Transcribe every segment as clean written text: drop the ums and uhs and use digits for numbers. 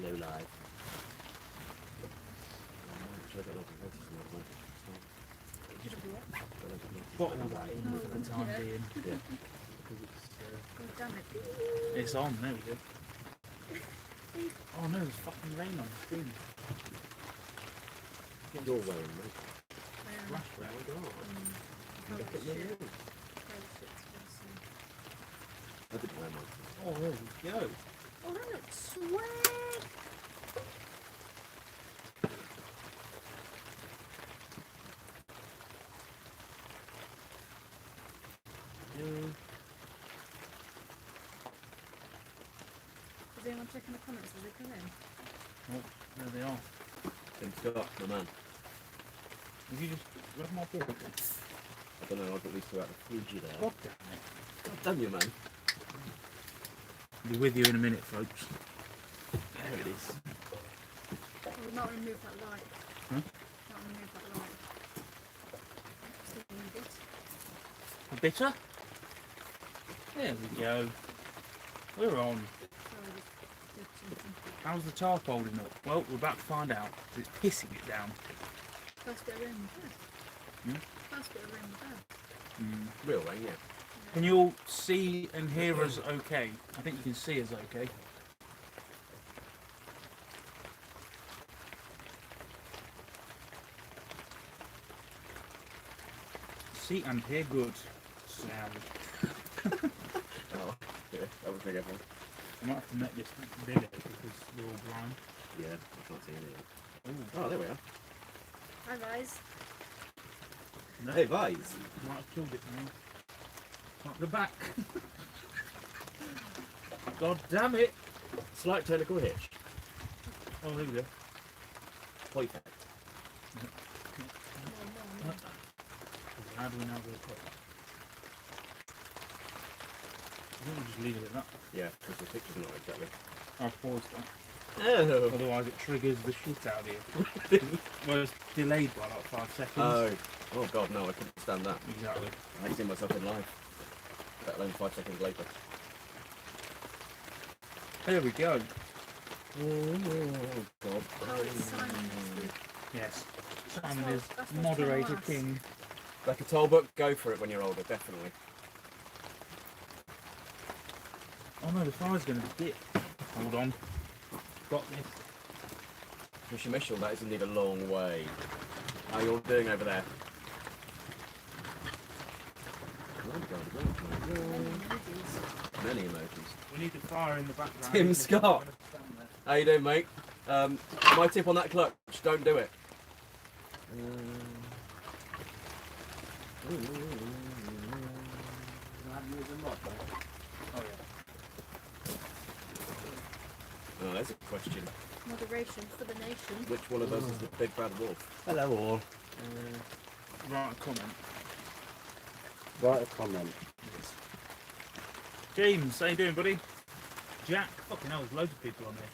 Hello, live. Bottle that in for the time being. Yeah. Oh, damn it. It's on, there we go. Oh no, there's fucking rain on the screen. You're wearing, mate. Flashback. Oh, look at me. I didn't wear mine. Oh, there we go. Oh, that looks sweet. Is anyone checking the comments as they come in? Oh, there they are. Tim Scott, my man. Have you just rub my beard? I don't know, I've got these two out of Fuji there. God damn it. God damn you, man. I'll be with you in a minute, folks. There it is. Oh, we might remove that light. Huh? Might remove that light. Still need it. A bitter? There we go. We're on. Sorry, just did something. How's the tarp holding up? Well, we're about to find out. It's pissing it down. First bit of rain was bad. First bit of rain was bad. Real rain, yeah. Can you all see and hear us okay? I think you can see us okay. See and hear good sound. Oh, yeah, that was big effort. I might have to make this bigger because we're all blind. Yeah, I can't see anything. Ooh. Oh, there we are. Hi guys. No, Hey, Vice. might have killed it now. Up the back. God damn it! Slight technical hitch. Oh, there we go. Perfect. How do we now go across? I think we'll just leave it at that. Yeah, because the picture's not exactly. I'll pause that. Oh. Otherwise it triggers the shit out of you. Well, it's delayed by like 5 seconds. Oh god, no, I couldn't stand that. Exactly. I see myself in life. Let alone 5 seconds later. There we go. Oh god. Oh, it's Simon this week. Yes. That's Simon what- is that's what's moderator gonna last. king. Like a toll book, go for it when you're older, definitely. Oh no, the fire's going to dip. Hold on. Got this. Mr. Mitchell, that is indeed a long way. How are you all doing over there? Many emojis. We need the fire in the background. Tim Scott. How you doing, mate? My tip on that clutch, don't do it. Oh yeah. Oh, there's a question. Moderation for the nation. Which one of us is the big bad wolf? Hello all. Write a comment. Write a comment. James, how you doing, buddy? Jack, fucking hell, there's loads of people on there.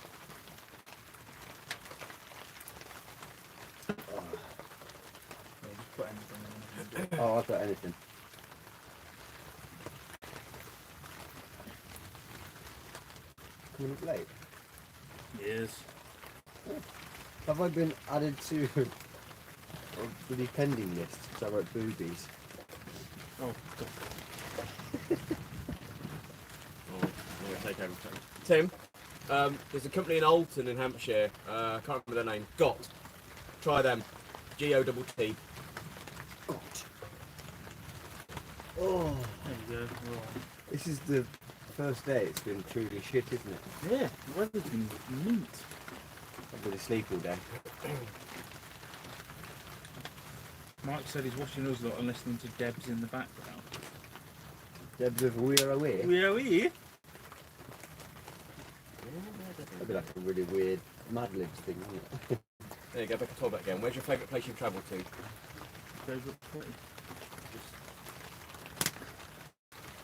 Yeah, just put anything in. Oh, I've got anything. Coming up late. Yes. Have I been added to a bloody pending list because I wrote boobies? Oh, God. Oh, I'm going to take over. Tim, there's a company in Alton in Hampshire. I can't remember their name. Got. Try them. G-O-T-T. Oh, There you go. We're on. this is the first day it's been truly shit, isn't it? Yeah, the weather's been mint. I've been asleep all day. Mike said he's watching us lot and listening to Debs in the background. Debs of We're Away. We are here. That'd be like a really weird Mad Libs thing, wouldn't it? There you go, back to Talbot again. Where's your favourite place you've travelled to? Favourite place?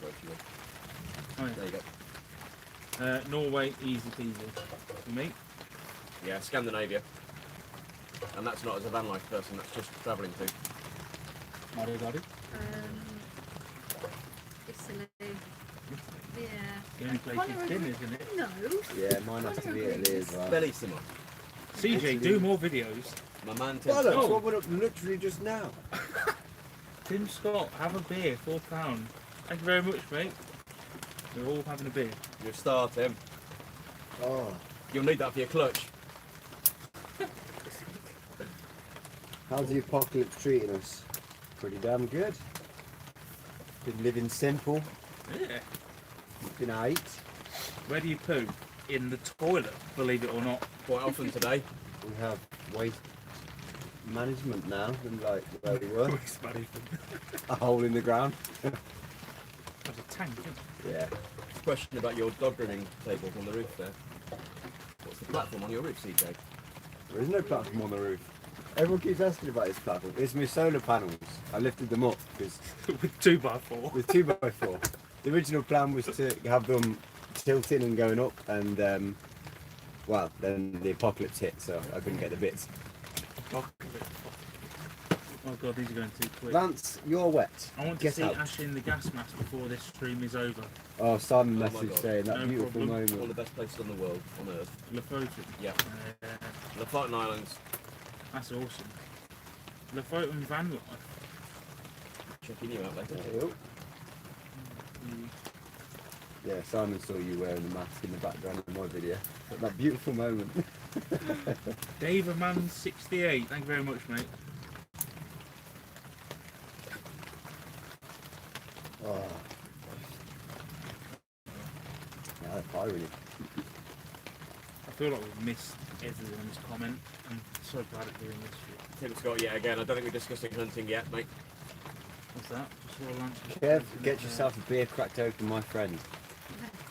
Where do you want? Oh, There you go. yeah. Norway, easy peasy. For me? Yeah, Scandinavia. And that's not as a van life person, that's just travelling to. Mario Daddy? Italy. Yeah. The only place you've been, isn't it? No. Yeah, mine has to be Italy as well. Bellissimo. CJ, do more videos. My man Tim Bollocks, Scott. Oh. what went up literally just now? Tim Scott, have a beer, £4. Thank you very much, mate. We're all having a beer. You're a star, Tim. Oh, You'll need that for your clutch. how's the apocalypse treating us? Pretty damn good. Been living simple, Yeah. been aight. Where do you poo? In the toilet, believe it or not. Quite often today. We have waste management now, than like where we were. Waste management. A hole in the ground. There's a tank, isn't Yeah. Question about your dog grooming table on the roof there. What's the platform on your roof, CJ? There is no platform on the roof. Everyone keeps asking about this platform. It's my solar panels. I lifted them up because it? With 2x4. with 2x4. The original plan was to have them tilting and going up, and well, then the apocalypse hit, so I couldn't get the bits. Oh god, these are going too quick. Lance, you're wet. I want to Get see out. Ash in the gas mask before this stream is over. Oh, Simon Oh my message God. saying that No beautiful problem. One of the moment. best places on the world, on earth. Lofoten. Yeah. Lofoten Islands. That's awesome. Lofoten van life. Checking you out later. Oh. Yeah, Simon saw you wearing the mask in the background of my video. That beautiful moment. Daverman68, thank you very much, mate. Oh. Yeah, they're firing it. I feel like we've missed everyone's comment. I'm so bad at doing this shit. Tim Scott, yeah, again. I don't think we're discussing hunting yet, mate. What's that? Just saw a lunch. Kev, get yourself a beer cracked open, my friend.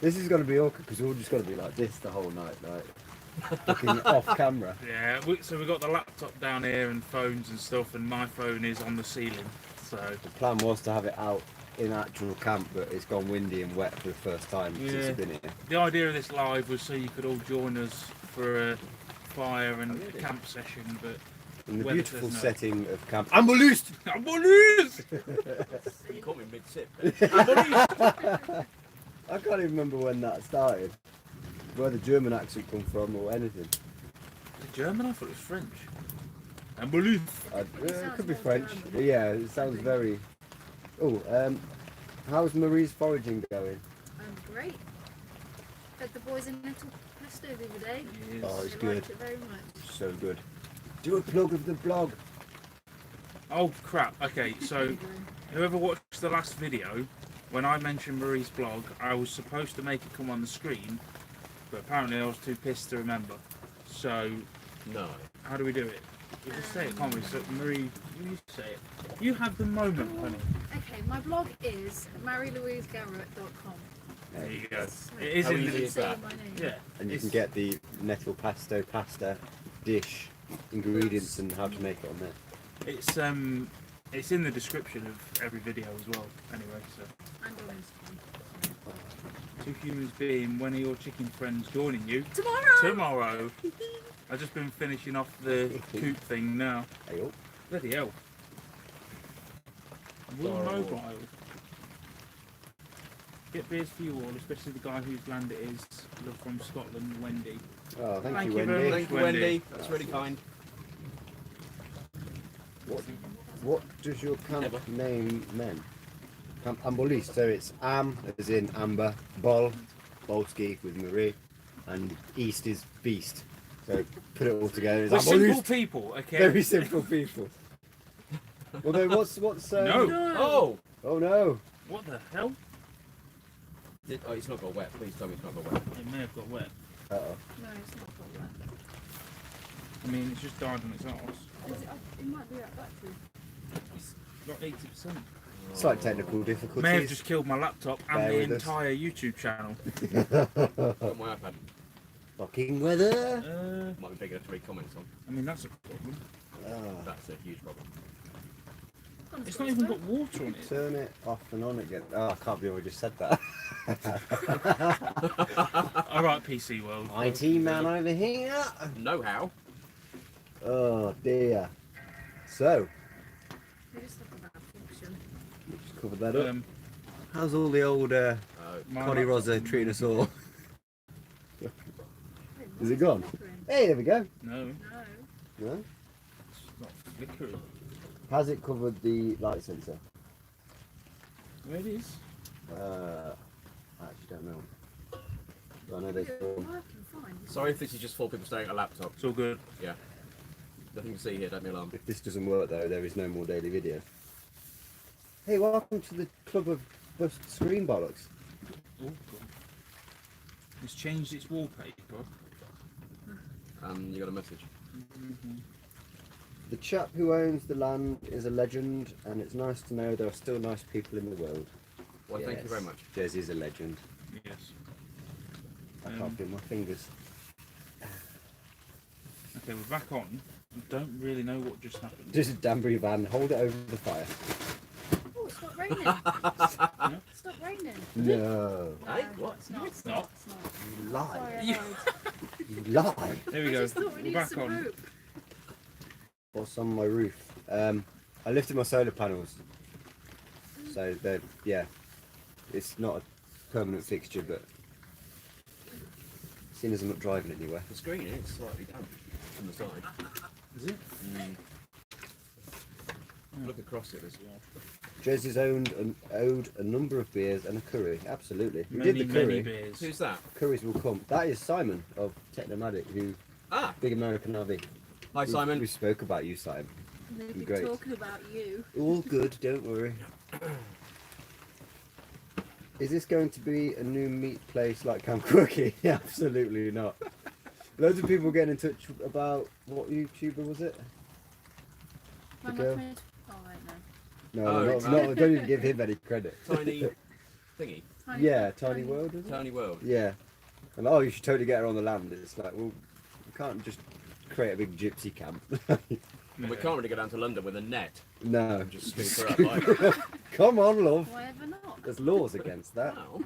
This is going to be awkward because we're all just going to be like this the whole night, like looking off camera. Yeah, so we've got the laptop down here and phones and stuff, and my phone is on the ceiling. So The plan was to have it out in actual camp, but it's gone windy and wet for the first time since Yeah. I've been here. the idea of this live was so you could all join us for a fire and a camp session, but In the Weather beautiful says no. setting of camp. Ambulist! Ambulance! You caught me mid-sip. I can't even remember when that started. Where the German accent come from or anything. The German? I thought it was French. Ambulance! It could be more French. German. Yeah, it sounds very... Oh, how's Marie's foraging going? Great. Fed the boys a little pesto the other day. Yes. Oh, it's They good. liked it very much. So good. Do a plug of the blog. Oh crap, okay, so whoever watched the last video, when I mentioned Marie's blog, I was supposed to make it come on the screen, but apparently I was too pissed to remember. So, No. how do we do it? We just say it, can't we? So, Marie, you say it. You have the moment, honey. Okay, my blog is marylouisegarrett.com. There you go. So It is How in easy the... is that? my name. Yeah. And you can it's- get the nettle pesto pasta dish ingredients and how to make it on there. It's in the description of every video as well, anyway, so... And on Instagram. Two humans being, when are your chicken friends joining you? Tomorrow! Tomorrow! I've just been finishing off the coop thing now. Hey, oh. Bloody hell. Will Horrible. Mobile. Get beers for you all, especially the guy whose land it is. Love from Scotland, Wendy. Oh, thank Thank you, you very Wendy. much. Thank you, Wendy. Wendy. That's really kind. What does your camp Never. name mean? Camp Ambolist. So it's Am, as in Amber, Bol, Bolski with Marie, and East is Beast. So put it all together. It's We're simple Ambolist. people, okay? Very simple people. Although, what's No. Oh! Oh no! What the hell? Oh, it's not got wet. Please tell me it's not got wet. It may have got wet. Uh oh. No, it's not got that. I mean, it's just died on its arse. It might be that battery. It's got 80%. Slight technical difficulties. May have just killed my laptop and Bear the with us. entire YouTube channel. Got my iPad. Fucking weather. Might be big enough to read comments on. I mean, that's a problem. Oh. That's a huge problem. It's not even got water on it. Turn it off and on again. Oh, I can't believe I just said that. Alright, PC World. IT man over here. Know how? Oh dear. So, We just talk about function. we just covered that up. Um, How's all the old Connie Rosa treating us all. Wait, Is it what's gone? flickering? Hey, there we go. No, No. No? it's not flickering. Has it covered the light sensor? Where it is? I actually don't know. I know It's there's working one. fine. Sorry if this is just 4 people staring at a laptop. It's all good. Yeah. Nothing to see here, don't be alarmed. If this doesn't work though, there is no more daily video. Hey, welcome to the club of bust screen bollocks. Oh, God. It's changed its wallpaper. You got a message. The chap who owns the land is a legend, and it's nice to know there are still nice people in the world. Well, thank you very much. Jez is a legend. Yes. I can't feel my fingers. Okay, we're back on. I don't really know what just happened. Just a Danbury van, hold it over the fire. Oh, it's not raining. It's not raining. No. Hey, what? It's not. It's not. It's not. You Sorry, lie. I You- lied. You lie. There we I go. just thought we We're needed back some on. rope. What's on my roof? I lifted my solar panels. So they're, yeah, it's not a permanent fixture, but seeing as I'm not driving anywhere. The screen is slightly damp from the side. Is it? Look across it as well. Jez has owed a number of beers and a curry. Absolutely. We Many, did the many curry. beers. Who's that? Curries will come. That is Simon of Technomatic, who Ah! big American RV. Hi, Simon. We spoke about you, Simon. They've been Great. talking about you. All good, don't worry. Is this going to be a new meat place like Camp Quirky? Absolutely not. Loads of people getting in touch about what YouTuber was it? My The girl? mate. Oh, wait, no. No, Oh, not, don't even give him any credit. Tiny thingy. Yeah, Tiny World, is it? Tiny World. Yeah. And oh, you should totally get her on the land. It's like, well, we can't just create a big gypsy camp. We can't really go down to London with a net No. and just scoop her up like that. Come on, love. Whatever not. There's laws against that. Wow.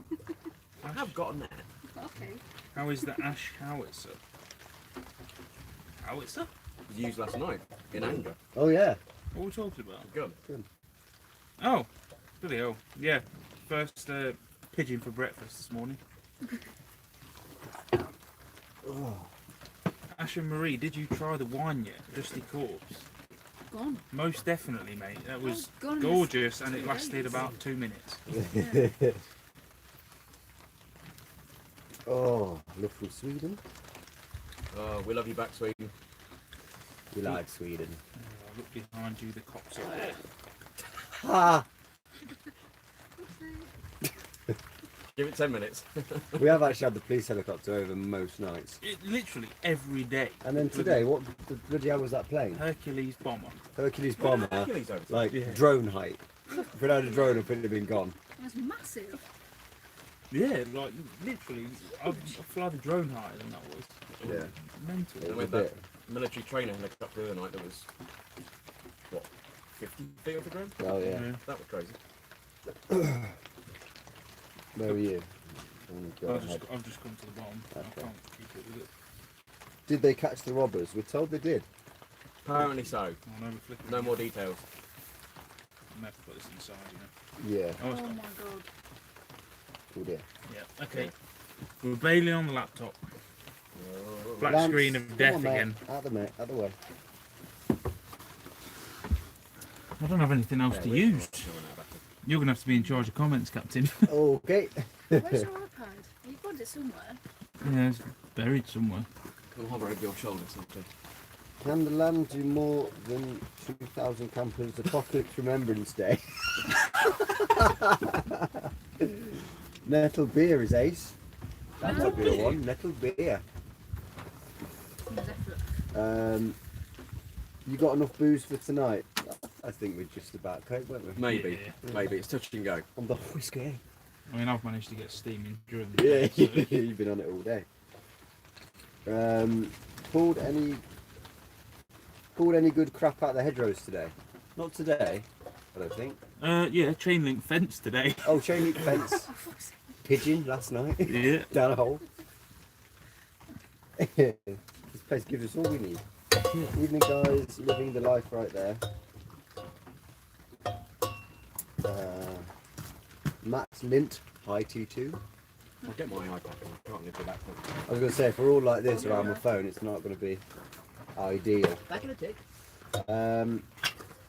I have got a net. Okay. How is the ash howitzer? Howitzer? It was used last night in anger. Oh yeah. What are we talking about? Good. Oh, bloody hell. Yeah, first pigeon for breakfast this morning. Oh. Ash and Marie, did you try the wine yet? Dusty Corpse? Gone. Most definitely, mate. That was Oh, gone. gorgeous and it Great. lasted about 2 minutes. Yeah. Oh, love from Sweden. Oh, we love you back, Sweden. We like Sweden. Look behind you, the cops are there. Ha! Give it 10 minutes. We have actually had the police helicopter over most nights. Literally every day. And then today, what the bloody hell was that plane? Hercules bomber. Hercules bomber, Hercules over there. like Yeah. drone height. If it had a drone, it would have been gone. That's massive. Yeah, like literally, I fly the drone higher than that was. Yeah. Mental. It And was with a that bit. military trainer helicopter the other night that was, what, 50 feet off the ground? Oh yeah. That was crazy. Where were you? Go ahead. I've just come to the bottom. I Okay. can't keep it with it. Did they catch the robbers? We're told they did. Apparently so. Oh, no, we're flipping. No more details. I'm gonna have to put this inside, you know. Yeah. Oh, it's Oh gone. my god. Oh dear. Yeah, okay. We're bailing on the laptop. Black Lance, screen of come death on, mate. again. Out the way. I don't have anything else Yeah, to we're use. chilling out back there. You're going to have to be in charge of comments, Captain. Okay. Where's your iPad? You've got it somewhere. Yeah, it's buried somewhere. Come hover over your shoulder something. Can the land do more than 2,000 campers Apocalypse Remembrance Day? Nettle beer is ace. That might be the one. Nettle beer. Definitely. You got enough booze for tonight? I think we're just about okay, weren't we? Maybe. Yeah. Maybe. It's touch and go. On the whiskey. I mean, I've managed to get steaming during the Yeah, day. So. you've been on it all day. Pulled any good crap out of the hedgerows today? Not today, I don't think. Yeah, chain link fence today. Oh, chain link fence. Oh, fuck's sake. Pigeon last night. Yeah. Down a hole. This place gives us all we need. Evening guys, living the life right there. Max Lint high T2. I'll get my iPad. I can't live with that. I was going to say, if we're all like this around my phone, it's not going to be ideal. Back in a tick.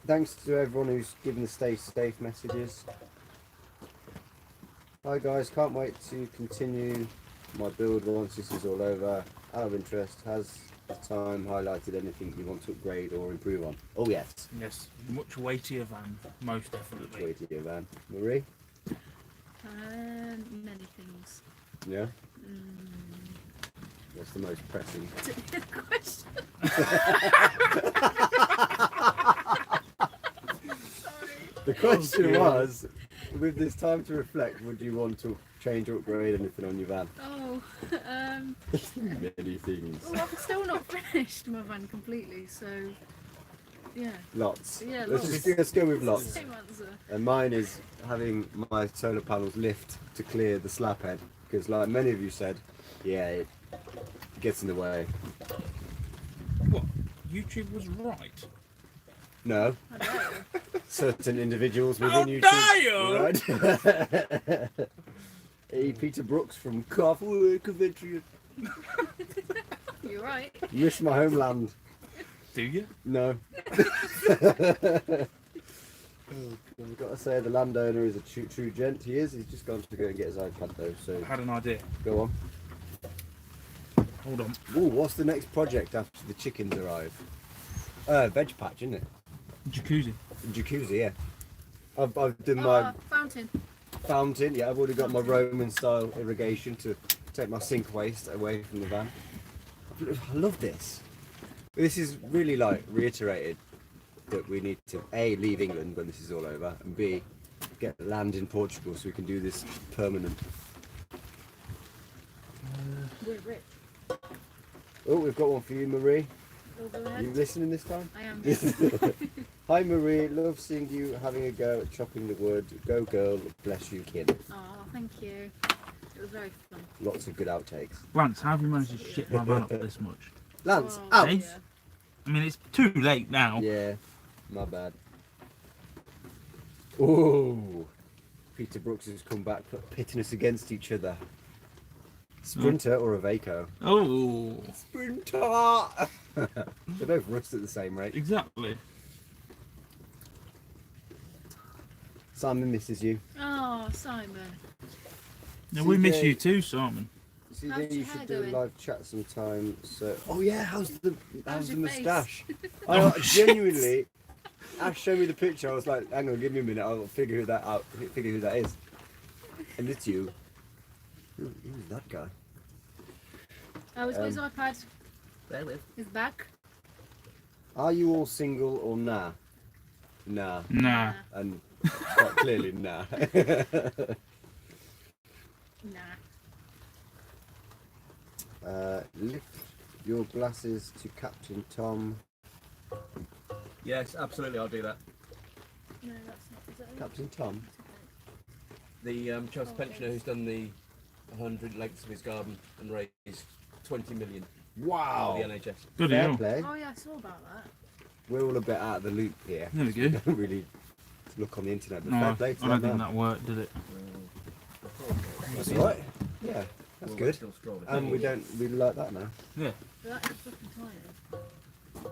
Thanks to everyone who's given the stay safe messages. Hi guys, can't wait to continue my build once this is all over. Out of interest, has the time highlighted anything you want to upgrade or improve on? Oh yes. Yes, much weightier van, most definitely. Wait to your van. Marie? Many things. Yeah? Mm. What's the most pressing? Question. The question was, with this time to reflect, would you want to change or upgrade anything on your van? Oh, Many things. well, I've still not finished my van completely, so yeah. Lots. Yeah, Let's go with lots. Same answer. And mine is having my solar panels lift to clear the slab head, because like many of you said, yeah, it gets in the way. What? YouTube was right. No, I know. certain individuals How within dare YouTube. Right? Hey, Peter Brooks from Carford, Coventry. You're right. Miss my homeland. Do you? No. I've got to say the landowner is a true gent. He is. He's just gone to go and get his iPad though. So I had an idea. go on. Hold on. Ooh, what's the next project after the chickens arrive? Veg patch, isn't it? Jacuzzi. Jacuzzi, yeah. I've done my Fountain. fountain. Yeah, I've already got my Roman style irrigation to take my sink waste away from the van. I love this. This is really like reiterated that we need to A, leave England when this is all over, and B, get land in Portugal so we can do this permanent. We're rich. Oh, we've got one for you, Marie. Go Are ahead. you listening this time? I am. Hi Marie, love seeing you having a go at chopping the wood. Go girl, bless you kid. Oh, thank you. It was very fun. Lots of good outtakes. Lance, how have you managed to shit my van up this much? Lance, Oh, out! Hey. I mean, it's too late now. Yeah, my bad. Oh, Peter Brooks has come back, pitting us against each other. Sprinter or Iveco? Oh, Sprinter! They both rust at the same rate. exactly. Simon misses you. Oh, Simon. Yeah, we miss CJ. you too, Simon. See, How's you your should hair do a doing? live chat sometime. So, oh yeah, how's the your moustache? Oh, I genuinely, Ash showed me the picture. I was like, hang on, give me a minute. I'll figure that out. Figure who that is. And it's you. Who's that guy? Oh, he's got his iPad. Bear with. His back. Are you all single or nah? Nah. Nah. And quite clearly nah. Nah. Lift your glasses to Captain Tom. Yes, absolutely. I'll do that. No, that's not. Is that it? Captain Tom? The Chelsea Oh, pensioner yes. who's done the 100 lengths of his garden and raised 20 million Wow. for the NHS. Good Fair deal. play. Oh yeah, I saw about that. We're all a bit out of the loop here. There we We go. don't really look on the internet, but No, fair I play to don't them think now. that worked, did it? That's alright. Yeah, that's good. Still scrolling. And we don't really like that now. Yeah. But that is fucking tired.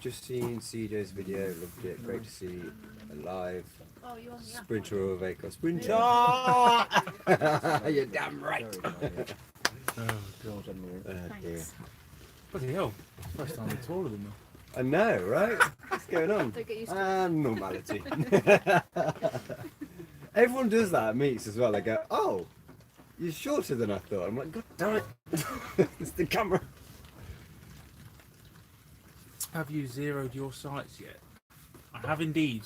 Just seen CJ's video, loved it. Great to see alive. Oh, you on the app? Sprinter or Iveco? Sprinter! You're damn right. Oh, God, Anne-Marie. Oh, dear. Thanks. Bloody hell. First time we're taller than them. I know, right? What's going on? Don't get used to And normality. Everyone does that at meets as well. They go, "Oh, you're shorter than I thought." I'm like, "God damn it!" It's the camera. Have you zeroed your sights yet? I have indeed.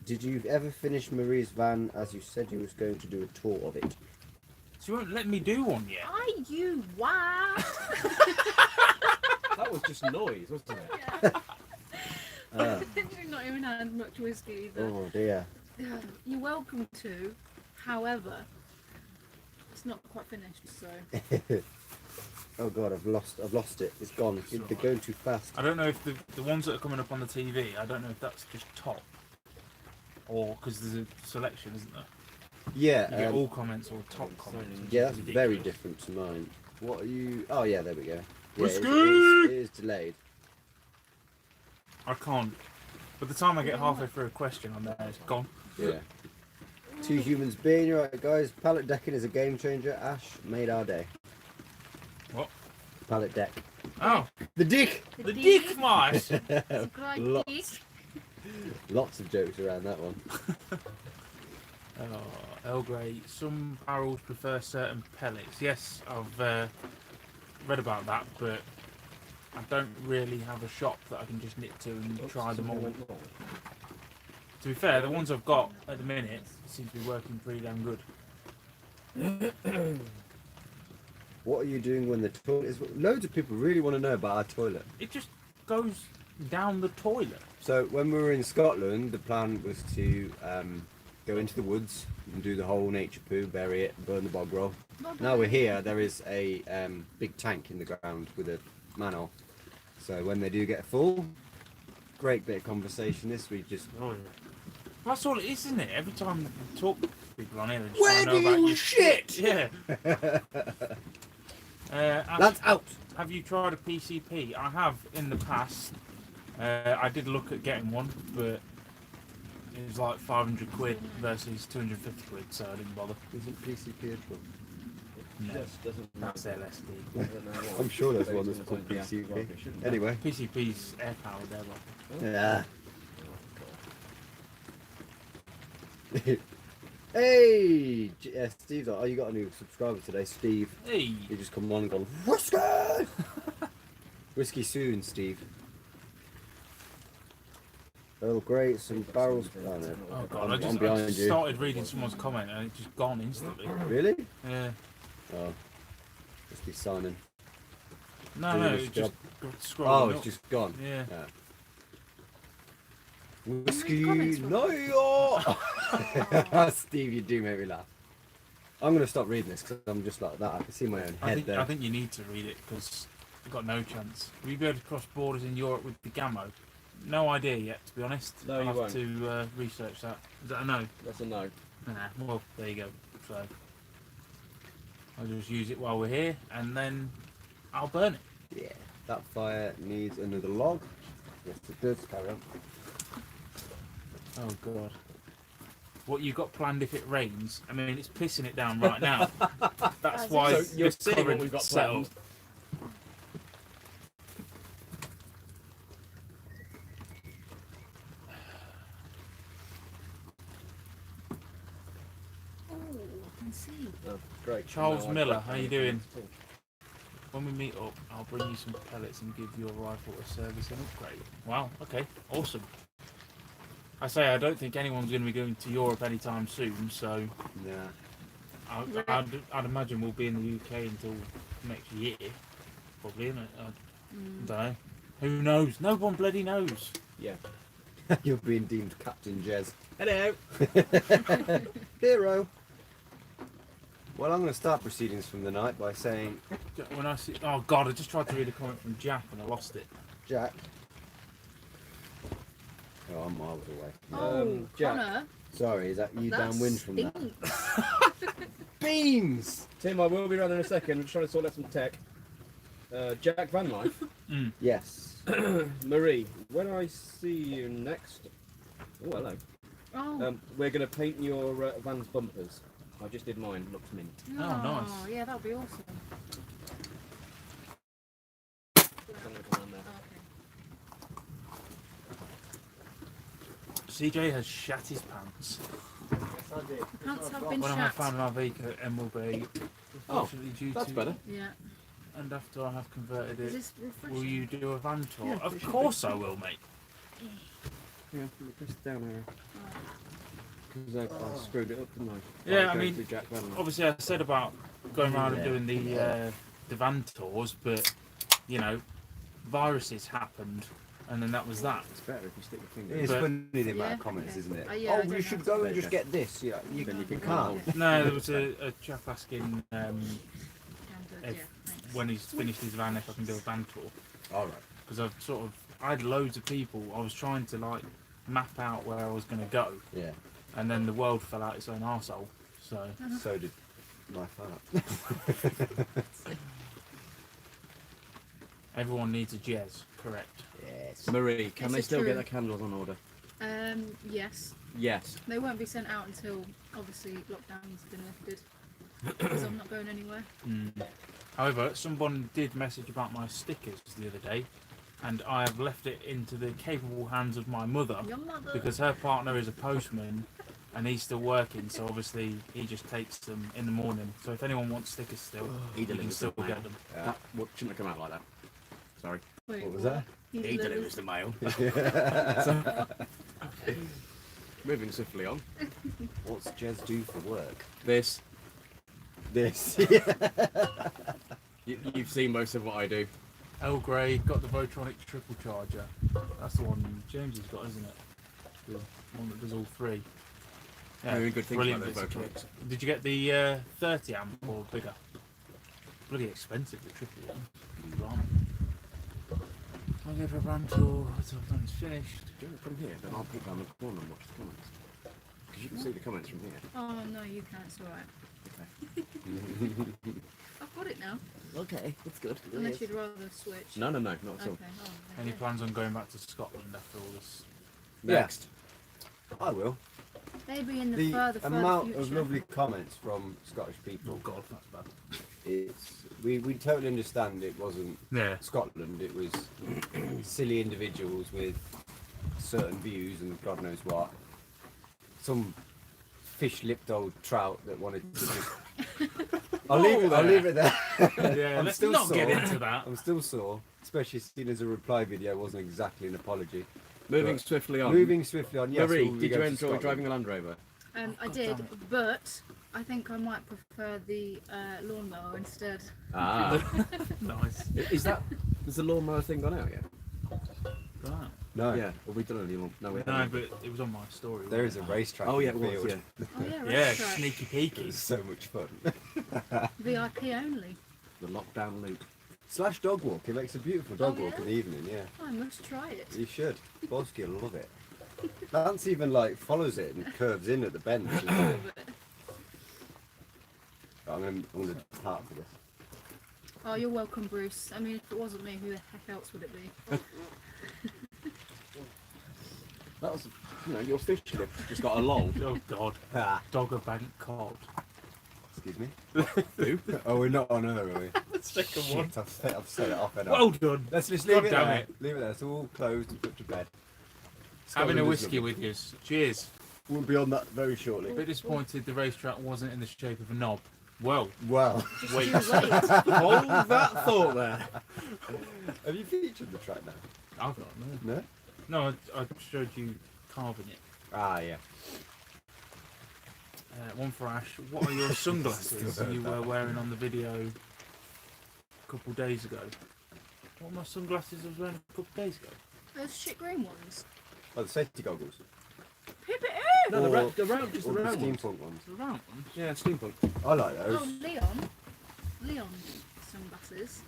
Did you ever finish Marie's van as you said you was going to do a tour of it? She won't let me do one yet. Are you what? That was just noise, wasn't it? Ah, You've not even had much whiskey either. oh dear. You're welcome to. However, it's not quite finished, so. Oh god, I've lost it. It's gone. They're going too fast. I don't know if the ones that are coming up on the TV, I don't know if that's just top. or because there's a selection, isn't there? Yeah. You get all comments or top comments. which Yeah, is that's very ridiculous. different to mine. What are you? Oh yeah, there we go. Yeah, Whiskey! it is delayed. I can't. By the time I get halfway through a question on there, it's gone. Yeah. Two humans being, you're right, guys. Pallet decking is a game changer. Ash made our day. What? Pallet deck. Oh, The dick! the dick mice! It's a great Lots. dick. Lots of jokes around that one. Oh, Earl Grey. Some barrels prefer certain pellets. Yes, I've read about that, but I don't really have a shop that I can just nip to and try them all. To be fair, the ones I've got at the minute seem to be working pretty damn good. What are you doing when the toilet is... Loads of people really want to know about our toilet. It just goes down the toilet. So when we were in Scotland, the plan was to go into the woods and do the whole nature poo, bury it, burn the bog roll. Now we're here, there is a big tank in the ground with a manhole. So when they do get full, great bit of conversation this week. Just That's all it is, isn't it? Every time you talk to people on here, they just where want to do know about you your shit? Yeah. That's out. Have you tried a PCP? I have in the past. I did look at getting one, but it was like 500 quid versus 250 quid, so I didn't bother. Isn't PCP a drug? No, Just doesn't that's matter. LSD. I'm sure there's one that's called PCP. Anyway. PCP's air powered, they're like. Yeah. Hey, Steve's like, oh, you got a new subscriber today, Steve. Hey! He just come on and gone, whiskey! Whiskey soon, Steve. Oh, great, some barrels. Oh, no. Oh god, I I'm just behind you. started reading someone's comment and it just gone instantly. Really? Yeah. Oh, must be Simon. No, Doing no, his it just job. scrolled Oh, up. it's just gone. Yeah. Whiskey, comments from no, Oh. Steve, you do make me laugh. I'm going to stop reading this because I'm just like that. I can see my own head there. I think you need to read it because you've got no chance. Will you be able to cross borders in Europe with the Gammo? No idea yet, to be honest. No, I'll you have won't. to research that. Is that a no? That's a no. Nah, well, there you go. So, I'll just use it while we're here and then I'll burn it. Yeah, that fire needs another log. Yes, it does. Carry on. Oh, God. What you got planned if it rains? I mean, it's pissing it down right now. That's As why is. So you're this seeing what current we've got setup. planned. Oh, I can see. Oh, great. Charles No, Miller, I've how got you planned. doing? When we meet up, I'll bring you some pellets and give your rifle a service and upgrade. Wow, okay, awesome. I say I don't think anyone's going to be going to Europe anytime soon, so Yeah. I'd imagine we'll be in the UK until next year, probably, isn't it? I don't know. Who knows? No one bloody knows. Yeah. You're being deemed Captain Jez. Hello. Hero. Well, I'm going to start proceedings from the night by saying, When I see, oh God, I just tried to read a comment from Jack and I lost it. Jack. Oh, I'm miles away. Oh, Jack. Connor. Sorry, is that you That downwind from that? stinks. Beams! Tim, I will be around in a second. I'm just trying to sort out some tech. Jack Van Life. Yes. Marie, when I see you next... Oh, hello. Oh, We're going to paint your van's bumpers. I just did mine. Looks mint. nice. Yeah, that would be awesome. I'm gonna come around there. Okay. CJ has shat his pants. Pants have been When I have shat. found an Iveco MLB, Oh, unfortunately due that's to better. Yeah. and after I have converted Is it, this refreshing? will you do a van tour? Yeah, Of it should course I will, mate. Yeah, press down here. Because I screwed it up, didn't I? Yeah, By I going mean, through Jack Van Life. Obviously I said about going around and doing the van tours, but you know, viruses happened, and then that was that. It's better if you stick your finger. It's But- funny the amount Yeah, of comments, okay. isn't it? Yeah, I Oh, don't you know. should go and just get this. Yeah, you can can't. No, there was a chap asking Can do, if- yeah, thanks. when he's finished his van if I can do a van tour. All right. Because I had loads of people. I was trying to like map out where I was going to go, Yeah. and then the world fell out its own arsehole. So So did my fart. everyone needs a jazz, correct? Yes. Marie, can It's they a still true- get their candles on order? Yes. Yes. They won't be sent out until obviously lockdown's been lifted. Because I'm not going anywhere. However, someone did message about my stickers the other day, and I have left it into the capable hands of my mother Your mother. because her partner is a postman and he's still working, so obviously he just takes them in the morning. So if anyone wants stickers still, He you can delivers still the mail. get them. That shouldn't have come out like that. Sorry. Wait, What was that? He He delivers. delivers the mail. Moving swiftly on. What's Jez do for work? This. This. You've seen most of what I do. Earl Grey got the Votronic triple charger. That's the one James has got, isn't it? The one that does all three. Very good things brilliant about those bits of Votronics. kit. Did you get the 30 amp or bigger? Bloody expensive, the triple one. Run. I'll go for a run tour until it's finished. Do it from here, then I'll peek down the corner and watch the comments. Because you can see the comments from here. Oh no, you can't. It's alright. I've got it now. Okay, that's good. Unless you'd rather switch. No, not at all. Okay. Oh, Any okay. plans on going back to Scotland after all this? Next. I will. Maybe in the, The further amount future. of lovely comments from Scottish people. God, that's bad. It's we totally understand it wasn't Yeah. Scotland. It was silly individuals with certain views and God knows what. Some fish-lipped old trout that wanted to just. I'll leave it there. Yeah, I'm let's still not sore. get into that. I'm still sore, especially seeing as a reply video wasn't exactly an apology. Moving But swiftly on. Moving swiftly on. Yes, Marie, we'll did go you to enjoy Scotland. driving a Land Rover? I God did, damn it. but I think I might prefer the lawnmower instead. Ah. Nice. Has the lawnmower thing gone out yet? Right. No, Yeah. Well, we don't know anymore. No, we No, haven't. but it was on my story. there is a wasn't it? racetrack. Oh, yeah, in it the was, field. yeah. Oh yeah, Yeah, racetrack. sneaky peeky. It's so much fun. VIP only. The lockdown loop. / dog walk. It makes a beautiful dog Oh, walk yeah? in the evening. Yeah, I must try it. you should. Bosky will love it. Lance even like follows it and curves in at the bend. which is good. I'm gonna depart for this. Oh, you're welcome, Bruce. I mean, if it wasn't me, who the heck else would it be? That was, your fish lip just got a lull. Oh God. Ah, Dogger bank cod. excuse me. Who? Oh, we're not on her, are we? Second Shit, I've set it off. haven't I? Well done. Let's just God leave it damn there. it. Leave it there. It's all closed and put to bed. Having Scotland a is whiskey lovely. with you. Cheers. We'll be on that very shortly. A bit disappointed the racetrack wasn't in the shape of a knob. Well, Well, wait. Too late. Hold that thought there. have you featured the track now? I've got no. No. No, I showed you carving it. Ah, yeah. One for Ash. What are your sunglasses you were wearing on the video a couple of days ago? What are my sunglasses I was wearing a couple of days ago? Those shit green ones. Oh, the safety goggles. Pip it in! No, Or- the round, just the Or the round ones. steampunk ones. The round ones. Yeah, steampunk. I like those. Oh, Leon. Leon sunglasses.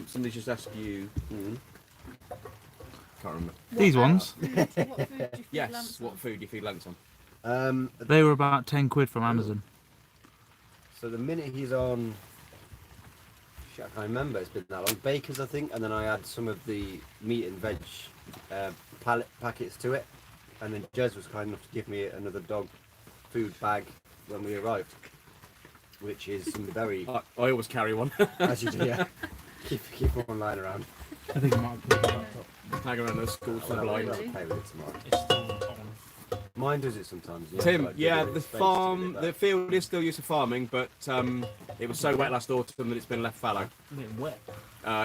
Somebody just asked you. Mhm. Can't remember. These ones? What food do you feed Yes. Lance What on? food do you feed Lance on? They were about 10 quid from Amazon. So the minute he's on, shit, I can't remember. It's been that long. Bakers, I think, and then I add some of the meat and veg pallet packets to it, and then Jez was kind enough to give me another dog food bag when we arrived, which is some very, I always carry one. as you do, yeah. Keep one lying around. I think I might put the laptop. Hang around those schools for I'll blind. Really? play with it tomorrow. It's still on. Mine does it sometimes. Yeah, Tim, like yeah, giving the it space to farm, get the back. field is still used for farming, but it was so wet last autumn that it's been left fallow. I'm getting wet.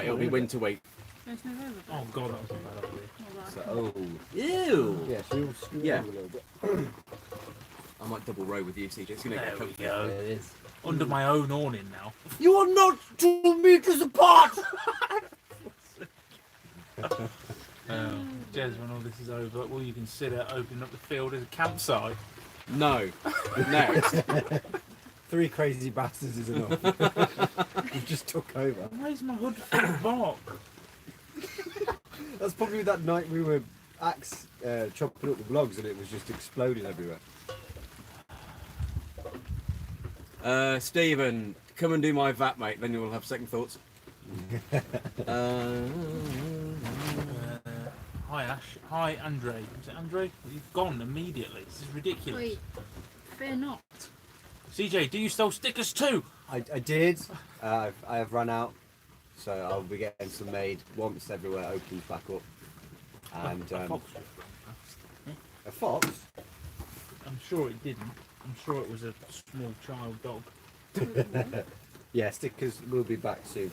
It'll be winter wheat. There's no over Oh God, that was a bad idea. So, oh, Ew. yeah, so you'll scoot Yeah. over a little bit. I might double row with you, CJ. It's gonna There get we comfy. go. There it is. Under my own awning now. You are not 2 meters apart. Jez, when all this is over, will you consider opening up the field as a campsite? No. Next. 3 crazy bastards is enough. You just took over. Where's my hood full of bark? That's probably that night we were axe chopping up the logs and it was just exploding everywhere. Stephen, come and do my VAT, mate. Then you will have second thoughts. Hi Ash. Hi Andre. Is it Andre? You've gone immediately. This is ridiculous. Wait, fear not. CJ, do you sell stickers too? I did. I have run out, so I'll be getting some made once everywhere opens back up. And A fox. a fox? I'm sure it didn't. I'm sure it was a small child dog. Yeah, stickers will be back soon.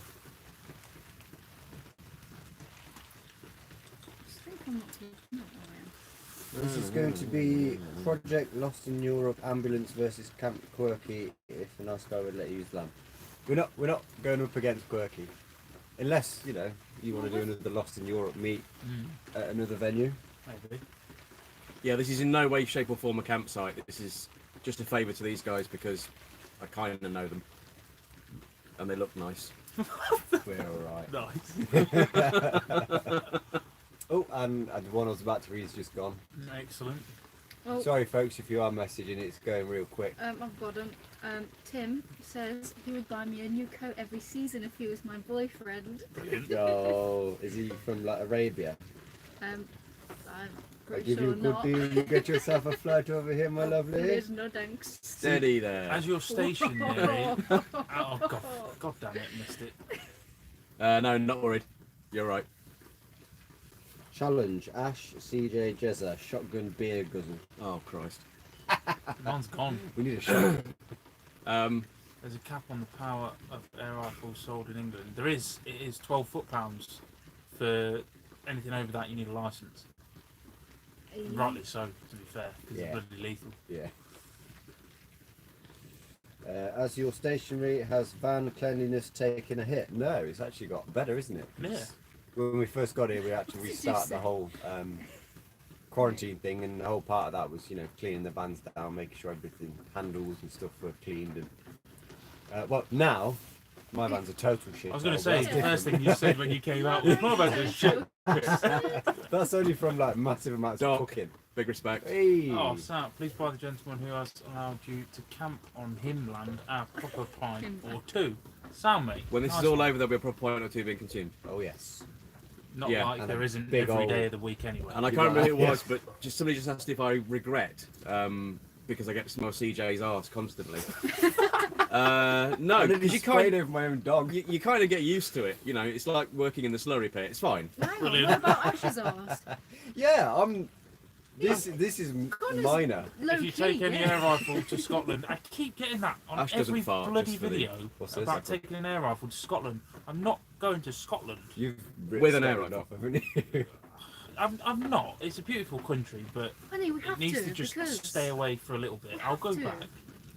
I think I'm not too. No, I am. This is going to be Project Lost in Europe ambulance versus Camp Quirky. If the nice guy would let you use them, we're not going up against Quirky, unless you know you want to do another Lost in Europe meet at another venue. Maybe. Yeah, this is in no way, shape, or form a campsite. This is just a favour to these guys because I kind of know them and they look nice. We're all right. Nice. Oh, and the one I was about to read is just gone. Excellent. Well, Sorry, folks, if you are messaging, it's going real quick. I've got him. Tim says he would buy me a new coat every season if he was my boyfriend. Brilliant. Oh, is he from like Arabia? I'm I pretty give you sure a good not. deal, you get yourself a flight over here, my lovely. There's no thanks. Steady there. As you're stationed there. Oh god. God damn it, missed it. No, not worried. You're right. Challenge, Ash, CJ, Jezza, shotgun beer guzzle. Oh, Christ. Mine's gone. We need a shotgun. There's a cap on the power of air rifles sold in England. There is. It is 12 foot-pounds. For anything over that, you need a license. Rightly so, to be fair, because Yeah. it's bloody lethal. Yeah. As your stationery, has van cleanliness taken a hit? No, it's actually got better, isn't it? Yeah. When we first got here, we had to What did you restart say? the whole quarantine thing, and the whole part of that was, you know, cleaning the vans down, making sure everything, handles and stuff were cleaned. And well, now my van's a total shit. I was going to hole, say, but the that's first thing you said when you came out was, "What about this shit?" That's only from like massive amounts Doc. of cooking. Big respect. Hey. Oh, Sam, please buy the gentleman who has allowed you to camp on him land a proper pint or two. Sam, mate. When this nice is all one. over, there'll be a proper point or two being consumed. Oh yes. Not Yeah, like and there a isn't big every day old- of the week anyway. And I You're can't remember who it right, was, but just somebody just asked if I regret, because I get to smell CJ's arse constantly. No, I didn't because you sprayed kind over my own dog. you kind of get used to it. You know, it's like working in the slurry pit. It's fine. Hang on, Brilliant. what about Ash's arse? Yeah, I'm. This is Connor's minor. low If you key, take any yeah. air rifle to Scotland, I keep getting that on Ash doesn't every fart, bloody just for the- video What's this? about taking an air rifle to Scotland. I'm not going to Scotland. You've With an Scotland arrow. off, haven't you? I'm not. It's a beautiful country, but Honey, we it have needs to to just because stay away for a little bit. We I'll have go to. back.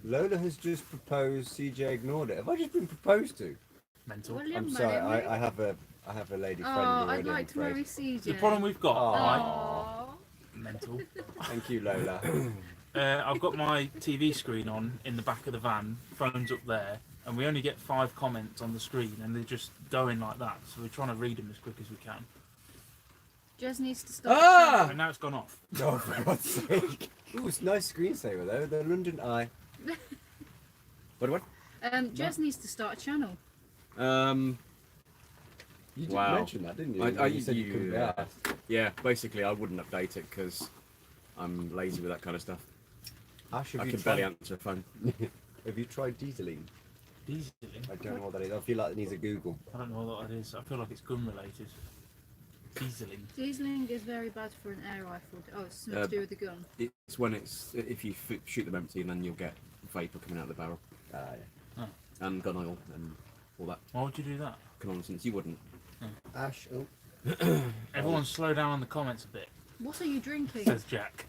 Lola has just proposed. CJ ignored it. Have I just been proposed to? Mental. Well, yeah, I'm marry sorry. me. I have a lady friend Oh, already. I'd like I'm to marry afraid. CJ. The problem we've got, Oh. right? Aw. Mental. Thank you, Lola. I've got my TV screen on in the back of the van, phone's up there, and we only get 5 comments on the screen, and they're just going like that. So we're trying to read them as quick as we can. Jez needs to stop. Ah! And now it's gone off. No, for God's sake. Ooh, it's a nice screensaver though. The London Eye. What? Jez needs to start a channel. You did Wow. mention that, didn't you? You said you couldn't be yeah. asked. Yeah, basically, I wouldn't update it because I'm lazy with that kind of stuff. Ash, have I you can tried? barely answer a phone. Have you tried dieseling? Dieseling? I don't know what that is. I feel like it needs a Google. I don't know what that is. I feel like it's gun related. Dieseling. Dieseling is very bad for an air rifle. Oh, it's something to do with the gun. It's when if you shoot them empty and then you'll get vapour coming out of the barrel Ah, yeah. and gun oil and all that Why would you do that? nonsense. You wouldn't. Ash, oh, Everyone slow down on the comments a bit, What are you drinking? says Jack.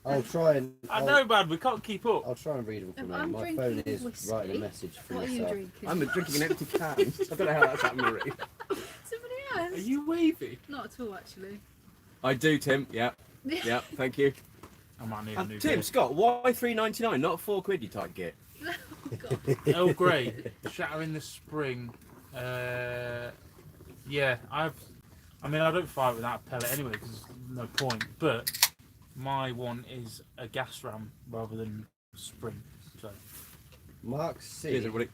I'll try and. I know, man, we can't keep up. I'll try and read them from I'm My phone drinking is whiskey. writing a message for What are you myself. drinking? I'm drinking an empty can. I don't know how that's happened, Marie. Somebody else? Are you wavy? Not at all, actually. I do, Tim. Yeah, yeah. Thank you. I might need a new Tim, beer. Scott, why £3.99? Not £4, you tight git. Oh, God. Earl Grey, Shatter in the Spring. Yeah, I mean, I don't fire without a pellet anyway, because there's no point. But my one is a gas ram rather than spring. So Mark Cheers, C. everybody.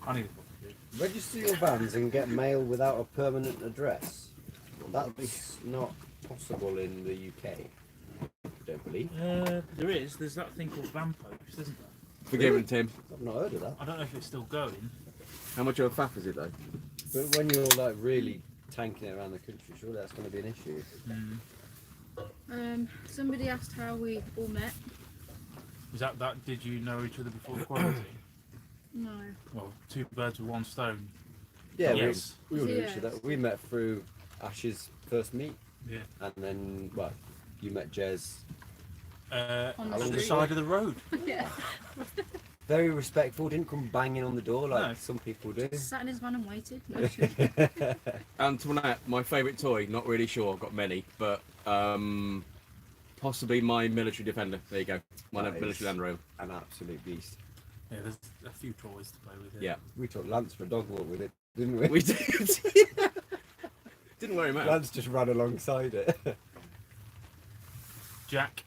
I need a Register your vans and get mail without a permanent address. That's not possible in the UK. I don't believe. There is. There's that thing called van post, isn't there? Forgiven, Tim. I've not heard of that. I don't know if it's still going. How much of a faff is it though? But when you're like really tanking it around the country, surely that's going to be an issue. Somebody asked how we all met. Is that? Did you know each other before quarantine? No. Well, two birds with one stone. Yeah, Yes. we all knew Yes. each other. We met through Ash's first meet, Yeah. and then well, you met Jez. On the On the street. side of the road. Yeah. Very respectful. Didn't come banging on the door like No. some people do. Sat in his van and waited. No, Antoinette, my favourite toy, not really sure, I've got many, but possibly my military defender. There you go. My That is military Land Rover. An absolute beast. Yeah, there's a few toys to play with here. Yeah. We took Lance for a dog walk with it, didn't we? We did. Didn't wear him out. Lance just ran alongside it. Jack,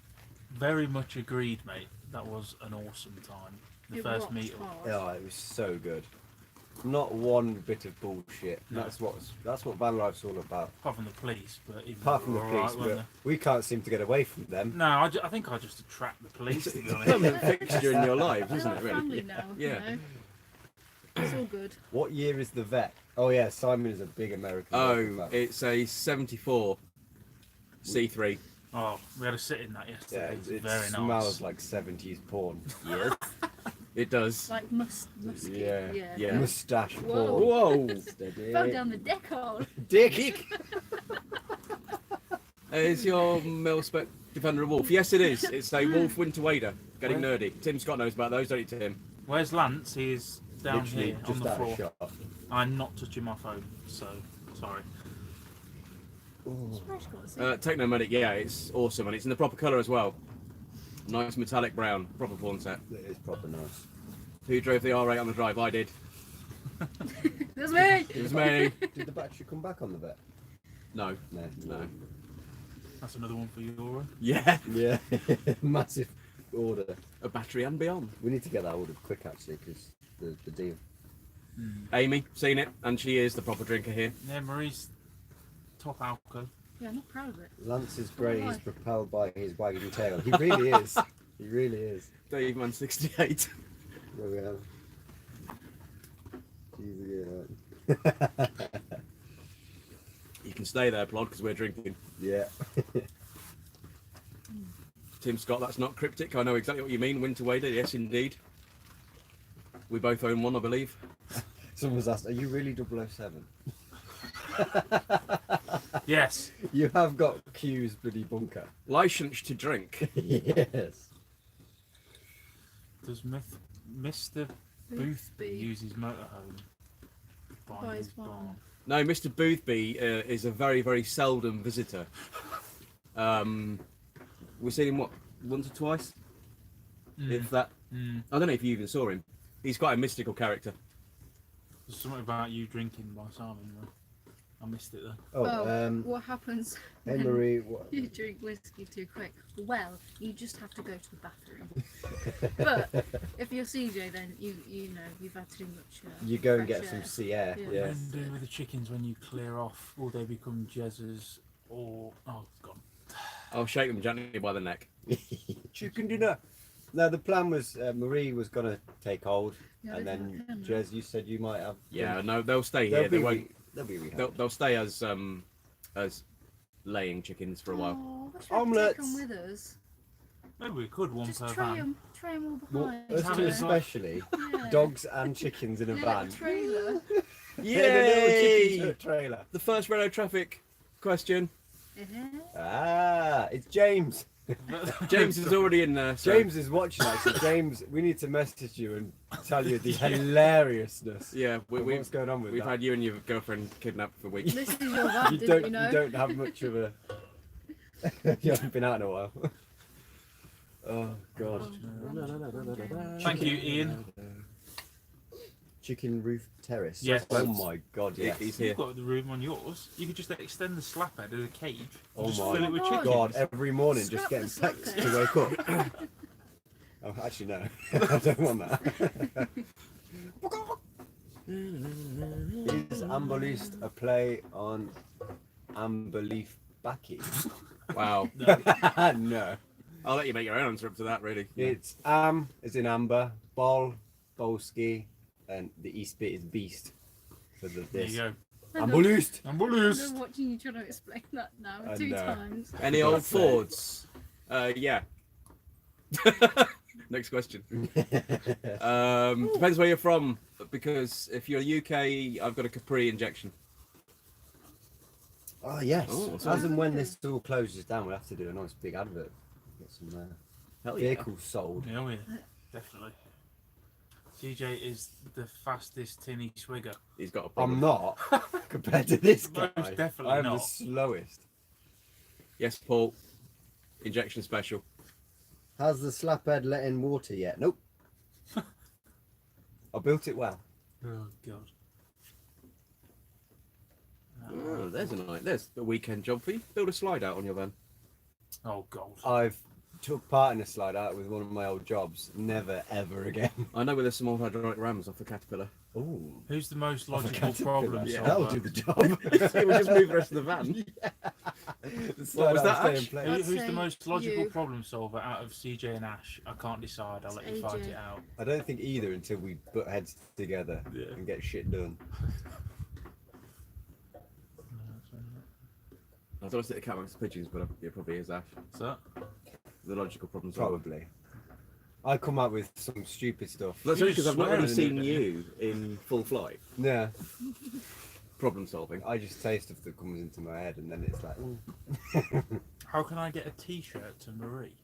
very much agreed, mate. That was an awesome time. The it first rocked meet. hard. Oh, it was so good. Not one bit of bullshit. No. That's what van life's all about. Apart from the police, but even Apart from they the were police, alright, weren't but we can't seem to get away from they? them. No, I think I just attract the police, to be honest. Permanent fixture in your lives, We're isn't like it? Really? family now. Yeah. You know? It's all good. What year is the vet? Oh yeah, Simon is a big American. Oh, fan. it's a 74 C3. Oh, we had a sit in that yeah, yesterday. It was it very smells nice. like 70s porn. Yes. It does. Like musky. Yeah, Yeah. Mustache Whoa. porn. Whoa! Fell down the deck hole. Dick. Is your mil spec defender a wolf? Yes, it is. It's a wolf winter wader. Getting Where? nerdy. Tim Scott knows about those, don't you, Tim? Where's Lance? He is down Literally here on just the out floor. of shot. I'm not touching my phone, so sorry. Ooh. Technomedic, yeah, it's awesome, and it's in the proper colour as well. Nice metallic brown, proper pawn set. It is proper nice. Who drove the R8 on the drive? I did. That's me. It was me. Did the battery come back on the vet? No, No. no. That's another one for you, Laura. Yeah, Yeah, massive order. a battery and beyond. We need to get that ordered quick actually, because the deal. Amy, seen it, and she is the proper drinker here. Yeah, Marie's top alco. Yeah, I'm not proud of it. Lance's grey is Why? propelled by his wagging tail. He really is. He really is. Dave Man 68. There we have. Jesus, You can stay there, Plod, because we're drinking. yeah. Tim Scott, that's not cryptic. I know exactly what you mean. Winter Wader, yes, indeed. We both own one, I believe. Someone's asked, are you really 007? Yes. You have got Q's bloody bunker. Licensed to drink. Yes. Does Mr. Boothby use his motorhome by his barn? No, Mr. Boothby is a very, very seldom visitor. We've seen him, what, once or twice? If that. I don't know if you even saw him. He's quite a mystical character. There's something about you drinking by Simon, though. I missed it though. Oh, what happens Hey when Marie, what? you drink whiskey too quick? Well, you just have to go to the bathroom. But if you're CJ, then you know you've had too much. You go and fresh get some air. sea air. Yeah. Yeah. And do with the chickens when you clear off? Will they become Jezzers or God? Oh, I'll shake them gently by the neck. Chicken dinner. No, the plan was Marie was gonna take hold, Yeah, and they then can. Jez, you said you might have. Yeah, no, they'll stay here. They won't. They'll be rehabbed. They'll stay as laying chickens for a while. Oh, I wish we could Omelets. take them with us. Maybe we could one Just per tray van. them all Well, behind. us Have two it especially, Yeah. dogs and chickens in a In van. trailer. Yeah, the little chickens in Yay! a trailer. The first radio traffic question. Ah, it's James. James is already in there. So. James is watching actually. James, we need to message you and tell you the hilariousness. Yeah, of we've what's going on with we've that. had you and your girlfriend kidnapped for weeks. This is your van, You didn't you know? don't have much of a. You haven't been out in a while. Oh God. Thank you, Ian. chicken roof terrace. Yes. Oh my god, yes. He's here. You've got the room on yours. You could just extend the slap head as a cage. Oh Just my fill it with God. chickens. God, every morning just Scrap getting the slap texts head. to wake up. Oh, actually no. I don't want that. Is Bol East a play on Amberleaf Backy? Wow. No. I'll let you make your own answer up to that, really. It's is in amber, bol, bolski, and the east bit is beast. For the There this. you go. Bol East. And Bol I'm East. watching you trying to explain that now I 2 know. times. Any old God's sake. Fords? Yeah. Next question. Depends where you're from, because if you're UK, I've got a Capri injection. Oh yes. Oh, As and when this all closes down, we'll have to do a nice big advert. Get some Hell yeah. vehicles sold. Oh yeah, definitely. CJ is the fastest tinny swigger. He's got a problem. I'm not compared to this guy. Most definitely I'm the not. slowest. Yes, Paul. Injection special. Has the slaphead let in water yet? Nope. I built it well. Oh god. Oh, there's a weekend job for you. Build a slide out on your van. Oh god. I've took part in a slide out with one of my old jobs. Never ever again. I know where there's some old hydraulic rams off the Caterpillar. Ooh. Who's the most Off a logical Caterpillar. problem Yeah, That'll solver? do the job. We'll just move the rest of the van. The slide was out that, stay in Ash? place. I'd Who's the say most logical you. problem solver out of CJ and Ash? I can't decide. I'll let you fight AJ. it out. I don't think either until we butt heads together Yeah. and get shit done. I don't want to stick the cat amongst the pigeons, but it probably is Ash. So, The logical problem solver. Probably. I come up with some stupid stuff. That's You only because I've not really swear, seen innit? you in full flight. Yeah. Problem solving. I just say stuff that comes into my head and then it's like how can I get a T-shirt to Marie?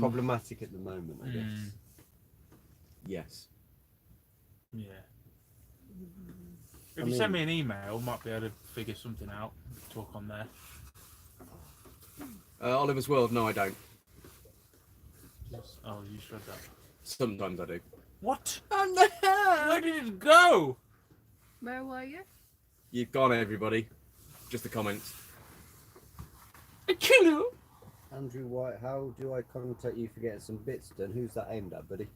problematic at the moment, I guess. Yes. Yeah. If I you send mean- me an email, might be able to figure something out. Talk on there. Oliver's World, no, I don't. Oh, you said that. Sometimes I do. What? Where did it go? Where were you? You've gone, everybody. Just the comments. I kill you. Andrew White, how do I contact you for getting some bits done? Who's that aimed at, buddy?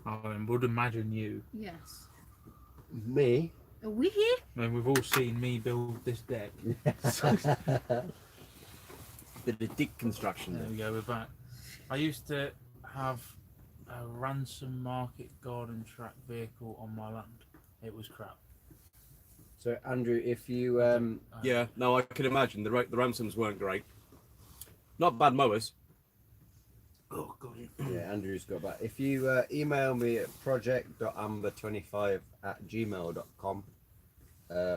I would imagine you. Yes. Me? Are we here? I mean, we've all seen me build this deck. Bit of dick construction There there. we go, we're back. I used to have a ransom market garden track vehicle on my land. It was crap. So Andrew, if you Yeah, no, I can imagine. The ransoms weren't great. Not bad mowers. Oh god. yeah, Andrew's got that. If you email me at project.amber25@gmail.com,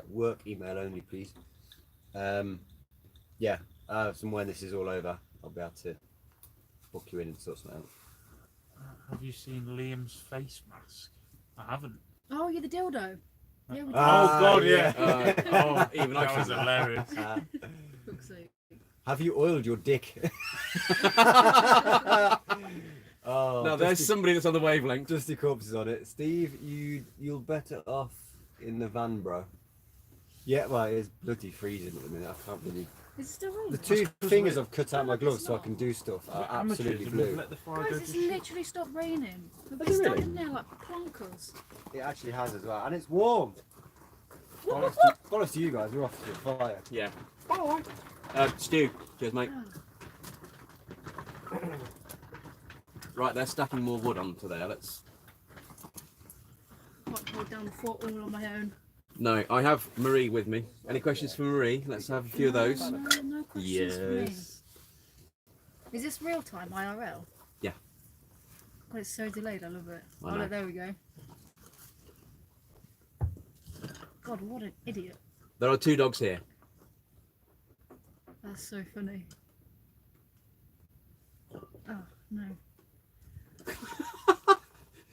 work email only, please. Yeah, when this is all over, I'll be able to book you in and sort something out. Have you seen Liam's face mask? I haven't. Oh, you're the dildo. Yeah, we did. Ah, Oh god, yeah. yeah. Even That I've was seen that. hilarious. Fuck's sake. Have you oiled your dick? Oh, No, there's somebody that's on the wavelength. Dusty corpses on it. Steve, you'll better off in the van, bro. Yeah, well, it's bloody freezing at the minute. I can't believe. Is it still raining? The two because fingers we- I've cut out my gloves so I can do stuff are absolutely We've blue. let the fire Guys, go it's to shit. literally stopped raining. We've Has been it stuck really? in there like plonkers. It actually has as well, and it's warm. Bollocks to you guys, we're off to the fire. Yeah. Stu, cheers, mate. Oh, Right, they're stacking more wood onto there. Let's. can't hold down the fort all on my own. No, I have Marie with me. Any questions for Marie? Let's have a few of those. No, no questions for me. Yes. Is this real time IRL? Yeah. God, it's so delayed. I love it. I Oh, know. look, there we go. God, what an idiot. There are 2 dogs here. That's so funny. Oh, no.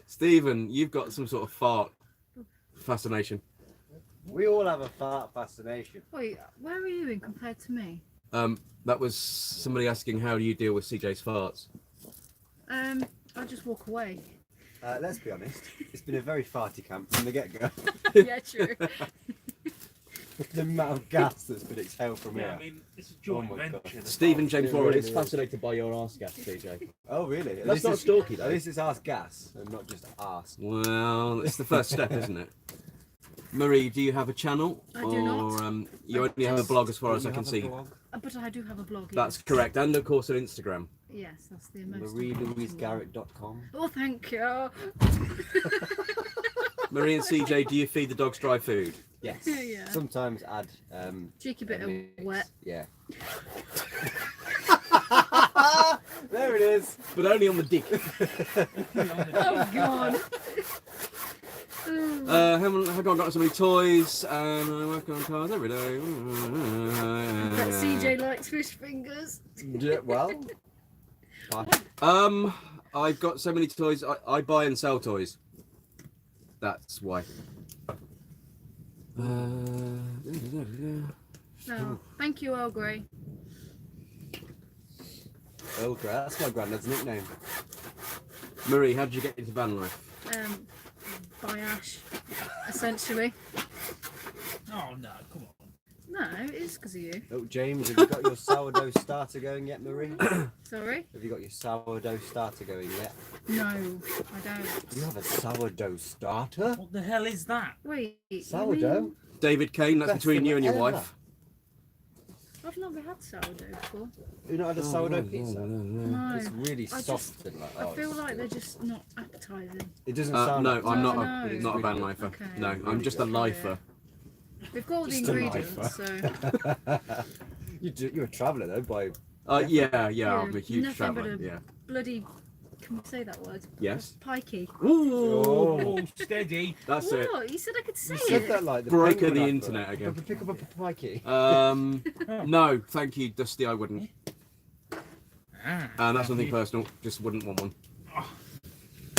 Stephen, you've got some sort of fart fascination. We all have a fart fascination. Wait, where are you in compared to me? That was somebody asking how do you deal with CJ's farts. I just walk away. Let's be honest, it's been a very farty camp from the get-go. Yeah, true. The amount of gas that's been exhaled from Yeah, I here. mean, it's a joint Oh my God. venture. Stephen James It Warren really is is. fascinated by your arse gas, TJ. Oh, really? That's This not is- stalky, though. This is arse gas and not just arse. Well, it's the first step, isn't it? Marie, do you have a channel? I do not. Or you only have a blog as far as I can see. But I do have a blog. That's yes. correct. And of course on Instagram. Yes, that's the most. important one. MarieLouiseGarrett.com. Oh, thank you. Marie and CJ, do you feed the dogs dry food? Yes. Yeah. Sometimes add Cheeky bit a of mix. wet. Yeah. There it is. But only on the dick. Oh God. Have I got so many toys and I work on cars every day. But CJ likes fish fingers. Yeah, well. I've got so many toys. I buy and sell toys. That's why. No, thank you, Earl Grey. Earl Grey, that's my granddad's nickname. Marie, how did you get into van life? By Ash, essentially. Oh no, come on. No, it is because of you. Oh, James, have you got your sourdough starter going yet, Marie? Sorry? Have you got your sourdough starter going yet? No, I don't. You have a sourdough starter? What the hell is that? Wait, you Sourdough? mean- David Kane, that's Best between thing you and your ever. wife. I've never had sourdough before. You not had a sourdough pizza? No. It's really I soft and like. I oh, feel it's like they're good. just not appetizing. It doesn't No, sound. I'm not. No. A, not a van lifer. Okay. No, I'm just a lifer. We've got all the Just a ingredients, so You're a traveller though, by. Yeah, Yeah, I'm a huge nothing traveller. but a- Yeah. bloody. Can we say that word? Yes. Pikey. Ooh, Oh, steady. that's it. What? You said I could say You said it. that like the Broker penguin the advert. internet again. Pick up a pikey. No, thank you, Dusty. I wouldn't. Ah, That's nothing personal. Just wouldn't want one.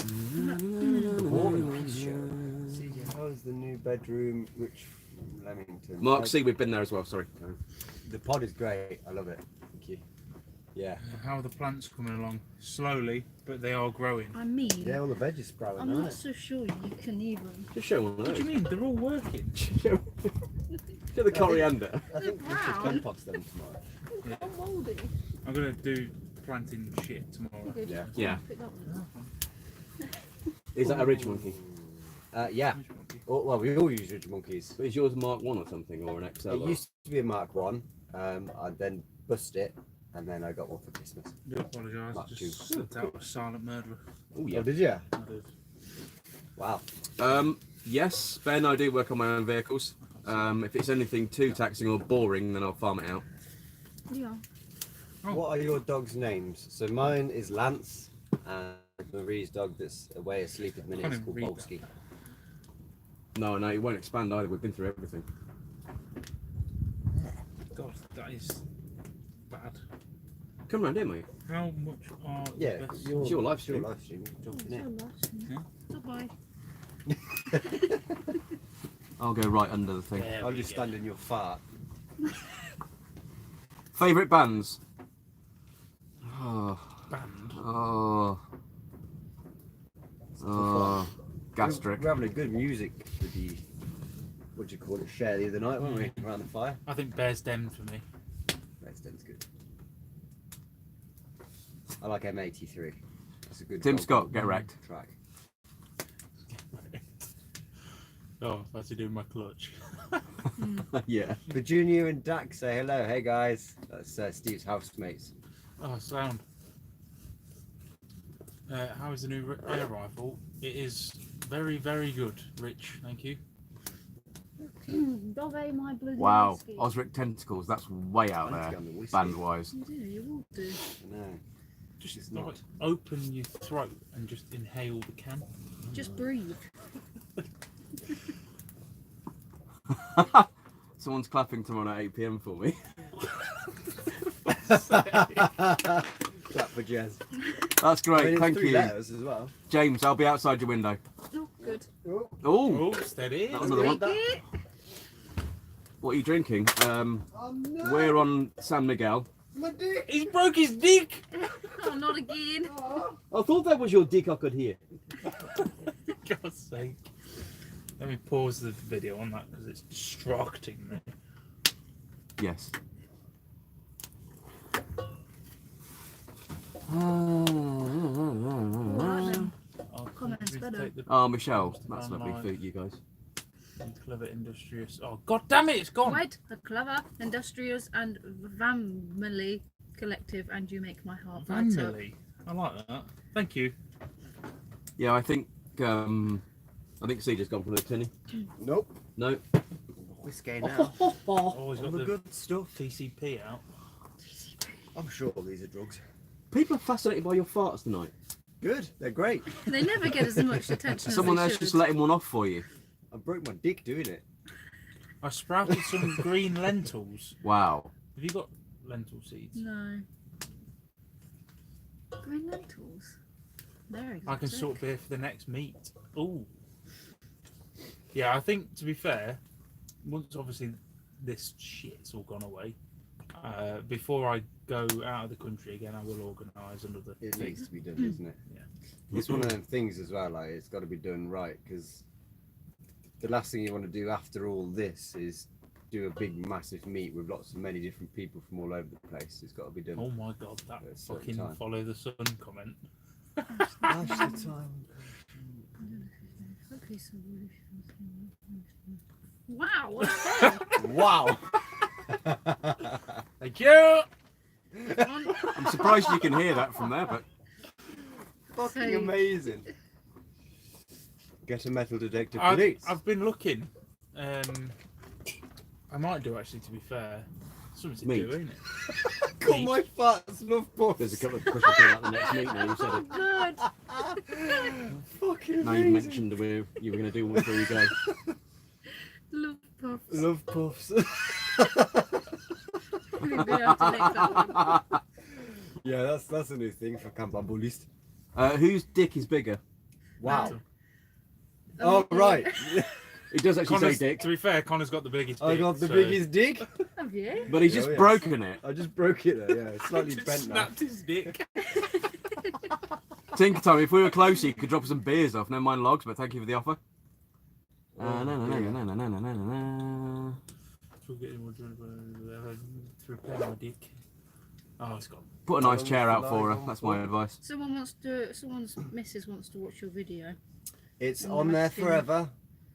The War and Peace show. CJ, how's the new bedroom, Rich from Leamington? Mark C, we've been there as well. Sorry. The pod is great. I love it. Thank you. Yeah. How are the plants coming along? Slowly, but they are growing. I mean, Yeah, all the veg is sprouting, I'm isn't not it? so sure you can even. Just show one of What do those. you mean? They're all working. Show the coriander. I think we should brown. compost them tomorrow. I'm mouldy. I'm gonna do planting shit tomorrow. Good. Yeah. Yeah. Pick that one up. Is that a ridge monkey? Yeah. Well, we all use ridge monkeys. But is yours a Mark 1 or something, or an XL? It used to be a Mark 1. I then bust it, and then I got one for Christmas. I do apologise. I Mark just two. sent out a silent murderer. Oh yeah. Oh, did you? I did. Wow. Yes, Ben, I do work on my own vehicles. If it's anything too taxing or boring, then I'll farm it out. Yeah. Oh. What are your dog's names? So mine is Lance, and Marie's dog that's away asleep at the minute is Can't called even read Bolsky. No, it won't expand either. We've been through everything. God, that is bad. Come round here, mate. How much are Yeah, the best? It's your live stream. Your live stream. Jump in it. Yeah. Goodbye. I'll go right under the thing. There I'll we just go. stand in your fart. Favourite bands? Oh, Band. oh, oh, gastric. We're having a good music with the, what do you call it, share the other night, weren't we? Around the fire. I think Bear's Den for me. Redstone's good. I like M83. That's a good Tim dog Scott, get wrecked. track. Oh, that's to do with my clutch. Yeah. Virginia and Dak say hello. Hey guys. That's Steve's housemates. Oh, sound. How is the new air rifle? It is very, very good, Rich. Thank you. Dove my bloody Wow. whiskey. Osric Tentacles, that's way out Fancy there, on the whiskey. band-wise. You do, you will do. I know. Just It's like not. open your throat and just inhale the can. Just breathe. Someone's clapping tomorrow at 8 PM for me. Clap for Jez. That's great, I mean, it's thank 3 you. letters as well. James, I'll be outside your window. Oh, good. Oh, Oh, Oh, steady. that was another one. Drink it. What are you drinking? no. We're on San Miguel. My dick. He's broke his dick! Oh, not again. I thought that was your dick I could hear. For God's sake. Let me pause the video on that because it's distracting me. Yes. Alright then. I'll Comments please better. take the Oh, Michelle, post that's lovely online. for you guys. Clever, industrious. Oh, God damn it, it's gone. Quite a clever, industrious, and family collective, and you make my heart light up. Family. I like that. Thank you. Yeah, I think CJ's gone for the tinny. Nope. No. Whiskey now. Oh, he's got the the good stuff. TCP out. I'm sure these are drugs. People are fascinated by your farts tonight. Good. They're great. They never get as much attention as Someone they there's should. just letting one off for you. I broke my dick doing it. I sprouted some green lentils. Wow. Have you got lentil seeds? No. Green lentils. They're exotic. I can sort beer for the next meat. Ooh. Yeah, I think, to be fair, once obviously this shit's all gone away, before I go out of the country again, I will organise another It thing. needs to be done, doesn't it? Yeah. It's one of them things as well. Like it's got to be done right because the last thing you want to do after all this is do a big, massive meet with many different people from all over the place. It's got to be done. Oh my God, that At a certain fucking time. follow the sun comment. That's the time. Okay, so wow, what a day. Wow. Thank you! I'm surprised you can hear that from there, but Fucking So- amazing. Get a metal detector, I've, please. I've been looking. I might do actually, to be fair. Something to Meat. do, ain't it? Call my farts love there's a puffs. couple of questions about the next meet now. You said it. Good. Fucking Now you amazing. mentioned you were going to do one before you go. Love puffs. Love puffs. We're gonna have to make that one. Yeah, that's a new thing for campervan Bol East. Whose dick is bigger? Wow. Oh, Oh, right. It does actually say Connor's, dick, to be fair, Connor's got the biggest I dick, got the so- biggest dick. Have you? but he's just Oh, yeah. broken it. I just broke it there, yeah. It's slightly Just bent now. snapped his dick. Tinker Time, if we were closer, you could drop some beers off. Never mind logs, but thank you for the offer. Oh, To repair my dick. Oh, it's gone. Put a nice chair out for her. That's my advice. Someone's missus wants to watch your video. It's I'm on there asking- forever,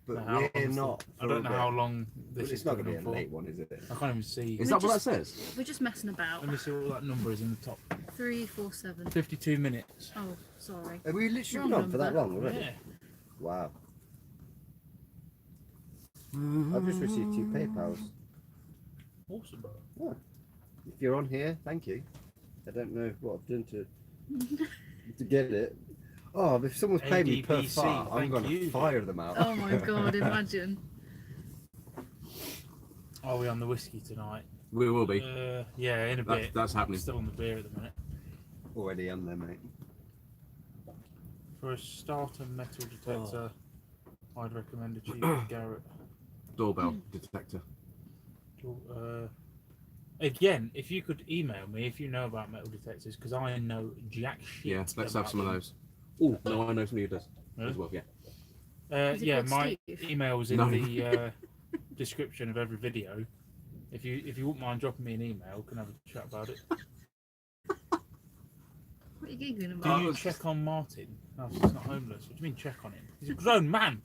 but How long we're is not. I don't know how long But this it's is not going to be going a on for. late one, is it? I can't even see. Is that what that says? We're just messing about. Let me see what that number is in the top. 347. 52 minutes. Oh, sorry. Have we literally Wrong been on for that number. long already? Yeah. Wow. I've just received 2 PayPals. Awesome. If you're on here, thank you. I don't know what I've done to get it. Oh, if someone's paid me per ADPC, far, I'm thank going to you. fire them out. Oh my god, imagine. Are we on the whiskey tonight? We will be. Yeah, in a bit. That's happening. Still on the beer at the minute. Already on there, mate. For a starter metal detector, I'd recommend a cheap Garrett. Doorbell detector. Again, if you could email me if you know about metal detectors, because I know jack shit. Yeah, let's have about some of them. those. Oh, no, I know somebody who does Really? as well. Yeah. Is it Yeah, called my Steve? email's in No. the description of every video. If you wouldn't mind dropping me an email, can have a chat about it. What are you giggling Do about? you check on Martin? No, he's not homeless. What do you mean check on him? He's a grown man.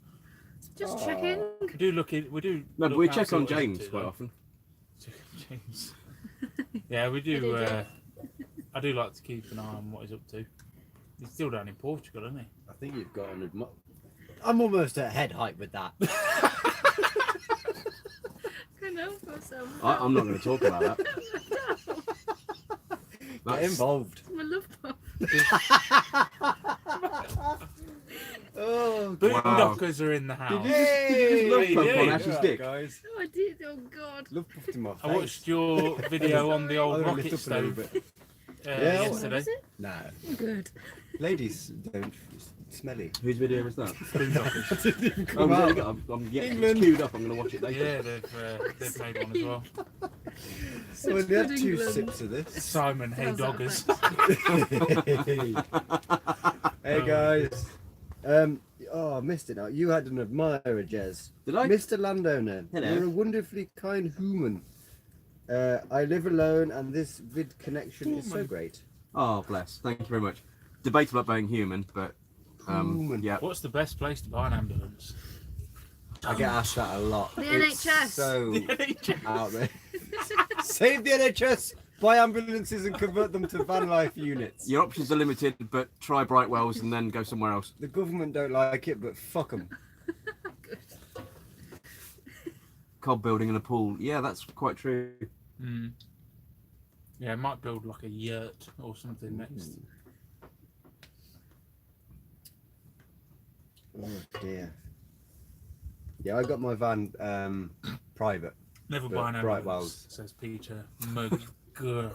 Just checking. We do look in. We do. No, but look we out check for on what he's James up to, quite though. often. James. Yeah, we do. do, yeah. I do like to keep an eye on what he's up to. He's still down in Portugal, isn't he? I think you've got an I'm almost at head height with that. Can help myself. I'm not going to talk about that. Get That's, involved. My love puff. Oh, Boondockers are in the house. Hey! love Hey, puff hey. on Ash's Alright, dick? guys. Oh, I did. Oh god. Love puffed in my face. I watched your video on the old I'm gonna rocket lift up a little stove bit. Yeah, yesterday. Was it? No, Good. ladies don't smelly. Whose video was that? Boondockers. Didn't come out. I'm getting England. queued up. I'm going to watch it later. Yeah, they've made one as well. So we had Good 2 England. sips of this. Simon, hey How's that doggers. effect? Hey guys. Oh, I missed it now. You had an admirer, Jez. Did I? Mr. Landowner, Hello. you're a wonderfully kind human. I live alone and this vid connection is so great. Oh, bless. Thank you very much. Debatable about being human, but Human. yeah. What's the best place to buy an ambulance? I get asked that a lot. The It's NHS. so out there. Save the NHS! Buy ambulances and convert them to van life units. Your options are limited, but try Brightwells and then go somewhere else. The government don't like it, but fuck them. Cob building and a pool. Yeah, that's quite true. Mm. Yeah, I might build like a yurt or something next. Oh dear. Yeah, I got my van private. Never But buy an ambulance, Brightwells. says Peter. Yeah.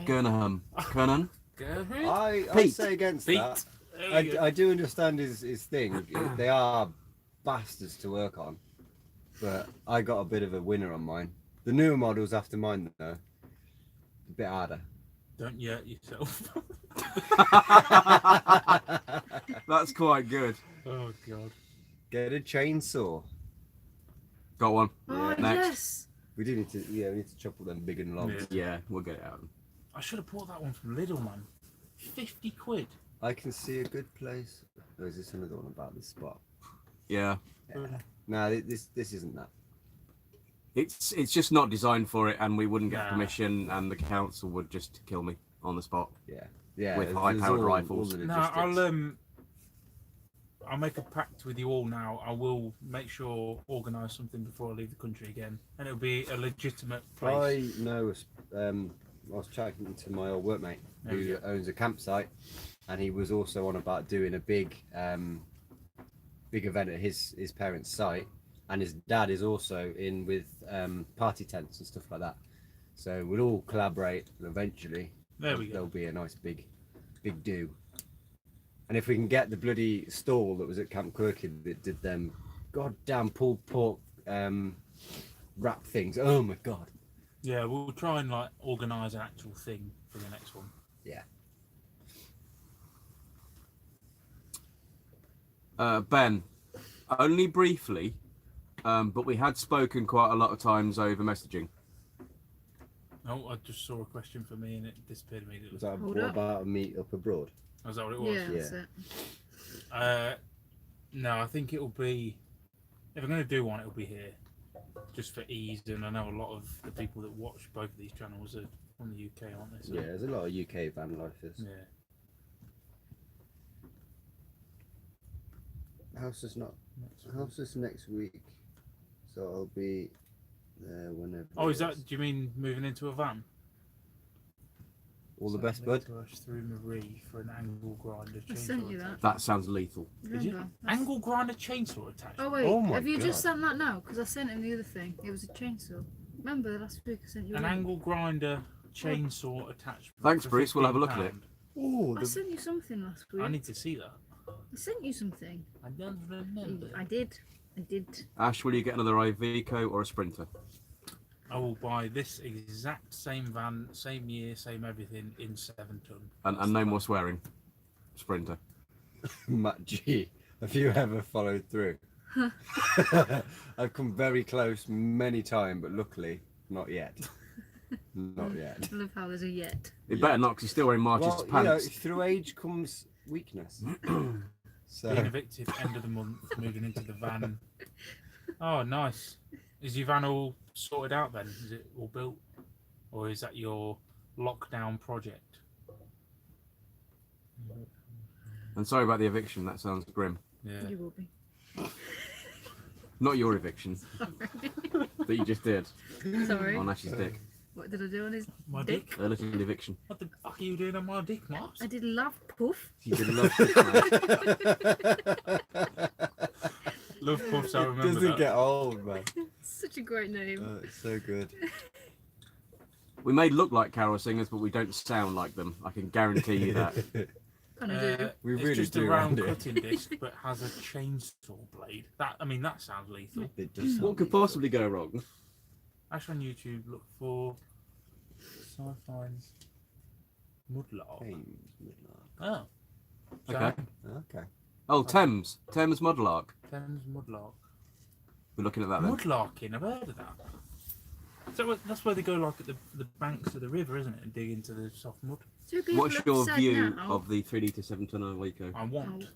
Gurnham. Kernan? I Pete. say against Pete. that. There you go. I do understand his thing. They are bastards to work on. But I got a bit of a winner on mine. The newer models after mine though, a bit harder. Don't yurt yourself. That's quite good. Oh god. Get a chainsaw. Got one. Oh, Next. yes. We do need to, we need to chop all them big and logs. Yeah, we'll get it out. I should have bought that one from Lidl, man. 50 quid. I can see a good place. Or is this another one about this spot? Yeah. No, this isn't that. It's just not designed for it, and we wouldn't get Nah. permission, and the council would just kill me on the spot. Yeah. Yeah. With there's high-powered all rifles. the No, logistics. I'll make a pact with you all now. I will make sure organise something before I leave the country again, and it'll be a legitimate place. I know. I was chatting to my old workmate There you who owns a campsite, and he was also on about doing a big event at his parents' site, and his dad is also in with party tents and stuff like that. So we'll all collaborate, and eventually There we there'll go. be a nice big do. And if we can get the bloody stall that was at Camp Quirky that did them goddamn pulled pork wrap things. Oh my god. Yeah, we'll try and like organise an actual thing for the next one. Yeah. Ben, only briefly, but we had spoken quite a lot of times over messaging. Oh, I just saw a question for me and it disappeared immediately. Was that Hold what up. about a meet up abroad? Was that what it was? Yeah, that's Yeah. it. No, I think it'll be. If I'm going to do one, it'll be here, just for ease. And I know a lot of the people that watch both of these channels are from the UK, aren't they? So, Yeah, there's a lot of UK van lifers. Yeah. House is next week, so I'll be there whenever. Oh, it is that? Do you mean moving into a van? all the So best, link bud? to us through Marie for an angle grinder I chainsaw. sent you that. attachment. That sounds lethal. Did you? Remember? That's- Angle grinder chainsaw attachment. Oh wait, Oh my have you just God. sent that now? Because I sent him the other thing. It was a chainsaw. Remember last week I sent you An one? angle grinder chainsaw attachment. Thanks, for Bruce, we'll have a look at it. £15. Oh, I sent you something last week. I need to see that. I sent you something. I don't remember. I did. I did. Ash, will you get another Iveco or a Sprinter? I will buy this exact same van, same year, same everything in 7 ton. And no more swearing. Sprinter. Matt G, have you ever followed through? I've come very close many times, but luckily not yet. Not yet. I love how there's a yet. It better not, because he's still wearing March's Well, you know, pants. through age comes weakness. So Being evicted end of the month, moving into the van. Oh, nice. Is your van all sorted out then? Is it all built? Or is that your lockdown project? And sorry about the eviction, that sounds grim. Yeah. You will be. Not your eviction, that you just did Sorry. on Ash's dick. What did I do on his My dick? dick? A little eviction. What the fuck are you doing on my dick, Mars? I did love poof. You did love this, man. Love puffs, I remember doesn't that. get old, man. Such a great name. Oh, it's so good. We may look like carol singers, but we don't sound like them. I can guarantee you that. Kind of do. We it's really just do a round around here. cutting disc, but has a chainsaw blade. That sounds lethal. It does sound What could lethal. possibly go wrong? Ash on YouTube, look for Sci-Fi's Mudlark. James Midlark. Oh. Okay. Okay. Oh, Thames Mudlark. Thames Mudlark. We're looking at that then. Mudlarking, I've heard of that. So that's where they go like at the banks of the river, isn't it, and dig into the soft mud. Do people What's your upset view now? of the 3 litre 7-tonne Iveco? I want.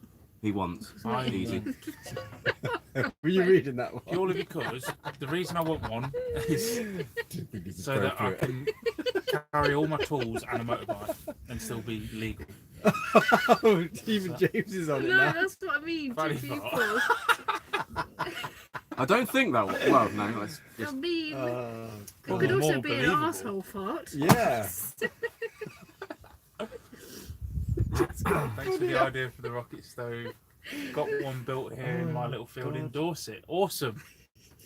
He wants. I Easy. want. Were you reading that one? Purely because the reason I want one is so that I can carry all my tools and a motorbike and still be legal. Oh, even James is on it No, now. that's what I mean. Funny Two thought. people. I don't think that. Well, no. Let's I just. mean, Uh, it could more also be an believable. arsehole fart. yeah. Thanks for the idea for the rocket stove. Got one built here in my little field in Dorset. Awesome.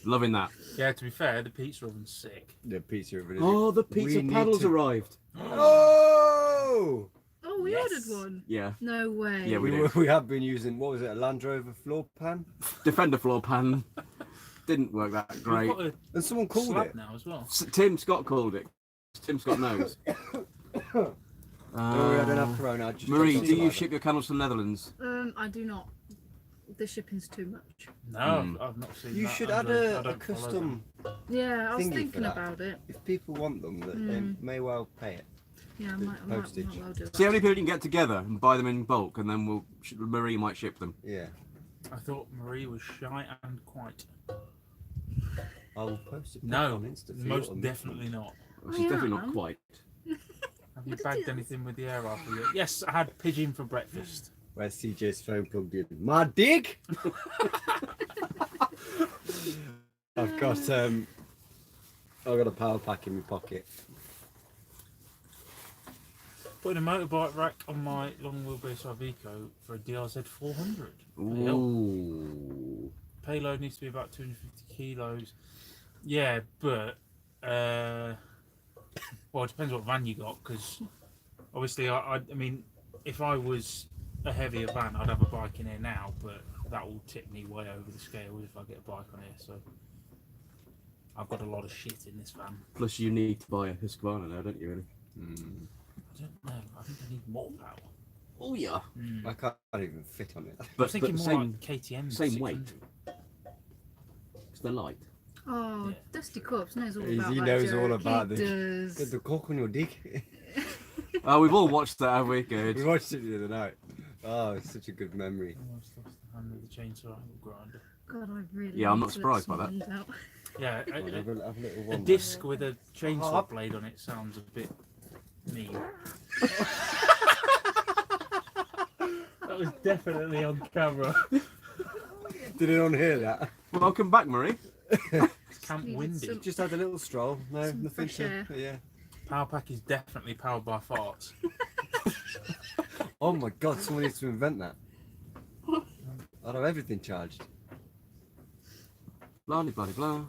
Loving that. Yeah, to be fair, the pizza oven's sick. The pizza oven. Oh, the pizza We need paddles to- arrived. Oh! Oh, we Yes. ordered one. Yeah. No way. Yeah, we We, did. we have been using, what was it, a Land Rover floor pan? Defender floor pan. Didn't work that great. We've got And someone a called slab it. now as well. Tim Scott called it. Tim Scott knows. Oh, I don't have Corona. I just Marie, jumped do on you salad. ship your camels to the Netherlands? I do not. The shipping's too much. No, Hmm. I've not seen You that. should I add don't- I a don't follow custom. Yeah, I was Thingy for thinking that. about it. If people want them, that they may well pay it. Yeah, I The might postage. well do that. See how many people you can get together and buy them in bulk, and then Marie might ship them. Yeah. them. I thought Marie was shy and quiet. I will post it back No, on Insta. for you most on- definitely not. Well, she's definitely not am. quite. Have you What bagged is it? anything with the air rifle yet? Yes, I had pigeon for breakfast. Where's CJ's phone plugged in? My dick! I've got a power pack in my pocket. Putting a motorbike rack on my long wheelbase Iveco for a DRZ 400. Bloody hell. Ooh. Payload needs to be about 250 kilos. Yeah, but well, it depends what van you got. Because obviously, I mean, if I was a heavier van, I'd have a bike in here now. But that will tip me way over the scale if I get a bike on here. So I've got a lot of shit in this van. Plus, you need to buy a Husqvarna now, don't you? Really? I don't know. I think I need more power. Oh yeah. I can't even fit on it. I was But thinking more same like KTM. same weight. 600. It's the light. Oh, Yeah. Dusty Corpse knows all He about that knows joke. all about He this. Get does. the cock on your dick. Oh, we've all watched that, have we? We Good. watched it the other night. Oh, it's such a good memory. Almost lost the hand with the chainsaw angle grinder. God, I really. Yeah, I'm need not to surprised let by that. someone out. Yeah, Have a little a one. disc with a chainsaw blade on it sounds a bit mean. That was definitely on camera. Did anyone hear that? Welcome back, Marie. Camp Needed windy. some- Just had a little stroll. No, Some nothing fresh to. air. Yeah. Power pack is definitely powered by farts. Oh my god, someone needs to invent that. I'd have everything charged. Blah blah blah.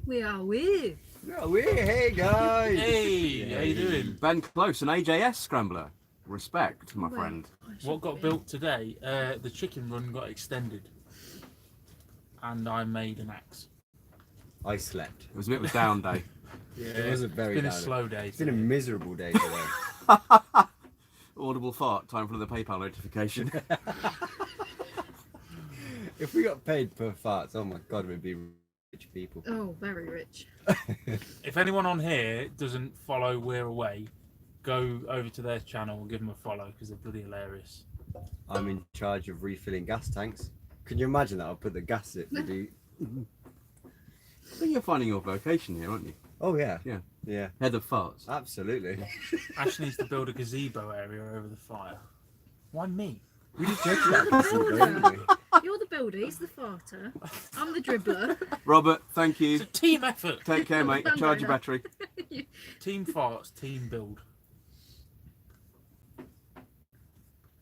We are we. Yeah, hey guys. Hey, how you doing? Ben Close, an AJS scrambler. Respect, my Well, friend. I should What got be. built today? The chicken run got extended, and I made an axe. I slept. It was a bit of a down day. Yeah, It was a very it's been a down- slow day. It's been a today. miserable day today. Audible fart. Time for the PayPal notification. If we got paid per farts, oh my god, we'd be rich people. Oh, very rich. If anyone on here doesn't follow We're Away, go over to their channel and give them a follow because they're bloody hilarious. I'm in charge of refilling gas tanks. Can you imagine that? I'll put the gas in. I think you're finding your vocation here, aren't you? Oh yeah. Yeah. Yeah. Head of farts. Absolutely. Ash needs to build a gazebo area over the fire. Why me? We just joked about this, didn't we? You're the builder, he's the farter. I'm the dribbler. Robert, thank It's you. a team effort. Take care, mate. Charge your battery. Team farts, team build.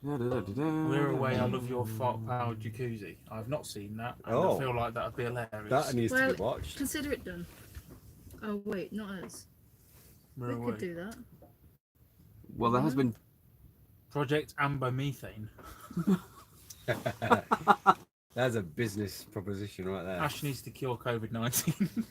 We're Away, I love your fart powered jacuzzi. I've not seen that, and Oh. I feel like that'd be hilarious. That needs to Well, be watched. Consider it done. Oh wait, not us. We're We Away. could do that. Well, there has been. Project Amber Methane. That's a business proposition right there. Ash needs to cure COVID-19.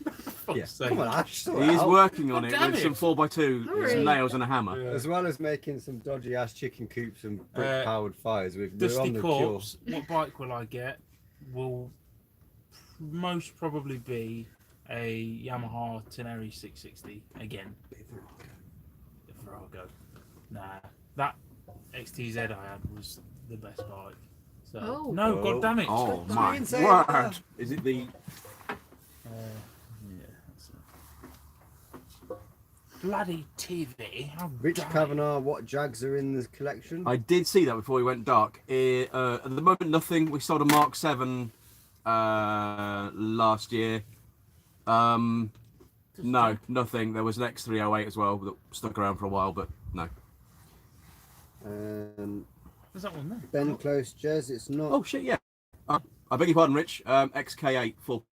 Yeah. Sake. Come on, Ash. sort He it is out. working on it damn with it. some 4x2, Hurry. some nails and a hammer. Yeah. As well as making some dodgy ass chicken coops and brick powered fires, we're Dusty on the Corpse, what bike will I get? Will most probably be a Yamaha Tenere 660 again. The Virago. Nah, that XTZ I had was the best bike. So Oh. no, Oh. god damn it! Oh Stop my being so word! bad. Is it the? Yeah, that's it. Bloody TV! How Rich dare you. Kavanagh, what Jags are in the collection? I did see that before we went dark. At the moment, nothing. We sold a Mark 7 last year. No, nothing. There was an X308 as well that stuck around for a while, but no. There's that one there. Ben Close, Jez, it's not. Oh shit, yeah. I beg your pardon, Rich. XK8 full.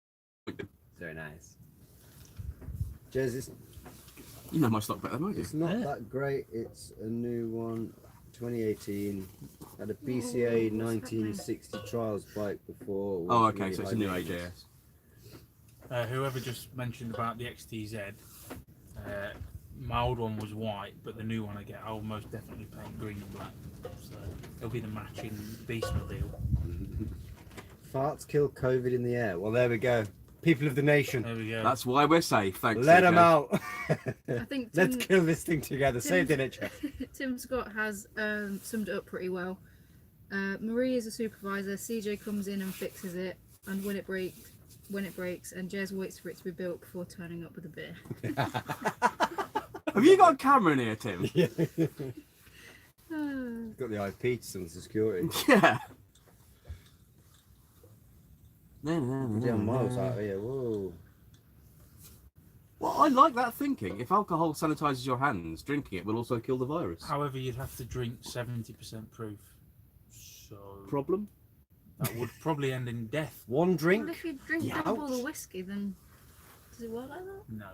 Very nice. Jez, You know my stock better than I do. it's not Yeah. that great. It's a new one, 2018. Had a BCA Oh, what's 1960 trials bike before. Oh, was okay, really so it's high a new maintenance. AJS. Whoever just mentioned about the XTZ, my old one was white, but the new one I get, I'll most definitely paint green and black. So it'll be the matching Beastmobile. Farts kill COVID in the air. Well, there we go. People of the nation, There we go. That's why we're safe. Thanks. let CJ. them out. I think Let's Tim, kill this thing together. Save the nature. Tim Scott has summed it up pretty well. Marie is a supervisor. CJ comes in and fixes it, and when it breaks, and Jez waits for it to be built before turning up with a beer. Have you got a camera in here, Tim? Yeah. Ah. Got the IP to some security. Yeah. Damn miles out here. Whoa. Well, I like that thinking. If alcohol sanitizes your hands, drinking it will also kill the virus. However, you'd have to drink 70% proof. So Problem? that would probably end in death. One Well, drink. if you drink Youch. double the whiskey, then does it work like that? No.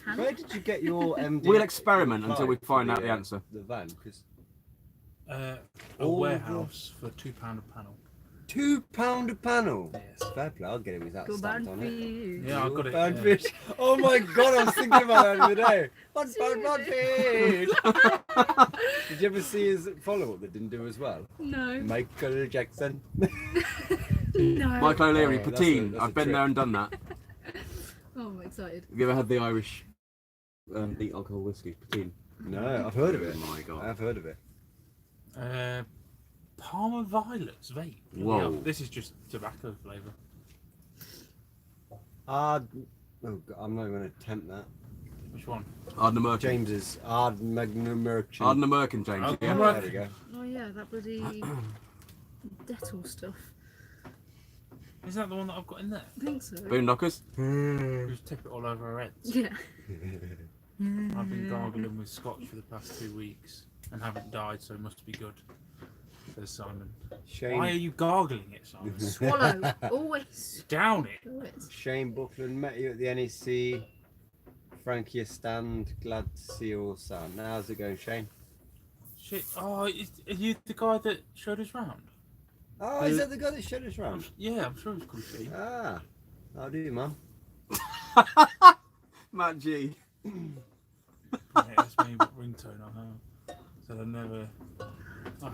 Can Where it? did you get your MD? We'll experiment until we find out the uh, answer. The van, because A All warehouse for £2 a panel. £2 a panel. Yes. Fair play. I'll get it with that Go stamped bad on for it. you. Yeah, I got it. Bad fish. Oh my god, I was thinking about that the other day. Bad fish. Did you ever see his follow-up that didn't do as well? No. Michael Jackson. No. Michael O'Leary, Oh, that's poutine. a I've been trick. there and done that. Oh, I'm excited. Have you ever had the Irish neat alcohol whiskey? Poutine. No, I've heard of it. Oh my god. I've heard of it. Palmer Violets vape. Whoa. Yeah, this is just tobacco flavour. Oh god, I'm not even going to attempt that. Which one? Ardna Merkin. James's Ard Magnum Merchant. Ardna Merkin, James. Oh, Yeah. right. There we go. Oh yeah, that bloody Dettol stuff. Is that the one that I've got in there? I think so. Boondockers. Just tip it all over our heads. Yeah. I've been gargling with scotch for the past 2 weeks and haven't died, so it must be good. Says Simon. Shane, Why are you gargling it, Simon? Swallow. Always. Down it. Always. Shane Buckland, met you at the NEC. Frankie a stand, glad to see you all sound. Now, how's it going, Shane? Shit. Oh, are you the guy that showed us round? Oh, is that the guy that showed us round? Yeah, I'm sure it's called Shane. Ah, how do you, man? Matt G. Yeah, that's me, what ringtone I have. So I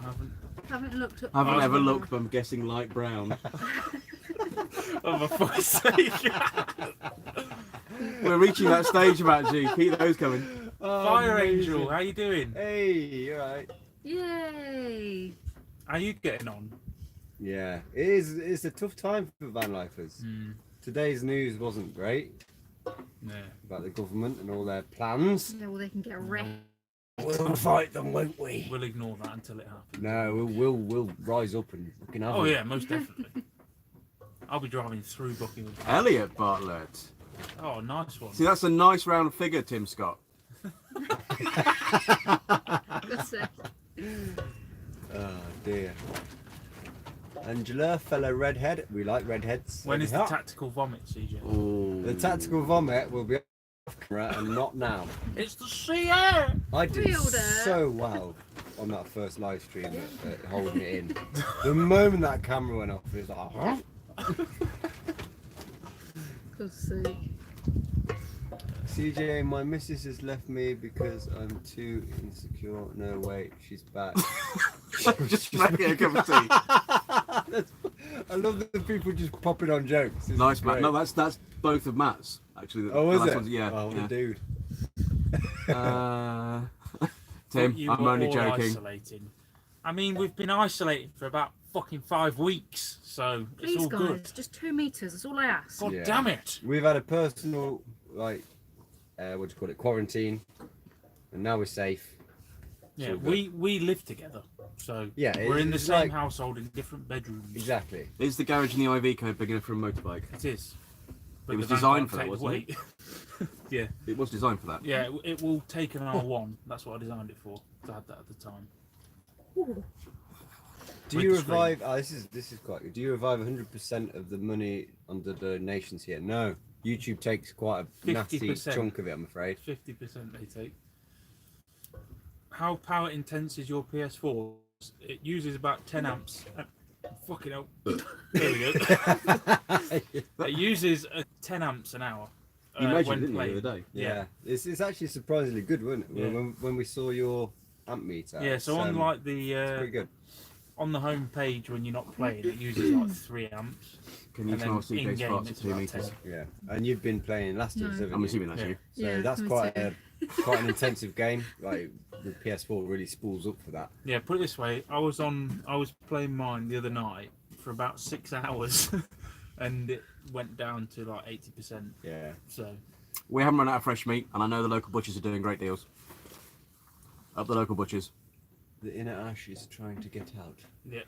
Haven't looked up. I haven't Oh, ever no. looked, but I'm guessing light brown. Oh, for fuck's sake. We're reaching that stage, Matt G. Keep those coming. Oh, Fire amazing. Angel, how you doing? Hey, you alright? Yay! How you getting on? Yeah, it's a tough time for van lifers. Today's news wasn't great Yeah. about the government and all their plans. Yeah, well, they can get wrecked. We'll fight them, won't we? We'll ignore that until it happens. No, we'll rise up and fucking have Oh them. yeah, most definitely. I'll be driving through Buckingham. Elliot Bartlett. Oh, nice one. See, that's a nice round figure, Tim Scott. That's it. Oh dear. Angela, fellow redhead. We like redheads. When is the Yeah. tactical vomit, CJ? Oh. The tactical vomit will be off camera and not now. It's the CA! I did Pre-order. so well on that first live stream at holding it in. The moment that camera went off, it was like, huh? God's sake. CJ, my missus has left me because I'm too insecure. No, wait, she's back. Just making a cup of tea. I love the people just popping on jokes. This Nice, is Matt. great. No, that's both of Matt's actually. Oh, is last it? one's- yeah. Oh, what yeah. a dude. Tim, You I'm were only all joking. Isolating. I mean, we've been isolated for about fucking 5 weeks, so it's Please, all guys, good. just 2 meters. That's all I ask. God Yeah. damn it! We've had a personal, like, what do you call it, quarantine, and now we're safe. Yeah, all good. we live together, so Yeah, we're in the it's same like- household in different bedrooms. Exactly. Is the garage in the Iveco big enough for a motorbike? It is. But It was the van designed can't for that, take the wasn't it? weight. Yeah, It was designed for that. yeah. It will take an R1. That's what I designed it for. I had that at the time. Ooh. Do With you the screen. revive? Oh, this is quite good. Do you revive 100% of the money on the donations here? No. YouTube takes quite a nasty 50%. chunk of it, I'm afraid. 50% they take. How power intense is your PS4? It uses about 10 amps. Fucking hell. There we go. It uses 10 amps an hour. You measured, when didn't you, playing. the other day? Yeah. It's actually surprisingly good, wasn't it? Yeah. When we saw your amp meter. Yeah, so on like it's the pretty good. on the home page when you're not playing, it uses like 3 amps. Can you And smell then CJ's in-game farts at it's 2 about meters? 10. Yeah. And you've been playing Leicester, No. haven't I'm you? assuming that's Yeah. you. So Yeah, that's me quite too. quite an intensive game. Like the PS4 really spools up for that. Yeah, put it this way, I was playing mine the other night for about 6 hours, and it went down to like 80%. Yeah. So We haven't run out of fresh meat, and I know the local butchers are doing great deals. Up the local butchers. The inner ash is trying to get out. yeah,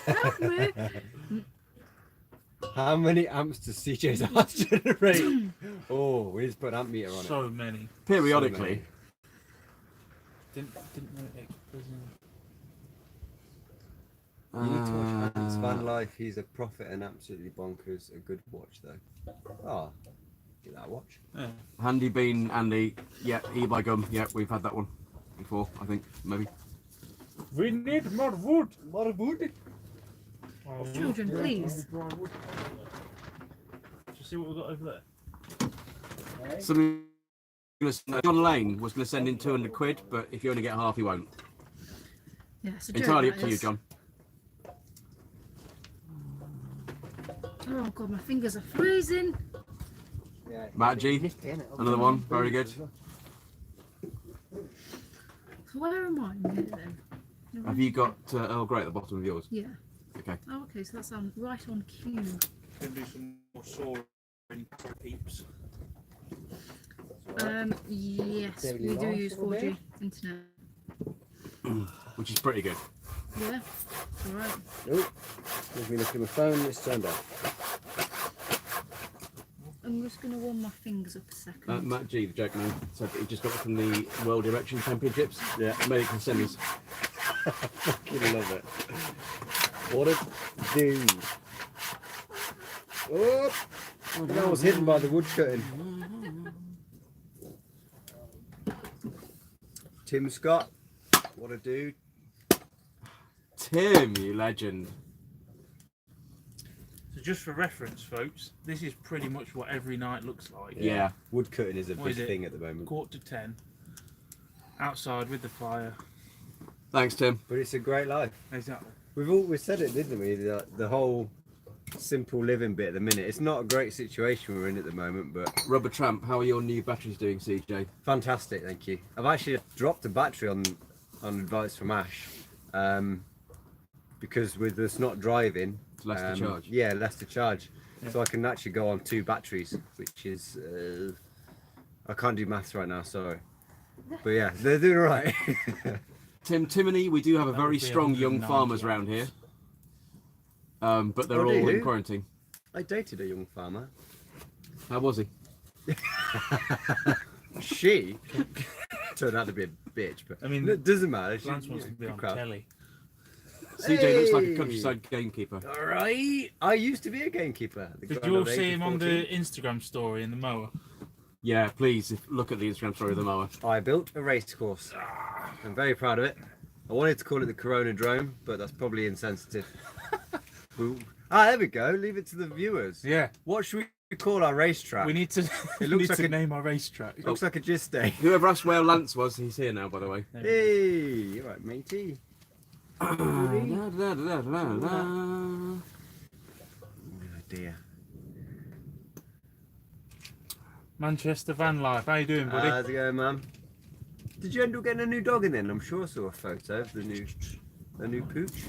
Help me. How many amps does CJ's house generate? Oh, we just put an amp meter on it. so many. Periodically. Didn't know it was You need to watch Ant's Van Life. He's a prophet and absolutely bonkers. A good watch though. Oh, get that watch. yeah. Handy Bean, Andy. Yeah, e-by gum. Yeah, we've had that one before, I think. Maybe. We need more wood. More wood. Oh, Children, please. Do you see what we've got over there? Something. John Lane was going to send in 200 quid, but if you only get half, he won't. Yeah, it's a joke, Entirely up that to you, is. John. Oh god, my fingers are freezing. Matt G, another one. Very good. So where am I in here then? Have you got Earl Grey at the bottom of yours? Yeah. Okay. Oh, okay, so that's right on cue. Gonna do some more soaring peeps. Yes, we do use 4G internet. Which is pretty good. Yeah, it's alright. Oh, let me look at my phone. It's turned off. I'm just going to warm my fingers up a second. Matt G, the joke man, said that he just got it from the World Erection Championships. Yeah. Made it from semis. I fucking love it. What a dude. Oh, that was hidden by the wood cutting. Tim Scott. What a dude. Tim, you legend. So just for reference, folks, this is pretty much what every night looks like. Yeah. Wood cutting is a What big is it? thing at the moment. 9:45, outside with the fire. Thanks, Tim. But it's a great life. Exactly. We said it, didn't we? The whole simple living bit at the minute. It's not a great situation we're in at the moment, but Rubber Tramp, how are your new batteries doing, CJ? fantastic, thank you. I've actually dropped a battery on advice from Ash, because with us not driving, It's less to charge. Yeah, less to charge. Yeah. So I can actually go on 2 batteries, which is I can't do maths right now, sorry. But yeah, they're doing all right. Timony, we do have a That very would be strong young 190 farmers around here. But they're Oh, do all in you? quarantine. I dated a young farmer. How was he? She turned out to be a bitch, but I mean, it doesn't matter. She, Lance wants to be good on crowd. telly. CJ looks like a Hey! countryside gamekeeper. All right, I used to be a gamekeeper. The Did grand you all old age see of him on 14. the Instagram story in the mower? Yeah, please look at the Instagram story of the mower. I built a race course. I'm very proud of it. I wanted to call it the Corona Drone, but that's probably insensitive. There we go. Leave it to the viewers. Yeah. What should we call our racetrack? We need to. It looks need like to a- name our racetrack. It looks like a gist day. Whoever asked where Lance was, he's here now, by the way. Hey, you right, matey? Da, da, da, da, da, da. Oh dear. Manchester van life. How you doing, buddy? How's it going, man? Did you end up getting a new dog in then? I'm sure I saw a photo of the new pooch.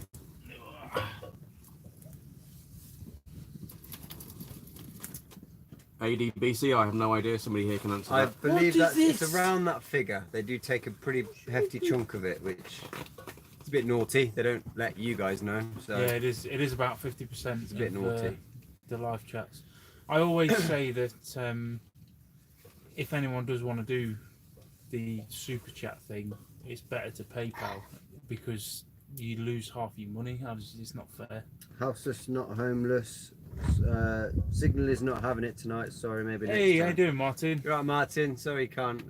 ADBC, I have no idea. Somebody here can answer I that. believe What that is it's this? around that figure. They do take a pretty hefty chunk of it, which it's a bit naughty. They don't let you guys know. So Yeah, it is. It is about 50%. It's a bit of naughty. the live chats. I always say that if anyone does want to do the super chat thing, it's better to PayPal because you lose half your money. It's not fair. Houseless, not homeless. Signal is not having it tonight. Sorry, maybe next Hey, time. how you doing, Martin? You're right, Martin. Sorry, you can't.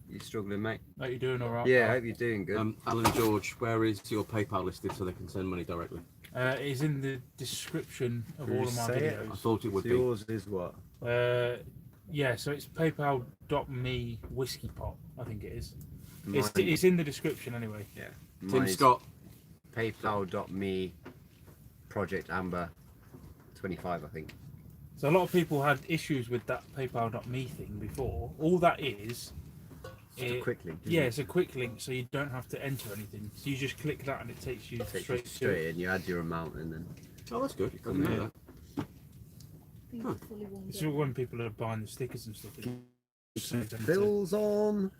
You're struggling, mate. Are you doing all right? Yeah, I hope you're doing good. Alan George, where is your PayPal listed so they can send money directly? It's in the description of Did all you of my say it? I videos. thought it would So be. yours is what? Yeah, so it's paypal.me whiskey pop, I think it is. Mine- It's in the description anyway. yeah. Tim Mine is Scott. PayPal.me Project Amber 25, I think. So a lot of people had issues with that paypal.me thing before. All that is, Just a it- quick link. yeah, it's a quick link, so you don't have to enter anything. So you just click that and it takes you Takes you straight to straight in. You add your amount and then. Oh, that's good. Come Didn't know here. that. I think it's fully warmed So up. when people are buying the stickers and stuff, it saves them to- Bills on.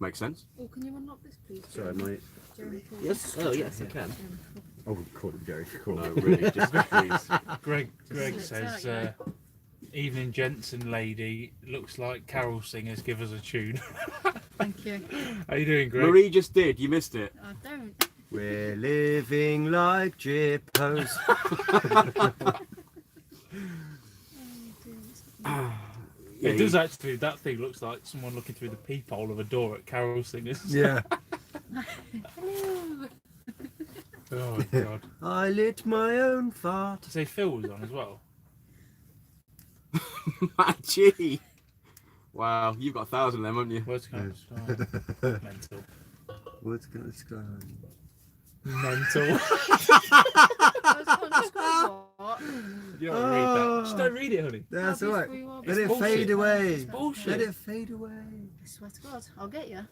Makes sense. Oh, can you unlock this, please? Sorry, Jeremy? mate. Jeremy Paul. Yes. Oh, yes, I can. Jeremy Paul. I would call him Jerry. Cool. No, really, just please. Greg Slipped says, out, evening gents and lady, looks like carol singers, give us a tune. Thank you. How you doing, Greg? Marie just did. You missed it. I don't. We're living like jippos. Yeah, It does actually, that thing looks like someone looking through the peephole of a door at carol singers. Yeah. Hello. Oh, God. I lit my own fart. To say Phil was on as well. Gee. Wow, you've got 1,000 of them, haven't you? Words can't describe. Mental. What's gonna describe? Mental. I was trying to describe what? You don't read that. Just don't read it, honey. That's How alright. peaceful you are. Let it bullshit. fade away. It's bullshit. Let it fade away. I swear to God, I'll get you.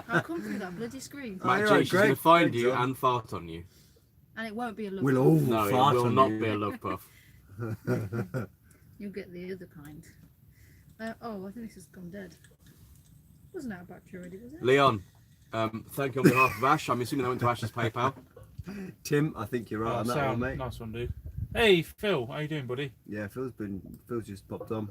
I'll come through that bloody screen. Oh, Matt you're G, right, she's going to Greg. find Greg's you on. and fart on you. And it won't be a love. We'll all No, fart it will on not you. be a love puff. You'll get the other kind. Oh, I think this has gone dead. Wasn't out of battery already, was it? Leon, thank you on behalf of Ash. I'm assuming that went to Ash's PayPal. Tim, I think you're right Oh, on that sound. one, mate. Nice one, dude. Hey, Phil. How you doing, buddy? Yeah, Phil's just popped on.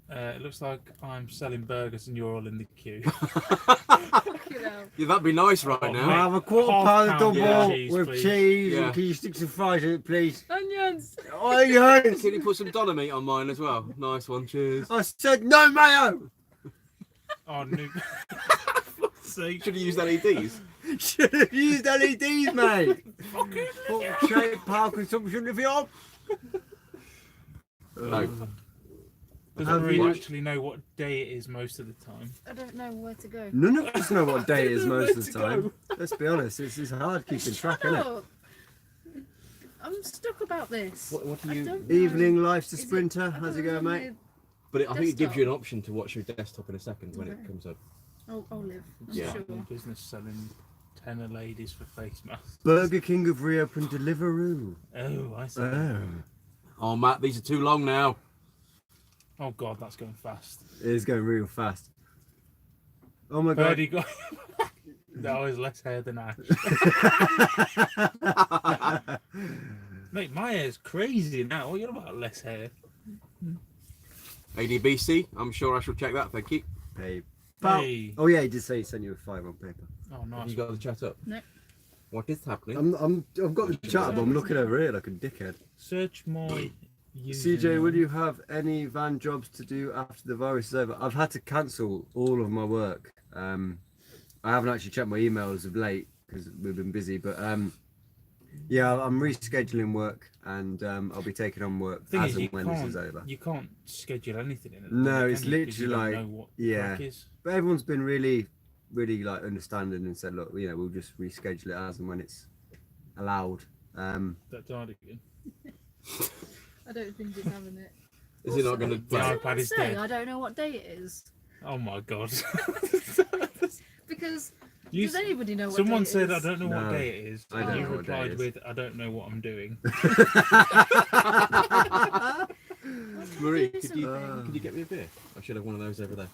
It looks like I'm selling burgers and you're all in the queue. Fucking hell. Yeah, that'd be nice right Oh, now. mate. I'll have a quarter Half pound pound, double yeah, cheese, with please. cheese. Yeah. And can you stick some fries in it, please? Onions! Oh, yes. Can you put some doner meat on mine as well? Nice one, cheers. I said no mayo. Oh, new. See, Should have used LEDs. Should have used LEDs, mate. fucking. Portrait power consumption of your. No. Doesn't Have really you- actually know what day it is most of the time. I don't know where to go. None of us know what day it is most of the Where to time. Let's be honest, it's hard keeping track, isn't it? Shut up. I'm stuck about this. What do I you? don't know. Evening life's a Is it- sprinter. I How's thought it going, was mate? on But I think it gives Desktop. you an option to watch your desktop in a second when it Okay. comes up. the- I'll live. I'm Yeah. sure. In business selling tenner ladies for face masks. Burger King have reopened Deliveroo. Oh, I see. Oh, Matt, these are too long now. Oh God, that's going fast. It is going real fast. Oh my god. Birdie got. That was less hair than Ash. Mate, my hair's crazy now. What are you on about less hair? ADBC, I'm sure I shall check that. Thank you. PayPal. Hey. Oh yeah, he did say he sent you a $5 on paper. Oh, Have nice. you got the chat up? No. What is happening? I've got the chat, but I'm looking over here like a dickhead. Search my. CJ, will you have any van jobs to do after the virus is over? I've had to cancel all of my work. I I haven't actually checked my emails of late because we've been busy, but yeah, I'm rescheduling work and I'll be taking on work Thing as is, and when this is over. You can't schedule anything in it. No, can it's you? 'Cause you literally don't like, know what yeah. crack is. But everyone's been really like understanding and said, look, we'll just reschedule it as and when it's allowed. That died again. I don't think it's having it. Is he not going to The play? iPad is Say, dead. I don't know what day it is. Oh my god. Because You does anybody know what Someone day said, it I is? don't know what No, day it is. I And don't you know what day it replied is. with, I don't know what I'm doing. Marie, Do could you something. get me a beer? I should have one of those over there.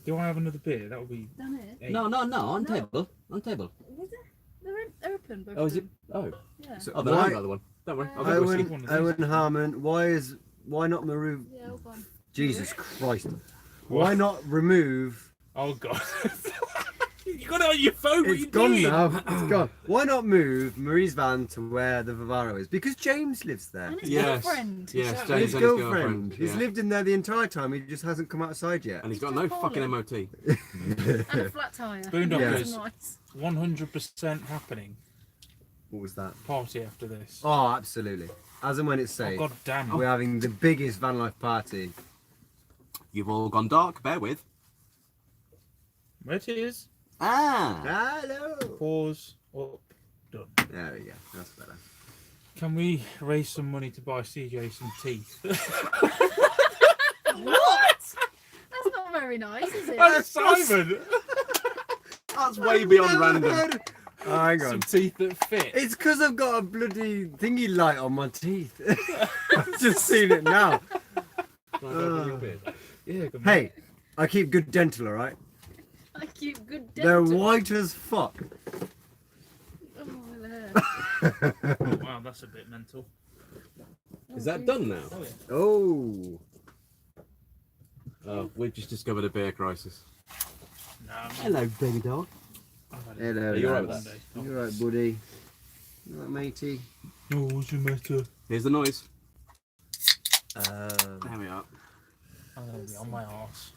Do I have another beer? That would be Done it. 8. No, on No. table. On table. Was it? They're open. Both Oh, is of it? them. Oh. Yeah. So Oh, then I have why, another one. Don't worry. I'll go whiskey. Owen Harmon, why not remove? Yeah, hold on. Jesus Christ! Why not remove? Oh god. You got it on your phone. What It's you gone doing? now. It's gone. Why not move Marie's van to where the Vivaro is? Because James lives there. And his Yes. girlfriend. Yes, Exactly. James His and his girlfriend. He's yeah. lived in there the entire time. He just hasn't come outside yet. And he's got He's no just fucking calling. MOT. And a flat tyre. Boondockers. Nice. 100% happening. What was that? Party after this. Oh, absolutely. As and when it's Oh safe. god damn. We're having the biggest van life party. You've all gone dark. Bear with. There it is. Ah. Hello. Pause. Up. Done. There we go. That's better. Can we raise some money to buy CJ some teeth? What? That's not very nice, is it? That's Simon! That's way beyond random. Oh, hang Some on. teeth that fit. It's because I've got a bloody thingy light on my teeth. I've just seen it now. Can I go for your beer? Yeah, good Hey, I keep good dental, alright? I keep good They're dental. white as fuck. Oh, my hair. man. Wow, that's a bit mental. Is that done now? Oh, yeah. Oh. Oh, we've just discovered a beer crisis. Nah, I'm Hello, baby dog. I've had it. Hello, Are you alright lads. with One day. You alright, buddy? You alright, matey? Oh, what's the matter? Here's the noise. Um, There we are. I'm going to be on my arse.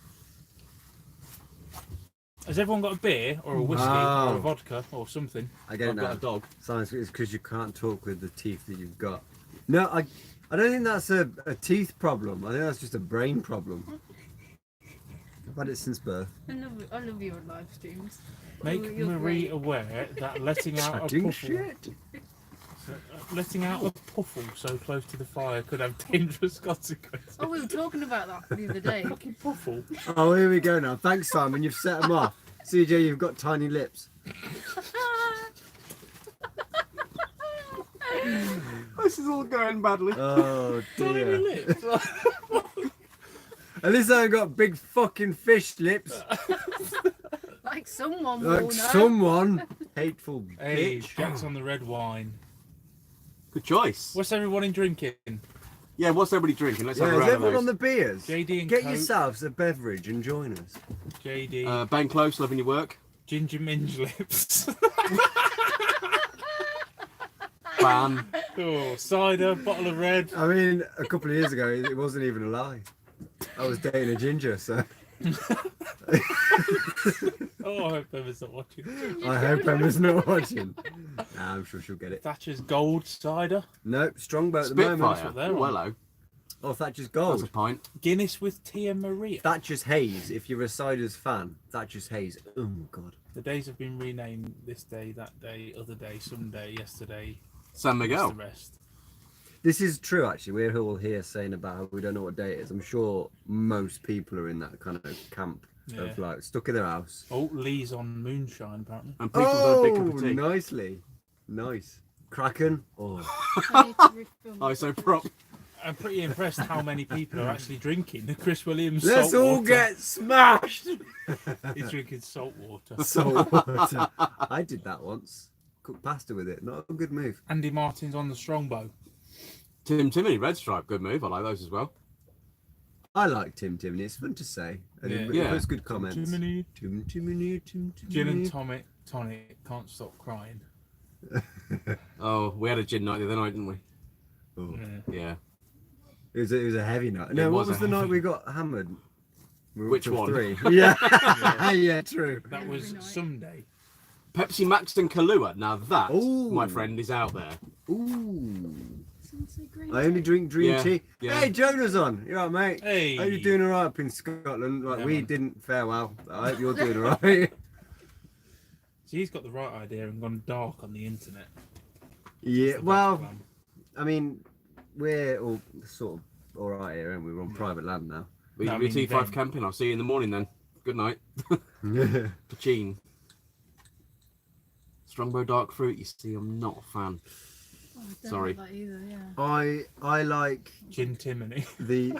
Has everyone got a beer or a whiskey or Oh. a vodka or something? I get it I've got now. a dog. Science, it's because you can't talk with the teeth that you've got. No, I don't think that's a teeth problem. I think that's just a brain problem. I've had it since birth. I love your live streams. Make You're Marie great. aware that letting out a Chatting puffle, shit. letting out a puffle so close to the fire could have dangerous consequences. Oh, we were talking about that the other day. Fucking puffle. Oh, here we go now. Thanks, Simon. You've set them off. CJ, you've got tiny lips. This is all going badly. Oh Tiny dear. lips. At least I got big fucking fish lips. Like someone will Like know. someone. Hateful Hey, bitch. Jack's on the red wine. Good choice. What's everyone in drinking? Yeah, what's everybody drinking? Let's have Yeah, a is round of everyone those. on the beers? JD and Get Coke. yourselves a beverage and join us. JD, Bang close, loving your work. ginger minge lips. Ban. Oh, cider, bottle of red. I mean, a couple of years ago, it wasn't even a lie. I was dating a ginger, so Oh, I hope Emma's not watching. I hope Emma's not watching. Nah, I'm sure she'll get it. Thatcher's gold cider. Nope, Strongbow at the moment. Spitfire. what they're Oh, on. hello. Oh, Thatcher's That's a Gold. pint. Guinness with Tia Maria. Thatcher's Haze, if you're a Ciders fan. Thatcher's Haze. Oh, my God. The days have been renamed this day, that day, other day, someday, yesterday. San what's Miguel. the rest. This is true, actually. We're all here saying about how we don't know what day it is. I'm sure most people are in that kind of camp of Yeah. like stuck in their house. Oh, Lee's on moonshine, apparently. And people's got a big cup Oh, of tea. nicely. Nice. Kraken. Oh. I need to refilm Oh, this. so prop. I'm pretty impressed how many people are actually drinking the Chris Williams Let's salt all water. get smashed. He's drinking salt water. Salt water. I did that once. Cooked pasta with it. Not a good move. Andy Martin's on the strongbow. Tim Timony, Red Stripe, good move. I like those as well. I like Tim Timney. It's fun to say. And Yeah. it Yeah. puts good comments. Timony. Tim Timney, Tim Timney. Gin and tonic, can't stop crying. Oh, we had a gin night the other night, didn't we? Oh. Yeah. Yeah. It was a heavy night. No, what was was a the night heavy- we got hammered? We're up Which to one? 3. Yeah. Yeah, true. That Every was night. Sunday. Pepsi Max and Kahlua. Now that, Ooh. my friend, is out there. Ooh. Someone say green I only tea. drink green Yeah, tea. yeah. Hey, Jonah's on. You alright, mate? Hey. Are you doing alright up in Scotland? Like, Yeah, we man. didn't fare well. I hope you're doing alright. So he's got the right idea and gone dark on the internet. Yeah, That's the well, best plan. I mean, we're all sort of alright here, aren't we? We're on private land now. Will No, I you mean, T5 then- camping? I'll see you in the morning then. Good night. Yeah. Pachine. Strongbow dark fruit, you see, I'm not a fan. Oh, I don't Sorry. like that either, yeah. I like Gin Timony. the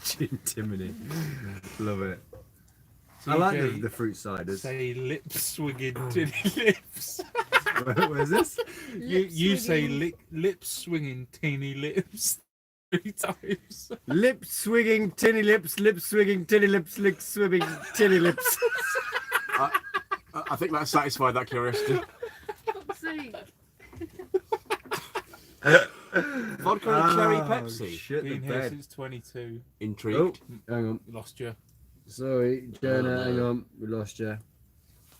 Gin Timony. Love it. I like CJ, the fruit ciders. Say lip swinging tinny lips. Where's this? You say swinging. lip swinging teeny lips 3 times. Lip swinging tinny lips, lip swinging tinny lips, lip swinging tinny lips. I think that satisfied that curiosity. Fuck's sake. Vodka and cherry Oh, Pepsi. Shit the Been here bed. since 22. Intrigued. Oh, hang on. Lost you. Sorry, Jonah, hang on. We lost you.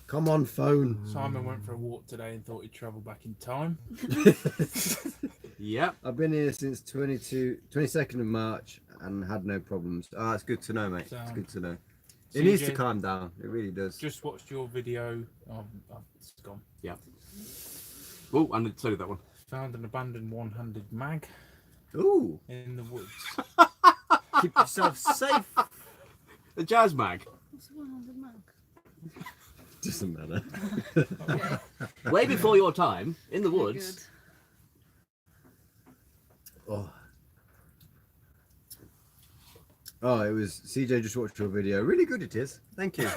Come on, phone. Simon went for a walk today and thought he'd travel back in time. Yep. I've been here since 22nd of March and had no problems. Oh, it's good to know, mate. It's good to know. It needs to CJ, calm down. It really does. Just watched your video. It's gone. Yep. Oh, and so did that one. Found an abandoned one-handed mag Ooh, in the woods. keep yourself safe. The Jazz Mag. What's the one on the mug? Doesn't matter. Okay. Way before your time, in the very woods. Oh. Oh, it was CJ just watched your video. Really good it is. Thank you.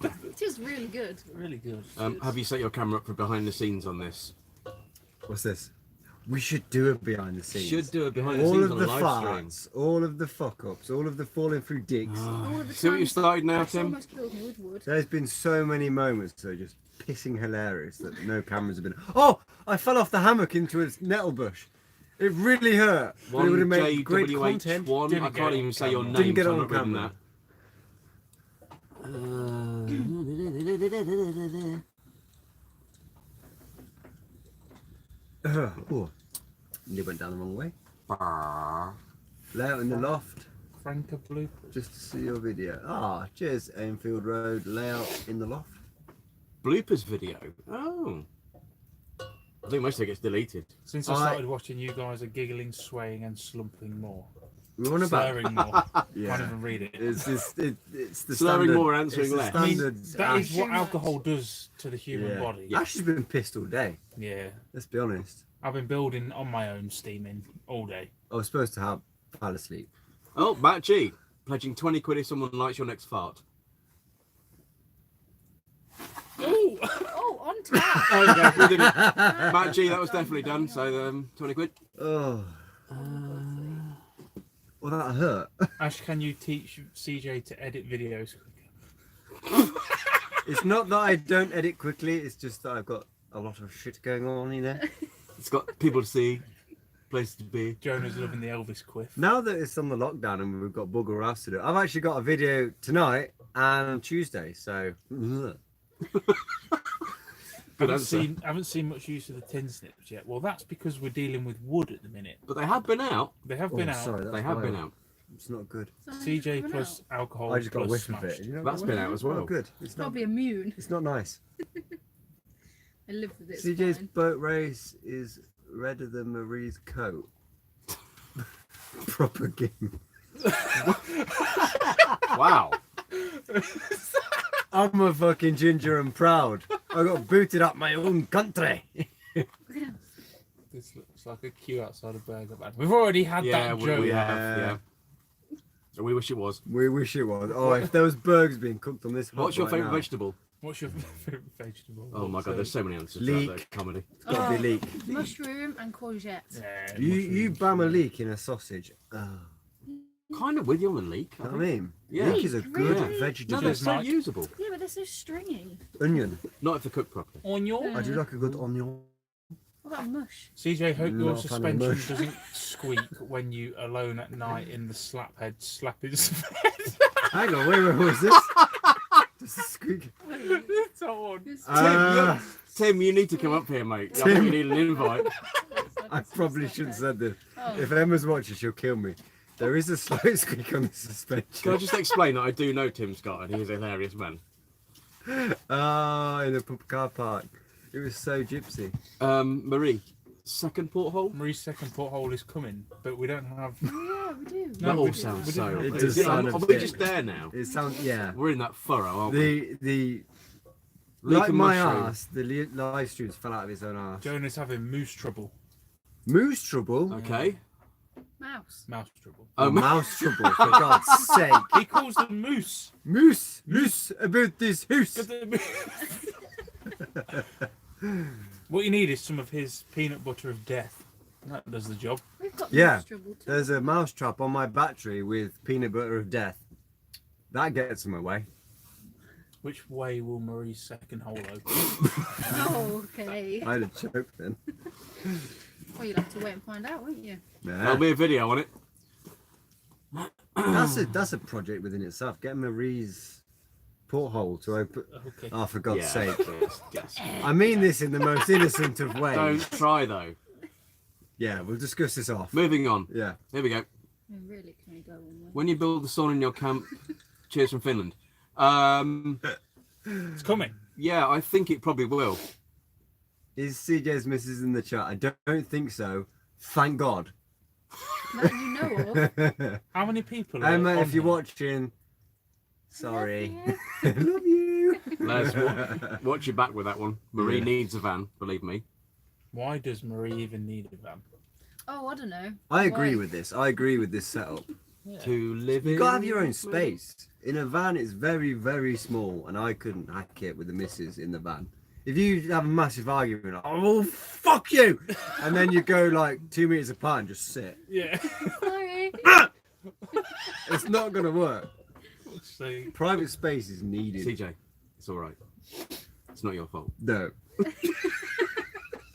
good. It is really good. Really good. Have you set your camera up for behind the scenes on this? What's this? We should do a behind the scenes. Should do a behind the all scenes of on the a live stream. farts, all of the fuck ups, all of the falling through dicks. All the See what you times started now, I Tim? almost killed me with wood. There's been so many moments that are just pissing hilarious that no cameras have been. Oh, I fell off the hammock into a nettle bush. It really hurt. But it would have made great content. JWH1. Didn't I get can't it even on say your camera. name. Didn't get so it I'm on not reading camera. Oh, you went down the wrong way. Layout in the loft, Franca blue. just to see your video. Ah, cheers, Enfield Road, layout in the loft. Bloopers video. Oh. I think most of it gets deleted. Since I started watching, you guys are giggling, swaying, and slumping more. We're on about. Slurring more. Yeah. Can't even read it. It's the Slurring standard, more, answering it's the less. I mean, Standard that is Ash. what alcohol does to the human Yeah. body. Ash has been pissed all day. Yeah. Let's be honest. I've been building on my own steaming all day. I was supposed to have pile of sleep. Oh, Matt G. Pledging 20 quid if someone likes your next fart. Oh! Oh, on tap. Oh, yeah, we did it. Matt G, that was definitely done. So 20 quid. Oh. Well, that hurt. Ash, can you teach CJ to edit videos quicker? It's not that I don't edit quickly. It's just that I've got a lot of shit going on, you know. It's got people to see, places to be. Jonah's loving the Elvis quiff. Now that it's on the lockdown and we've got bugger else to do, I've actually got a video tonight and Tuesday. So. Good answer. Haven't seen much use of the tin snips yet. Well, that's because we're dealing with wood at the minute. But they have been out. They have been out. Sorry, that's They have been vile. out. It's not good. CJ plus alcohol. I just got a plus whiff of it. smashed. You know, That's been out as well. Not good. It's Gotta not. be immune. It's not nice. I live with it. CJ's Fine. boat race is redder than Marie's coat. Proper game. Wow. I'm a fucking ginger and proud. I got booted up my own country. This looks like a queue outside a burger van. We've already had Yeah, that joke. we have. Yeah. Yeah. And we wish it was. We wish it was. Oh, if those burgers being cooked on this hot What's your right favourite now. vegetable? What's your favourite vegetable? Oh my god, there's so many answers. Leek. Out there. Comedy. It's got to be leek. Mushroom and courgette. Yeah, You bam a leek in a sausage. Oh, Kind of with you on the leek. you know what I mean? Yeah. Leek is a good Yeah. No, vegetable. they're so Mike. usable. Yeah, but they're so stringy. Onion. Not if they're cooked properly. On your I do like a good onion. What about mush? CJ, hope Not your a fan of suspension mush. doesn't squeak when you alone at night in the slaphead slap his Hang on, wait, what was this? Just a squeak. It's on. Tim, you need to come up here, mate. I think you need an invite. I probably shouldn't have said this. Oh. If Emma's watching, she'll kill me. There is a slow squeak on the suspension. Can I just explain that I do know Tim Scott and he's a hilarious man. Ah, in a car park. It was so gypsy. Marie, second porthole? Marie's second porthole is coming, but we don't have. Oh, yeah, we do. That all we- sounds we so. didn't have It does Are sound a we bit- just there now? It sounds, yeah. We're in that furrow, aren't we? The Leek like and my mushroom. ass, the live streams fell out of his own ass. Jonah's having moose trouble. Moose trouble? Okay. Mouse. Mouse trouble. Oh, mouse trouble, for God's sake. He calls them moose. Moose about this hoose. What you need is some of his peanut butter of death. That does the job. We've got Yeah, mouse trouble too. there's a mouse trap on my battery with peanut butter of death. That gets him away. Which way will Marie's second hole open? Oh, okay. I had a choke then. Well, you'll have to wait and find out, won't you? There'll be a video on it. That's a project within itself. Get Marie's porthole to open. Okay. Oh, for God's sake. Yes. I mean this in the most innocent of ways. Don't try though. Yeah, we'll discuss this off. Moving on. Yeah. Here we go. We really can only go one way. When you build the sauna in your camp, cheers from Finland. It's coming. Yeah, I think it probably will. Is CJ's missus in the chat? I don't think so. Thank God. That you know of. How many people are Emma, on if you're here? watching, sorry. Love you. Love you. Les, watch your back with that one. Marie Yeah. needs a van, believe me. Why does Marie even need a van? Oh, I don't know. I agree Why? with this. I agree with this setup. Yeah. To live in. You gotta have your own space. In a van, it's very, very small, and I couldn't hack it with the missus in the van. If you have a massive argument, like, oh fuck you, and then you go like 2 meters apart and just sit, Yeah. Sorry. it's not gonna work. So, Private space is needed. CJ, it's all right. It's not your fault. No.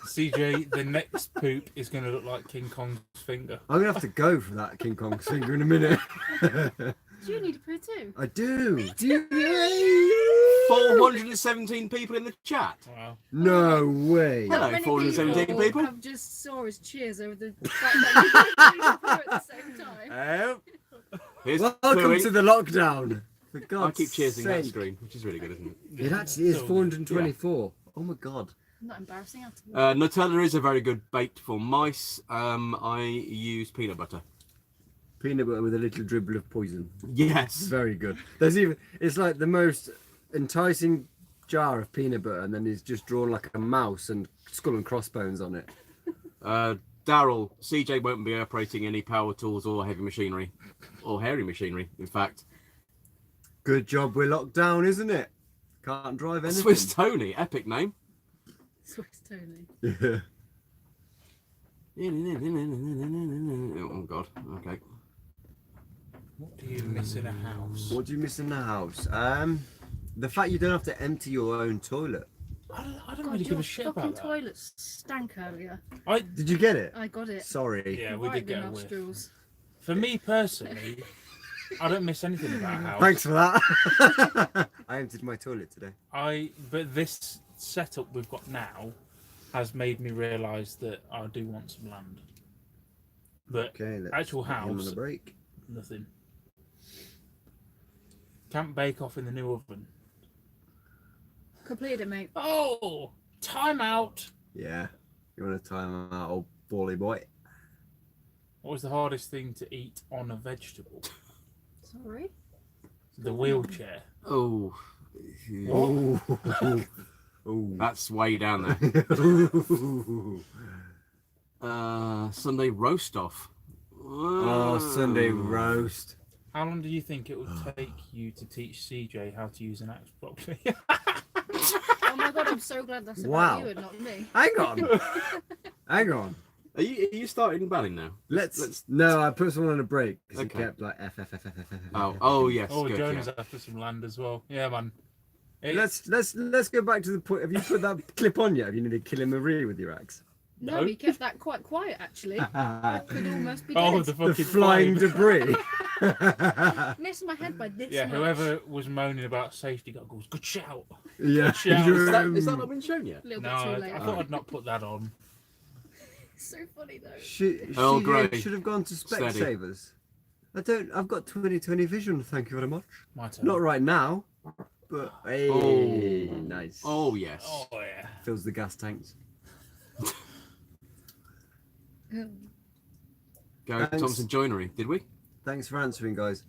CJ, the next poop is going to look like King Kong's finger. I'm gonna have to go for that King Kong finger in a minute. Do you need a poo too? I do. Do you? 417 people in the chat. Wow. No way. Hello, Not many 417 people. have just saw his cheers over the fact that you poo at the same time. Here's Welcome pooing. to the lockdown. For I God's keep cheersing that sake. screen, which is really good, isn't it? It actually is So- 424. Oh my God. Not embarrassing at all. Nutella is a very good bait for mice. I use peanut butter. Peanut butter with a little dribble of poison. Yes. Very good. There's even, it's like the most enticing jar of peanut butter, and then he's just drawn like a mouse and skull and crossbones on it. Daryl, CJ won't be operating any power tools or heavy machinery, or hairy machinery, in fact. Good job we're locked down, isn't it? Can't drive anything. Swiss Tony, epic name. Swiss Tony. Yeah. Oh God. Okay. What do you miss in a house? What do you miss in the house? The fact you don't have to empty your own toilet. I don't God, really give your a shit fucking about that. toilet stank earlier. Did you get it? I got it. Sorry. Yeah, we Right did in get the a whiff. nostrils. For me personally, I don't miss anything about a house. Thanks for that. I emptied my toilet today. But this setup we've got now has made me realise that I do want some land. But Okay, let's actual put him on house, a break. nothing. Can't bake off in the new oven. Completed it, mate. Oh, time out. Yeah. You want to time out, old bally boy? What was the hardest thing to eat on a vegetable? Sorry. The wheelchair. Oh. Oh. Oh. That's way down there. Sunday roast off. Oh, Sunday roast. How long do you think it would take you to teach CJ how to use an axe properly? Oh my god, I'm so glad that's about Wow. you and not me. Hang on. Hang on. Are you starting banning now? Let's. No, I put someone on a break because Okay. he kept like F. Oh yes. Oh, good, Jonah's yeah. after some land as well. Yeah, man. It- Let's go back to the point. Have you put that clip on yet? Have you nearly killing Marie with your axe? No, No. he kept that quite quiet actually. That could almost be Oh, dead. the The fucking flying flame. debris. Missed my head by this Yeah, much. whoever was moaning about safety goggles, good shout. Yeah. shout. Is that not been shown yet? A little No, bit too I late. thought I'd not put that on. So funny though. Earl Grey. Should have gone to Steady. Specsavers. I've got 20/20 vision, thank you very much. My turn. Not right now, but hey, nice. Oh yes. Oh, yeah. Fills the gas tanks. Go Thanks. Thompson Joinery. Did we? Thanks for answering, guys.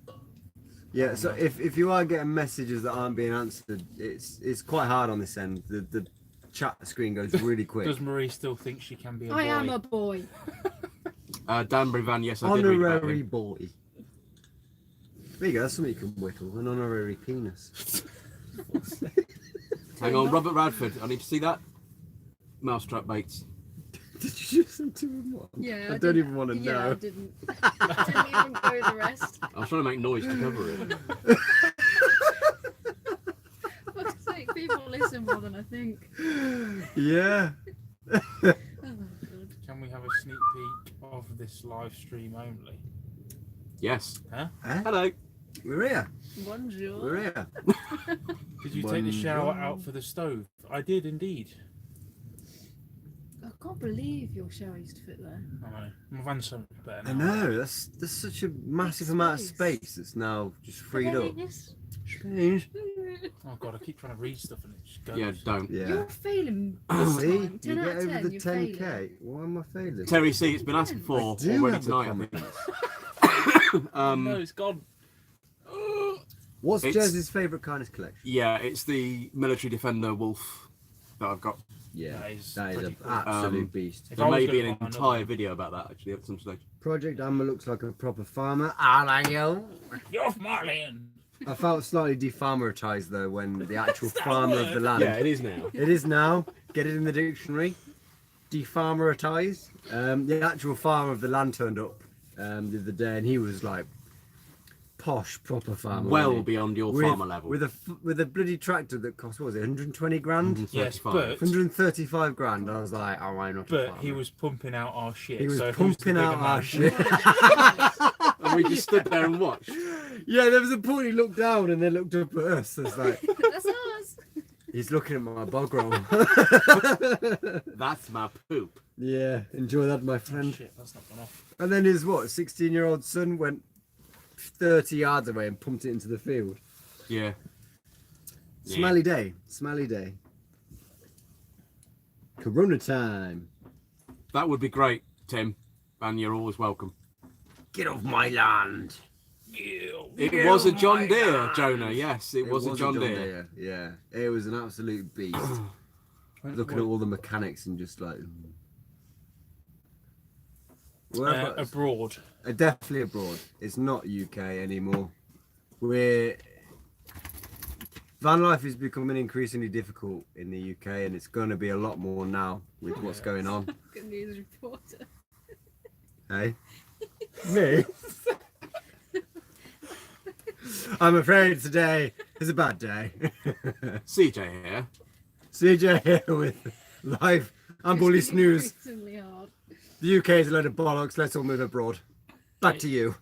Yeah, so if you are getting messages that aren't being answered, it's quite hard on this end. The chat screen goes really quick. Does Marie still think she can be a boy? I am a boy. Danbury Van. Yes, I did read about Honorary him. boy. There you go, that's something you can whittle. An honorary penis. Hang on, Robert Radford. I need to see that. Mousetrap baits. Did you just send 2 in 1? Yeah. I don't didn't- even want to Yeah, I know. didn't. Didn't even go the rest. I was trying to make noise to cover it. Fuck's sake, people listen more than I think. Yeah. Oh my god. Can we have a sneak peek of this live stream only? Yes. Huh? Eh? Hello. We're here. Bonjour. We're here. Did you take the shower out for the stove? I did indeed. I can't believe your shower used to fit there. I know. My van's so much better I now. know, that's such a massive amount of space that's now just freed up. Strange. Oh god, I keep trying to read stuff and it just goes. Yeah, don't. Yeah. You're failing this See, time. 10 you out get of 10, over the you're 10k. failing. Why am I failing? Terry C. It's been asked before I do already have the tonight. I think. Oh, no, it's gone. What's It's- Jez's favourite kindness collection? Yeah, it's the military defender wolf that I've got. Yeah, That is that is pretty an cool. absolute beast. If There I was may be gonna an buy another entire one- video about that actually at some stage. Project Amber looks like a proper farmer. I like you. You're off my land. I felt slightly defarmeritized though when the actual that farmer of word? the land. it is now. It is now. Get it in the dictionary. Defarmeritized. The actual farmer of the land turned up the other day, and he was like posh, proper farmer. Well wasn't he? beyond your with, farmer level. with a bloody tractor that cost, what was it, 120 grand? Yes, 35. but 135 grand. I was like, oh, I'm not a but farmer. he was pumping out our shit. He was so who's the pumping bigger out our man? shit. And we just stood there and watched. Yeah, there was a point he looked down and then looked up at us. It's like, That's us. he's looking at my bog roll. That's my poop. Yeah, enjoy that, my Oh, friend. shit, that's not gone off. And then his, 16-year-old son went 30 yards away and pumped it into the field. Yeah. Yeah. Smelly day. Smelly day. Corona time. That would be great, Tim. And you're always welcome. Get off my land. It was a John Deere, Jonah. Yes, it was a John Deere. Yeah, it was an absolute beast. Looking at all the mechanics and just like... Whereabouts? Abroad. Definitely abroad. It's not UK anymore. Van life is becoming increasingly difficult in the UK, and it's going to be a lot more now with what's going on. Good news reporter. Hey, me? I'm afraid today is a bad day. CJ here. CJ here with live and Bol East news. Increasingly hard. The UK is a load of bollocks. Let's all move abroad. Back to you.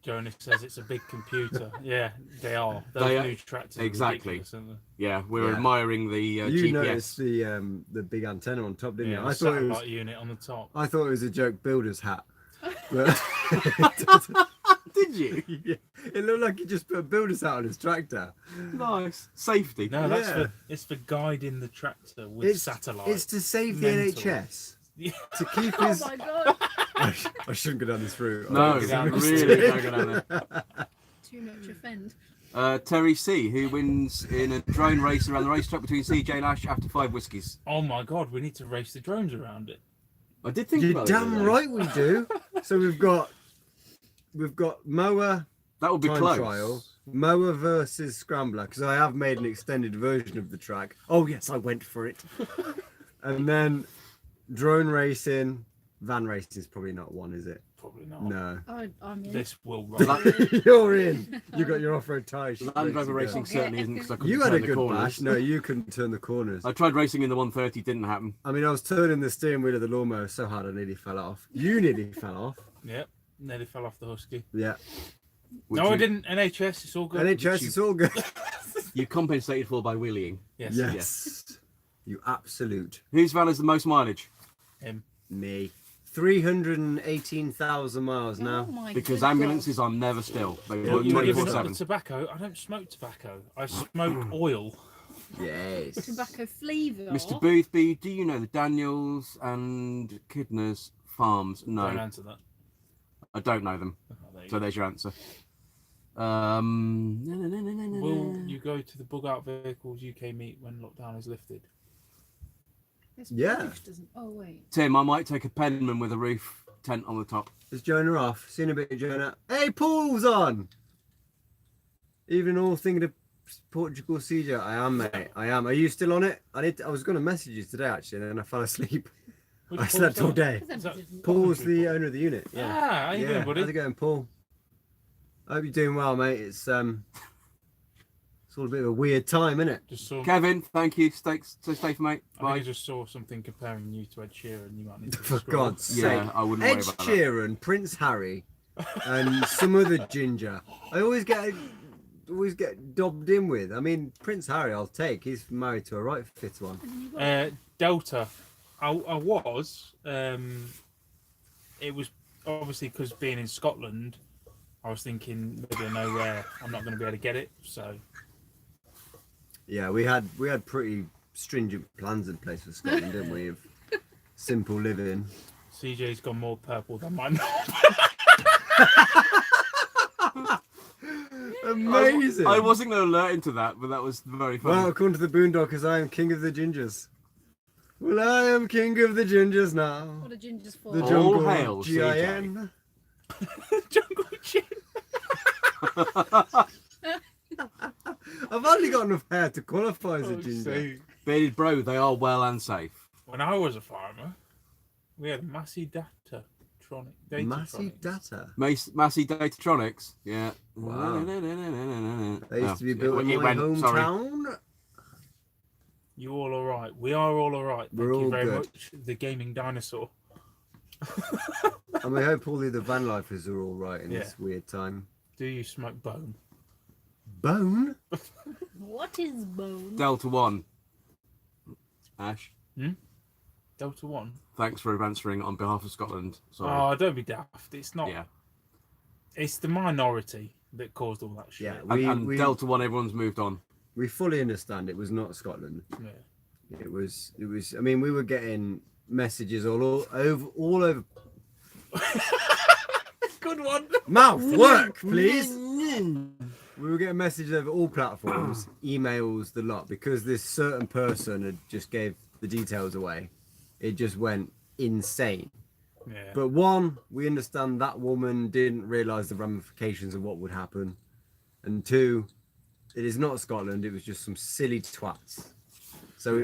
Jonas says it's a big computer. Yeah, they are. Those They are- new tractors. are exactly. ridiculous, aren't Yeah, we're Yeah. admiring the You GPS. noticed the big antenna on top, they? didn't Yeah, you? the I thought it satellite was. unit on the top. I thought it was a joke builder's hat. But Did you? yeah, it looked like he just put a builder's hat on his tractor. Nice. Safety. No, that's Yeah. it's for guiding the tractor with satellite. It's to save the Mental. NHS. Yeah. To keep Oh his. my god. I shouldn't go down this route. No, Don't go down this really don't go down there. Too much offend. Terry C, who wins in a drone race around the racetrack between CJ and Ash after 5 whiskies. Oh my god, we need to race the drones around it. I did think You're about it. damn though. right we do. So we've got Mower That would be time close. trial, Mower versus Scrambler, because I have made an extended version of the track. Oh yes, I went for it. And then drone racing, van racing is probably not one, is it? Probably not. No. I'm in. This will The roll. You're in. You got your off-road tyres. Land Rover racing certainly isn't because I couldn't You had turn a the good corners. bash. No, you couldn't turn the corners. I tried racing in the 130, didn't happen. I mean, I was turning the steering wheel of the lawnmower so hard I nearly fell off. You nearly fell off. Yep. Nearly fell off the Husky. Yeah. Which No, I you- didn't. NHS, it's all good. NHS, it's all good. You compensated for by wheeling. Yes. Yes. You absolute. Whose van has the most mileage? Him. Me. 318,000 miles now. Oh my Because good ambulances are never still. They Well, work you were giving up 24/7. the tobacco. I don't smoke tobacco. I smoke oil. Yes. God. Tobacco flavour. Mr. Boothby, do you know the Daniels and Kidner's farms? Don't No, answer that. I don't know them. Oh, there you So go. there's your answer. Will you go to the Bug Out Vehicles UK meet when lockdown is lifted? This Yeah. British doesn't. Oh wait. Tim, I might take a Penman with a roof tent on the top. Is Jonah off? Seen a bit of Jonah. Hey, Paul's on! Even all thinking of Portugal CJ. I am, mate. I am. Are you still on it? I was going to message you today, actually, and then I fell asleep. Which I Paul's slept all that? day. Is that Paul's the Coventry owner of the unit. Paul? Yeah. Ah, how you doing, buddy? How's it going, Paul? I hope you're doing well, mate. It's all a bit of a weird time, isn't it? Just saw. Kevin, thank you. Stay safe, mate. I think I Bye. just saw something comparing you to Ed Sheeran. You might need to For scroll. God's sake. Yeah, I wouldn't Ed worry about that. Sheeran, Prince Harry, and some other ginger. I always get dobbed in with. I mean, Prince Harry, I'll take. He's married to a right fit one. Delta. I was. It was obviously because being in Scotland, I was thinking maybe I know where I'm not going to be able to get it. So Yeah, we had pretty stringent plans in place for Scotland, didn't we? Of simple living. CJ's gone more purple than mine. Amazing. I wasn't going to alert into that, but that was very funny. Well, according to the Boondockers, I am king of the gingers. Well, I am king of the gingers now. What a ginger's for. The All jungle hail, GIN. Jungle Gin. I've only got enough hair to qualify as a ginger. Bearded bro, they are well and safe. When I was a farmer, we had Massey Datatronic. Massey Data. Massey Datatronics, yeah. Wow. They used to be Oh, built in it my went, sorry. hometown. You all alright? We are all alright. Thank We're you all very good. much. The gaming dinosaur. And we hope all the other van lifers are all right in Yeah. this weird time. Do you smoke bone? Bone? What is bone? Delta 1. Ash, Delta 1? thanks for answering on behalf of Scotland. Sorry. Oh, don't be daft. It's not. Yeah. It's the minority that caused all that shit. Yeah, And Delta 1, everyone's moved on. we fully understand it was not Scotland. Yeah. It was. I mean, we were getting messages all over. Good one. Mouth work, please. We were getting messages over all platforms, emails, the lot, because this certain person had just gave the details away. It just went insane. Yeah. But one, we understand that woman didn't realise the ramifications of what would happen, and two, it is not Scotland. It was just some silly twats. So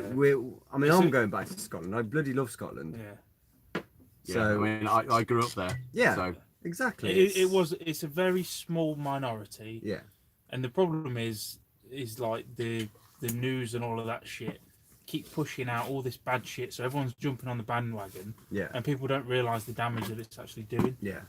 I mean, I'm going back to Scotland. I bloody love Scotland. Yeah. Yeah, So I mean, I grew up there. yeah, So, exactly. It's a very small minority. Yeah. And the problem is like the news and all of that shit keep pushing out all this bad shit, so everyone's jumping on the bandwagon, Yeah. and people don't realise the damage that it's actually doing. Yeah.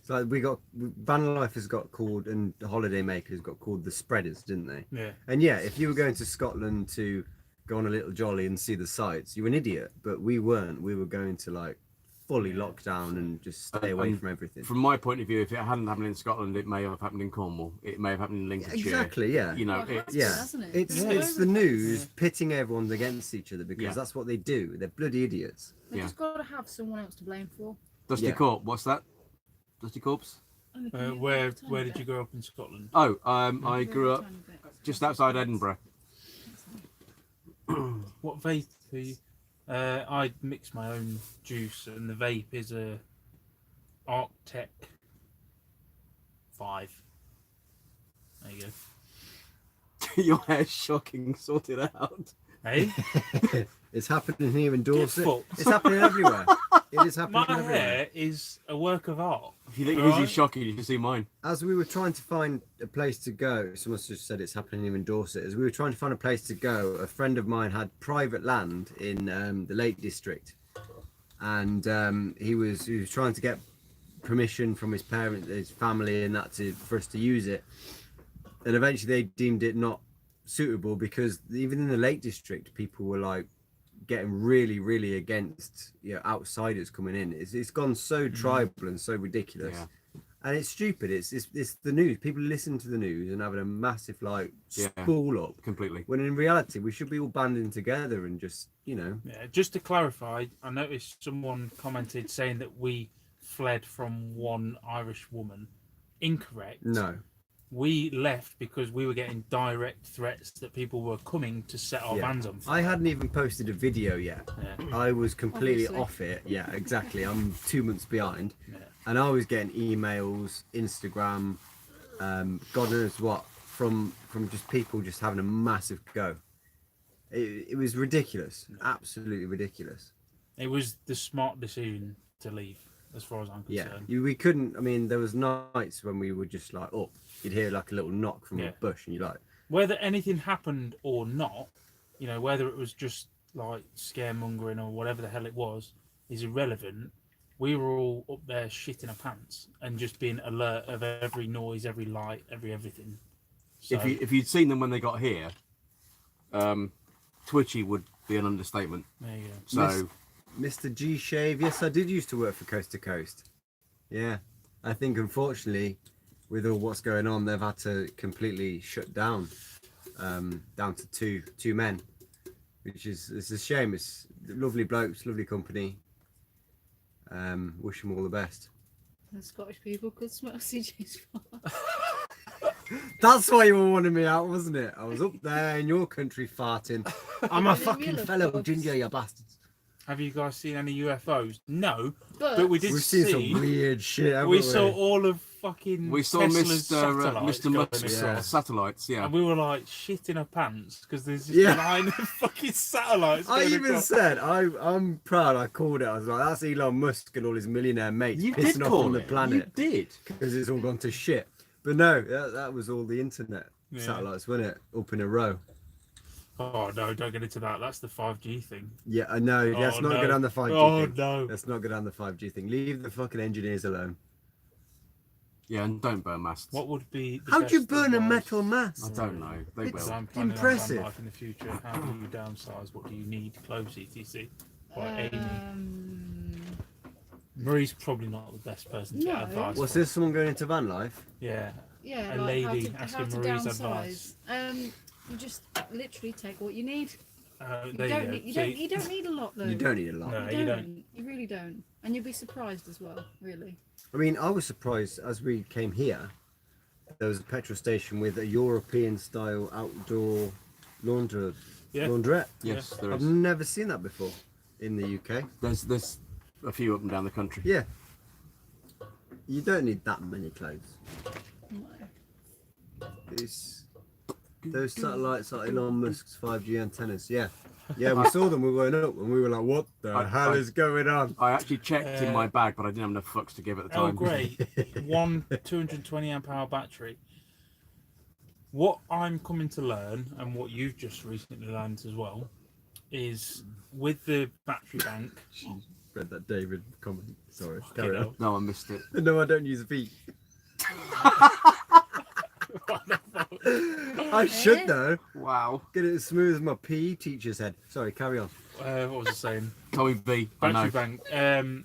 So van lifers got called, and the holiday makers got called the spreaders, didn't they? Yeah. And yeah, if you were going to Scotland to go on a little jolly and see the sights, you were an idiot. But we weren't. We were going to like fully lock down and just stay away from everything. from my point of view, if it hadn't happened in Scotland, it may have happened in Cornwall. It may have happened in Lincolnshire. Exactly. Yeah. You know, Well, it it's, has Yeah. hasn't it? It's all it's over the place. news pitting everyone against each other because Yeah. that's what they do. They're bloody idiots. They Yeah. just got to have someone else to blame for. Dusty Yeah. Corp. What's that? Dusty Corpse? Where did you grow up in Scotland? Oh, I grew up just outside Edinburgh. What vape are you? I mix my own juice, and the vape is a Arctec 5. There you go. Your hair's shocking. Sort it out. Hey, It's happening here in Dorset. fucked. It's happening everywhere. It is happening My everywhere. hair is a work of art. If you think Right. his is shocking, you should see mine. As we were trying to find a place to go, someone just said it's happening in Dorset. As we were trying to find a place to go, a friend of mine had private land in the Lake District, and he was trying to get permission from his parents, his family, and that for us to use it. And eventually, they deemed it not suitable because even in the Lake District, people were like getting really against outsiders coming in. It's gone so tribal and so ridiculous. Yeah. And it's stupid. It's the news. People listen to the news and having a massive like spool up. Completely. When in reality, we should be all banding together and just Yeah, just to clarify, I noticed someone commented saying that we fled from one Irish woman. Incorrect. No. We left because we were getting direct threats that people were coming to set our vans on fire. I hadn't even posted a video yet. Yeah. I was completely Obviously. off it. Yeah, exactly. I'm 2 months behind. Yeah. And I was getting emails, Instagram, God knows what, from just people just having a massive go. It was ridiculous. Absolutely ridiculous. It was the smart decision to leave, as far as I'm concerned. We couldn't, I mean, there was nights when we were just like, oh, you'd hear like a little knock from a bush and you're like... Whether anything happened or not, whether it was just like scaremongering or whatever the hell it was, is irrelevant. We were all up there shitting our pants and just being alert of every noise, every light, everything. So, If you'd seen them when they got here, twitchy would be an understatement. there you go. So Mr. G Shave, yes, I did used to work for Coast to Coast. Yeah, I think unfortunately, with all what's going on, they've had to completely shut down, down to two men, which is it's a shame. It's lovely blokes, lovely company. Wish them all the best. The Scottish people could smell CJ's fart. That's why you were wanting me out, wasn't it? I was up there in your country farting. I'm a Didn't fucking realise, fellow of course. ginger, you bastards. Have you guys seen any UFOs? No, But but we did We've seen see. some weird shit, haven't We saw all of fucking we saw Tesla's satellites Mr. going Musk's across. satellites. Yeah. And we were like shitting our pants because there's this Yeah. line of fucking satellites. I going even across. said I'm proud. I called it. I was like, "That's Elon Musk and all his millionaire mates You pissing did off call on the it. planet You did. because it's all gone to shit." But no, that was all the internet satellites, wasn't it? Up in a row. Oh no, don't get into that. That's the 5G thing. Yeah, I know. Let's Oh, not no. go down the 5G Oh thing. no. Let's not go down the 5G thing. Leave the fucking engineers alone. Yeah, and don't burn masts. What would be? The How'd you best burn a advice? metal mast? I don't know. They It's- Because will. I'm planning Impressive. on van life in the future. How do you downsize? What do you need? Clothes, etc. By Amy. Marie's probably not the best person to get No. advice. Was from. this someone going into van life? Yeah. yeah, A like lady how asking to Marie's downsize. You just literally take what you need. You There don't you go. need, So you don't need a lot though. You don't need a lot. No. You you don't. You really don't. And you'll be surprised as well, really. I mean, I was surprised as we came here. There was a petrol station with a European-style outdoor Yeah. laundrette. Yes, there I've is. never seen that before in the UK. There's a few up and down the country. Yeah. You don't need that many clothes. No. It's those satellites are Elon Musk's 5G antennas. Yeah. Yeah, we saw them. We went up and we were like, "What the hell is going on?" I actually checked in my bag, but I didn't have enough fucks to give at the Oh time. great. One 220 amp hour battery. What I'm coming to learn, and what you've just recently learned as well, is with the battery bank. Read that David comment. Sorry. Fucking Carry on. hell. No, I missed it. No, I don't use feet. I should though. Wow. Get it as smooth as my PE teacher's head. Sorry, carry on. What was I saying? Tommy B. I know. Battery bank.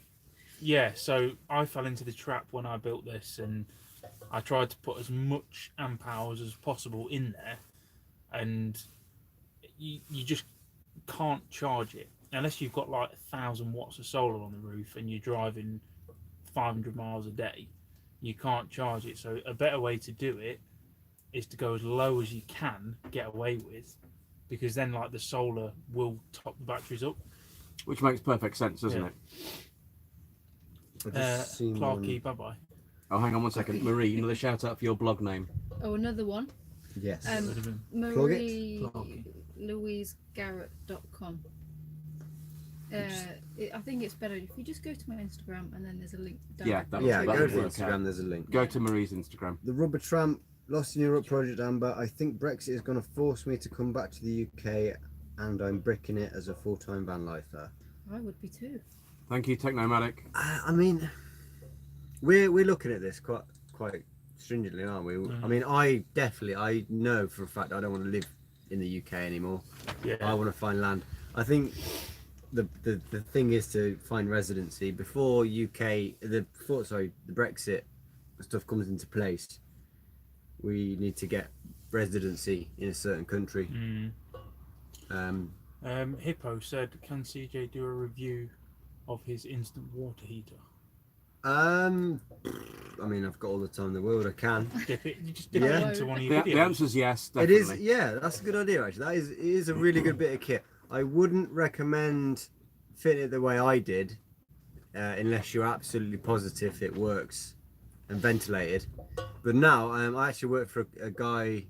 Yeah, so I fell into the trap when I built this, and I tried to put as much amp hours as possible in there, and you just can't charge it unless you've got like 1,000 watts of solar on the roof and you're driving 500 miles a day. You can't charge it. So a better way to do it is to go as low as you can get away with, because then like the solar will top the batteries up. Which makes perfect sense, doesn't Yeah. it? I've just seen Clarky, bye bye. Oh, hang on one second. Marie, another shout out for your blog name. Oh, another one. Yes. Marie Louise Garrett.com. I think it's better if you just go to my Instagram and then there's a link. Yeah, directly that to Yeah, it. that go would to work Instagram. out. There's a link. Go to Marie's Instagram. The Rubber Tramp Lost in Europe project, Amber. I think Brexit is going to force me to come back to the UK, and I'm bricking it as a full-time van lifer. I would be too. Thank you, Technomatic. I mean, we're looking at this quite stringently, aren't we? I mean, I know for a fact I don't want to live in the UK anymore. Yeah. I want to find land. I think the thing is to find residency before the Brexit stuff comes into place. We need to get residency in a certain country. Hippo said, "Can CJ do a review of his instant water heater?" I mean, I've got all the time in the world. I can. You just dip Yeah. it into one of your The videos. answer's yes, It definitely. is, yeah. That's a good idea. Actually, it is a really good bit of kit. I wouldn't recommend fitting it the way I did, unless you're absolutely positive it works and ventilated. But now, I actually worked for a guy a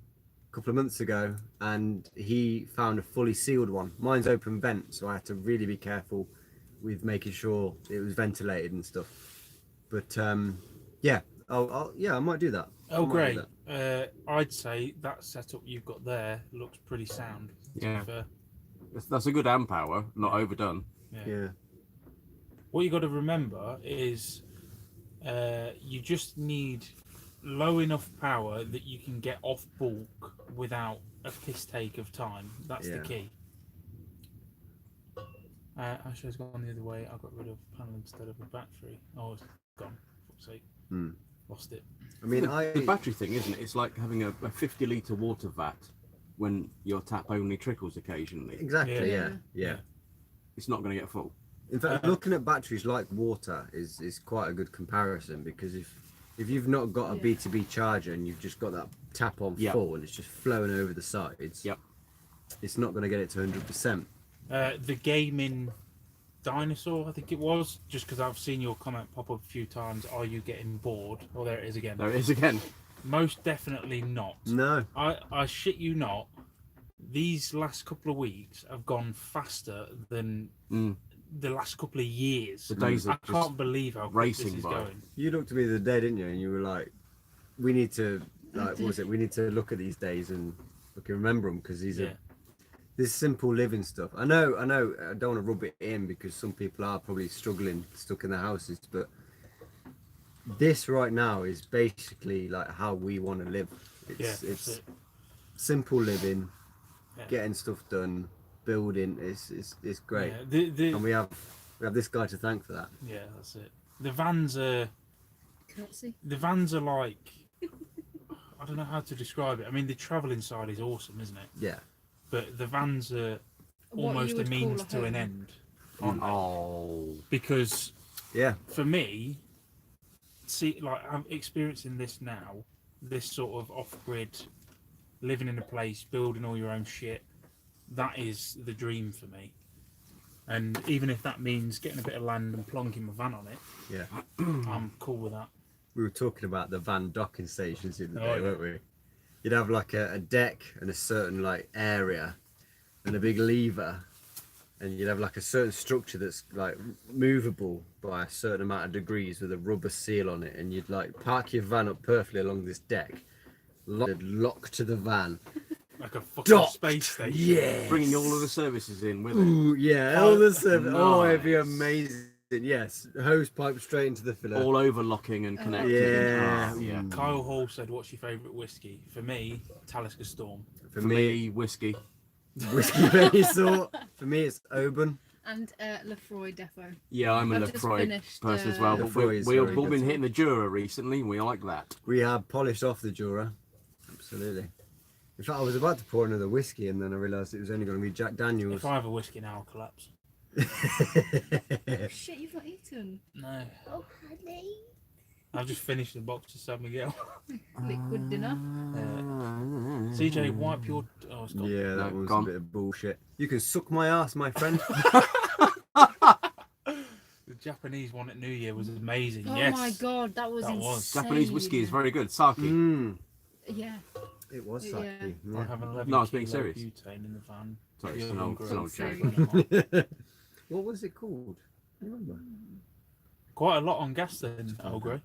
couple of months ago, and he found a fully sealed one. Mine's open vent, so I had to really be careful with making sure it was ventilated and stuff. But yeah, I might do that. I Oh, might great. do that. I'd say that setup you've got there looks pretty sound. to be Yeah. fair. That's a good amp hour, not overdone. Yeah. What you got to remember is you just need low enough power that you can get off bulk without a piss take of time. That's the Yeah. key. Actually, it's gone the other way. I got rid of panel instead of a battery. Oh, it's gone. For fuck's sake. Lost it. I mean, The battery thing, isn't it? It's like having a 50-litre water vat when your tap only trickles occasionally. exactly. Yeah. Yeah. It's not going to get full. In fact, looking at batteries like water is quite a good comparison, because if you've not got a Yeah. B2B charger and you've just got that tap on Yep. full and it's just flowing over the sides, Yep. it's not going to get it to 100%. The gaming dinosaur, I think it was, just because I've seen your comment pop up a few times. Are you getting bored? Oh, there it is again. There it is again. Most definitely not. No. I shit you not. These last couple of weeks have gone faster than the last couple of years. The days I are just can't believe how quick racing this is by. going. You looked at me the other day, didn't you? And you were like, we need to, like, what was it? We need to look at these days and remember them, because these Yeah. are this simple living stuff. I know, I don't want to rub it in, because some people are probably struggling, stuck in their houses, but this right now is basically like how we want to live. Yeah, It's that's it. simple living, Yeah. getting stuff done, building. It's great, Yeah, and we have this guy to thank for that. yeah, that's it. The vans are Curtsy. like, I don't know how to describe it. I mean, the travelling side is awesome, isn't it? Yeah, But the vans are What almost you a would means call a to an home. end, aren't they? Oh. Because yeah, for me, see, like, I'm experiencing this now, this sort of off-grid, living in a place, building all your own shit. That is the dream for me. And even if that means getting a bit of land and plonking my van on it, yeah. I'm cool with that. We were talking about the van docking stations the other Oh, day, yeah. weren't we? You'd have like a deck and a certain like area and a big lever, and you'd have like a certain structure that's like movable by a certain amount of degrees with a rubber seal on it, and you'd like park your van up perfectly along this deck, lock to the van, Like a fucking docked. space station. Yeah, Bringing all of the services in with it. Ooh, yeah, all the service. Oh, it'd be nice. amazing. Yes, hose pipe straight into the filler. All overlocking and connected. Yeah. And, yeah. Kyle Hall said, "What's your favourite whiskey?" For me, Talisker Storm. For For me, me, whiskey. whiskey of any sort. For me, it's Oban. And Lefroy Defo. Yeah, I'm a I've just Lefroy finished, person as well. But Lefroy is we've very all been good. hitting the Jura recently. We like that. We have polished off the Jura. Absolutely. In fact, I was about to pour another whiskey, and then I realised it was only going to be Jack Daniels. If I have a whiskey now, I'll collapse. Oh, shit, you've not eaten. No, Oh, honey. I've just finished the box of San Miguel. Liquid dinner. CJ, wipe your. Oh, it's gone. Yeah, that No, was gone. a bit of bullshit. You can suck my ass, my friend. The Japanese one at New Year was amazing. Oh yes. my god, that was That was. insane. Japanese whiskey is very good. Sake. Yeah. It was Yeah. sake. I have an 11 No, I was being kilo serious. butane in the van. Sorry, You're it's an old hungry. joke. Yeah. What was it called? I remember. Quite a lot on gas then, Earl Grey.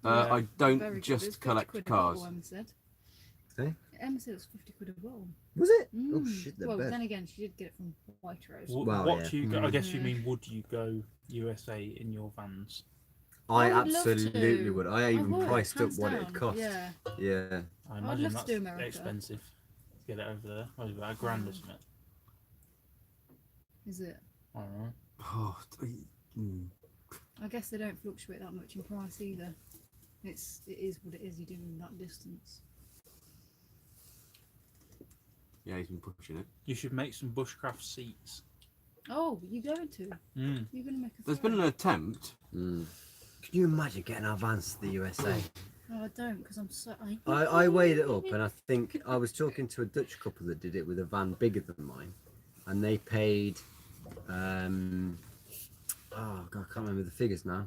I don't Very good. just It was 50 collect quid a cars. bottle, Emma said. Hey? Emma said it was 50 quid a bottle. Was it? Oh Mm. shit, they're Well, bad. then again, she did get it from Waitrose. Well, What yeah. you go, I guess you Mm. mean, would you go USA in your vans? I I would love absolutely to. would. I even would, priced up hands what down. it cost. Yeah. Yeah. I I'd imagine love to that's do America. expensive to get it over there. Maybe about $1,000 or something. Is it? I don't know. Oh, I guess they don't fluctuate that much in price either. It is what it is. You're doing that distance. yeah, he's been pushing it. You should make some bushcraft seats. Oh, you going to? Mm. You're gonna make a. There's been an attempt. Mm. Can you imagine getting our vans to the USA? Oh, I don't, because I'm so. I weighed it up, and I think I was talking to a Dutch couple that did it with a van bigger than mine, and they paid. Oh God, I can't remember the figures now.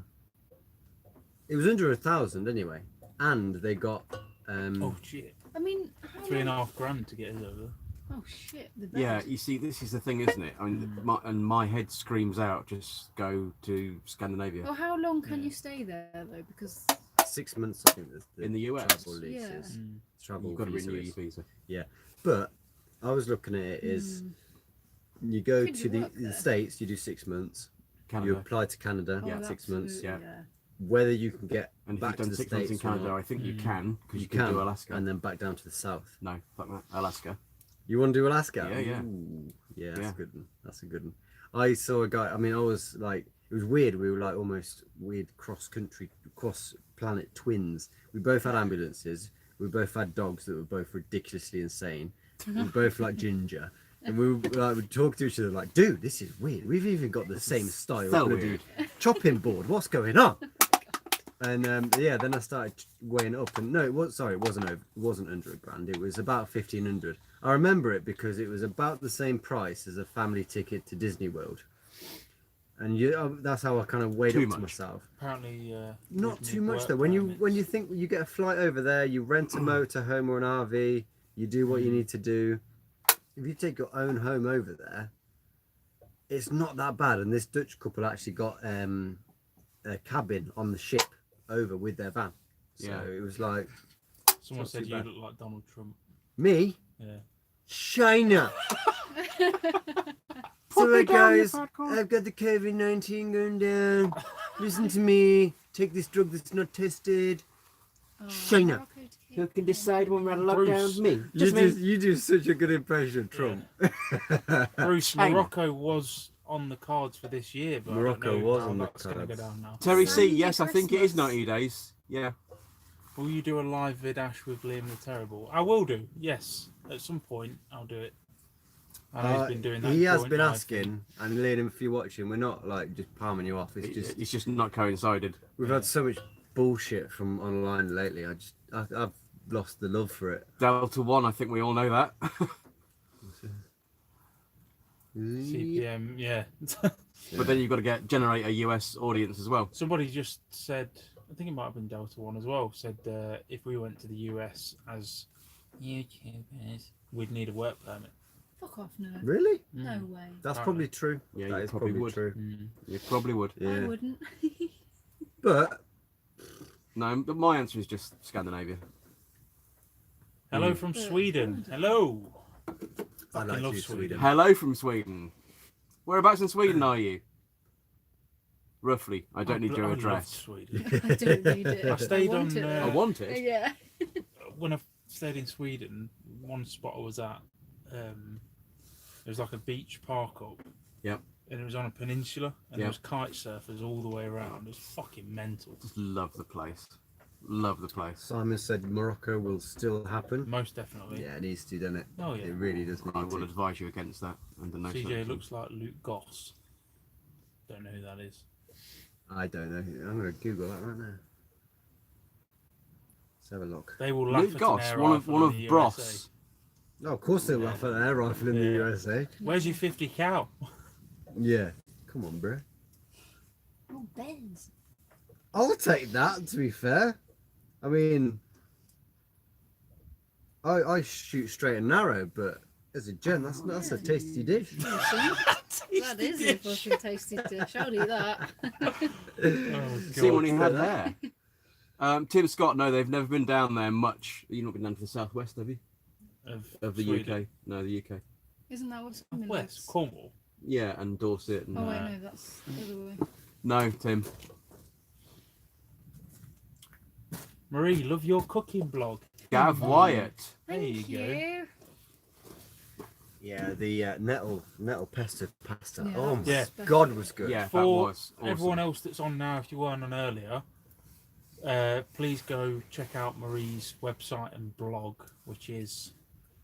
It was under 1,000 anyway, and they got. Oh shit! I mean, how long- $3,500 to get us over. Oh shit! The bed. Yeah, you see, this is the thing, isn't it? I mean, my head screams out, just go to Scandinavia. Well, how long can Yeah. you stay there though? Because 6 months, I think. In the US? travel leases, Mm. travel You've got to visa renew is. your visa. But I was looking at it is you go Could to you the, work the there? States, you do 6 months. You Canada. apply to Canada, Oh, 6 months. absolutely, yeah. Whether you can get And if back you've to done the 6 States months in or Canada, not, I think you Mm. can, because you can, can do Alaska. and then back down to the south. No, fuck that. Alaska. You want to do Alaska? Yeah, yeah. Ooh, yeah, that's Yeah. a good one. That's a good one. I saw a guy. I mean, I was like, it was weird. We were like almost weird cross-country, cross-planet twins. We both had ambulances. We both had dogs that were both ridiculously insane. We were both like ginger. And we were like, we'd talk to each other like, dude, this is weird. We've even got the same style. so bloody weird. chopping board. What's going on? And yeah, then I started weighing it up, and no, it wasn't over. It wasn't under $1,000. It was about 1,500. I remember it because it was about the same price as a family ticket to Disney World, and that's how I kind of weighed Too up to much. myself. Apparently, Not with too new much work though. When permits. you think you get a flight over there, you rent a motorhome or an RV, you do what you need to do. If you take your own home over there, it's not that bad. And this Dutch couple actually got a cabin on the ship over with their van. So Yeah. it was like Someone not said too you bad. look like Donald Trump. me, Yeah. China. So right, guys, I've got the COVID-19 going down. Listen to me. Take this drug that's not tested. Oh, China. Morocco to keep Who can going. decide when we're out of Bruce. lockdown? Me. You do such a good impression, Trump. Bruce, China. Morocco was on the cards for this year, but Morocco I don't know was how on the that's going to go cards. down now. Terry C, Sandy yes, I think it is Christmas. 90 days. Yeah. Will you do a live vid Ash with Liam the Terrible? I will do. Yes, at some point I'll do it. I know he's been doing that. He has joint been live asking, and Liam, if you're watching, we're not like just palming you off. It's just not coincided. We've had so much bullshit from online lately. I've lost the love for it. Delta 1, I think we all know that. CPM, yeah. But then you've got to generate a US audience as well. Somebody just said, I think it might have been Delta One as well, said if we went to the US as YouTubers, we'd need a work permit. Fuck off, no. Really? No way. That's Apparently. probably true. Yeah, That you is probably probably would. true. Mm. You probably would. I Yeah. wouldn't. But No, but my answer is just Scandinavia. Hello from Yeah. Sweden. Hello. I'd Fucking like to love do Sweden. Sweden. Hello from Sweden. Whereabouts in Sweden are you? Roughly. I don't need your I love address. Sweden. I don't need it. I stayed want on, it, I though. want it. Yeah. When I stayed in Sweden, one spot I was at, there was like a beach park up. Yep. And it was on a peninsula, and Yep. there was kite surfers all the way around. It was fucking mental. Just love the place. Love the place. Simon said Morocco will still happen. Most definitely. Yeah, it needs to, doesn't it? Oh yeah. It really does need I would to. advise you against that under no CJ circumstances. looks like Luke Goss. Don't know who that is. I don't know. I'm going to Google that right now. Let's have a look. They will laugh Luke at Goss, an air one of rifle in the Bros. USA. Oh, of course they'll laugh at an air rifle in the Yeah. USA. Where's your 50 cal? Yeah. Come on, bro. Oh, Benz. I'll take that, to be fair. I mean, I shoot straight and narrow, but As a gent, that's a tasty dish. That is a fucking tasty dish. I'll eat that. Oh, See what he God. had there. Tim Scott, no, they've never been down there much. You've not been down to the southwest, have you? Of the Sweden. UK? No, the UK. Isn't that what's West Cornwall. Yeah, and Dorset. And, Oh wait, no, that's the other way. No, Tim. Marie, love your cooking blog. Gav Wyatt. There you Thank go. you. Yeah, the nettle pesto pasta. Yeah, Oh my Yeah. God, was good. Yeah, that For was awesome. everyone else that's on now, if you weren't on earlier, please go check out Marie's website and blog, which is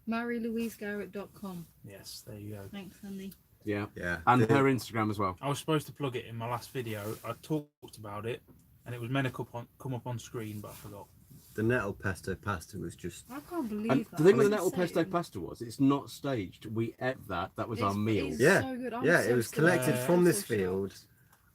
MaryLouiseGarrett.com. yes, there you go. Thanks, Andy. Yeah. Yeah. And the, her Instagram as well. I was supposed to plug it in my last video. I talked about it, and it was meant to come up on screen, but I forgot. the nettle pesto pasta was just. I can't believe And that. the thing with the That's nettle pesto insane. pasta was, it's not staged. We ate that. That was our It's- meal. it's Yeah, so good. I'm yeah, so it was excited. collected Yeah. from I'm this so field. shocked.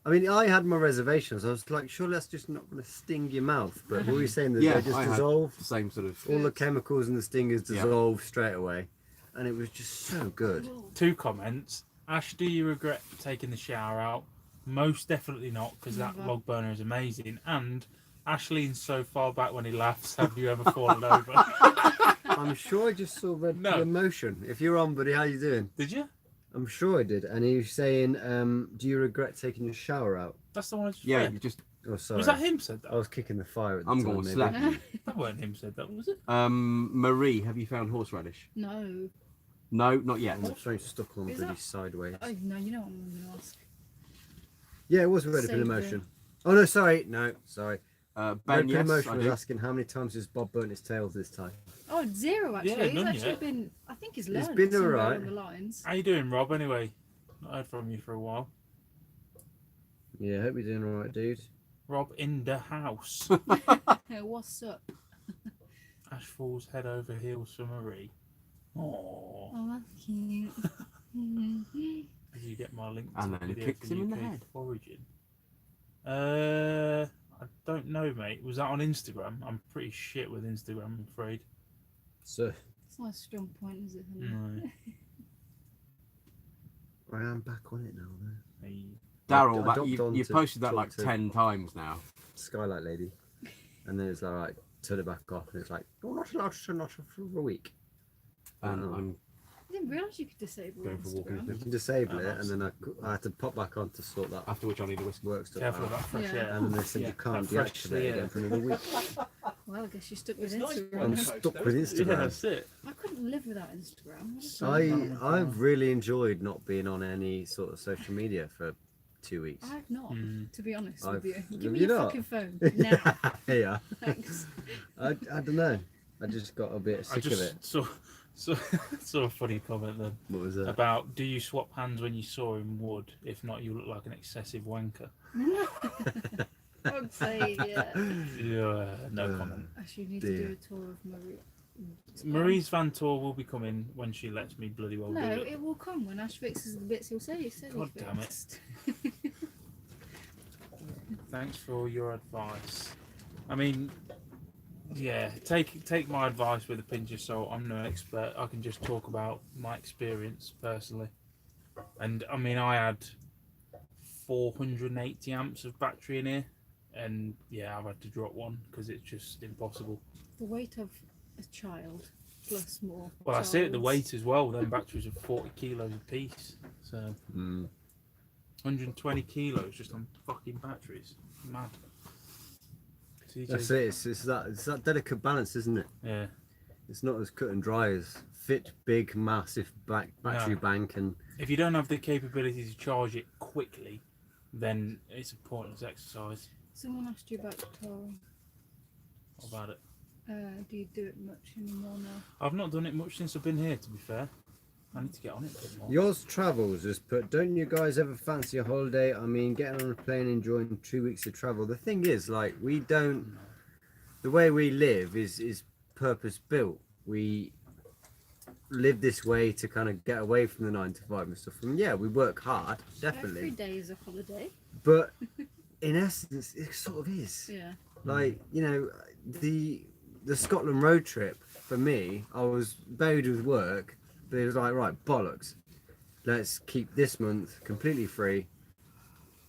I mean, I had my reservations. I was like, surely that's just not going to sting your mouth. But what were you saying? That Yeah, they just I had dissolve? the same sort of. All the chemicals and the stingers Yeah. dissolve straight away. And it was just so good. Whoa. 2 comments. Ash, do you regret taking the shower out? Most definitely not, because that Never. log burner is amazing. And Ash leans so far back when he laughs. Have you ever fallen over? I'm sure I just saw red No. emotion. If you're on, buddy, how you doing? Did you? I'm sure I did. And he was saying, do you regret taking your shower out? That's the one I just Yeah, read. you just. Oh, sorry. Was that him said that? I was kicking the fire at the I'm time, going to maybe. slap you. That weren't him said that, was it? Marie, have you found horseradish? No. No, not yet. I'm trying stuck on Is bloody that- sideways. Oh, no, you know what I'm going to ask. Yeah, it was red Save pin the- emotion. Oh no, sorry, no, sorry. Ben, Red pin yes, emotion I was do. asking how many times has Bob burnt his tails this time. Oh, 0 actually. Yeah, he's none actually yet. been. I think he's It's learned been somewhere alright. along the lines. How you doing, Rob? Anyway, not heard from you for a while. Yeah, hope you're doing alright, dude. Rob in the house. Hey, what's up? Ash falls head over heels for Marie. Oh, Oh, that's cute. did you get my link to And the then he video kicks from him in the UK head. Origin? I don't know, mate. Was that on Instagram? I'm pretty shit with Instagram, I'm afraid. So It's not a strong point, is it? No. I am back on it now, though. Hey, Daryl, I that, jumped on you to posted that talk like to- 10 times now. Skylight lady, and then it's like, right, turn it back off, and it's like, you're not allowed to turn it off for a week. And Oh. I'm I didn't realise you could disable Going for a walk in the Instagram. You can disable Oh, it, nice. and then I had to pop back on to sort that after which I need a whiskey. work stuff careful out. of that fresh Yeah. air. And then they said Yeah, you can't that fresh deactivate sea it air. again for another week. Well, I guess you're stuck with It's nice Instagram. I'm stuck with Yeah, Instagram. that's it. I couldn't live without Instagram. What a shame. I've really enjoyed not being on any sort of social media for 2 weeks. I've not, Mm. to be honest I've- with you. have Give me you your not? fucking phone now. Yeah, Thanks. I don't know. I just got a bit I sick of it. just saw a funny comment then What was that? about do you swap hands when you saw him would? If not, you look like an excessive wanker. I would say, yeah. Yeah, no comment. Actually, you need to Dear. do a tour of Marie. Marie's van tour will be coming when she lets me bloody well No, do it. it will come when Ash fixes the bits he'll say. He said he God damn it. fixed. Thanks for your advice. I mean, yeah, take my advice with a pinch of salt. I'm no expert. I can just talk about my experience personally. And I mean, I had 480 amps of battery in here, and yeah, I've had to drop one because it's just impossible. The weight of a child plus more. Well, that's it. The child's- weight as well. Then batteries are 40 kilos a piece, so Mm. 120 kilos just on fucking batteries. Mad. That's TJ, it. It's that delicate balance, isn't it? yeah. It's not as cut and dry as fit, big, massive battery No. bank, and If you don't have the capability to charge it quickly, then it's a pointless exercise. Someone asked you about touring. What about it? Do you do it much anymore now? I've not done it much since I've been here, to be fair. I need to get on it a bit more. yours travels has put. Don't you guys ever fancy a holiday? I mean, getting on a plane, enjoying 2 weeks of travel. The thing is, like, we don't. The way we live is purpose built. We live this way to kind of get away from the 9 to 5 and stuff. And yeah, we work hard, Every definitely. day is a holiday. But in essence, it sort of is. Yeah. Like, you know, the Scotland road trip for me, I was buried with work, But it was like, right, bollocks. Let's keep this month completely free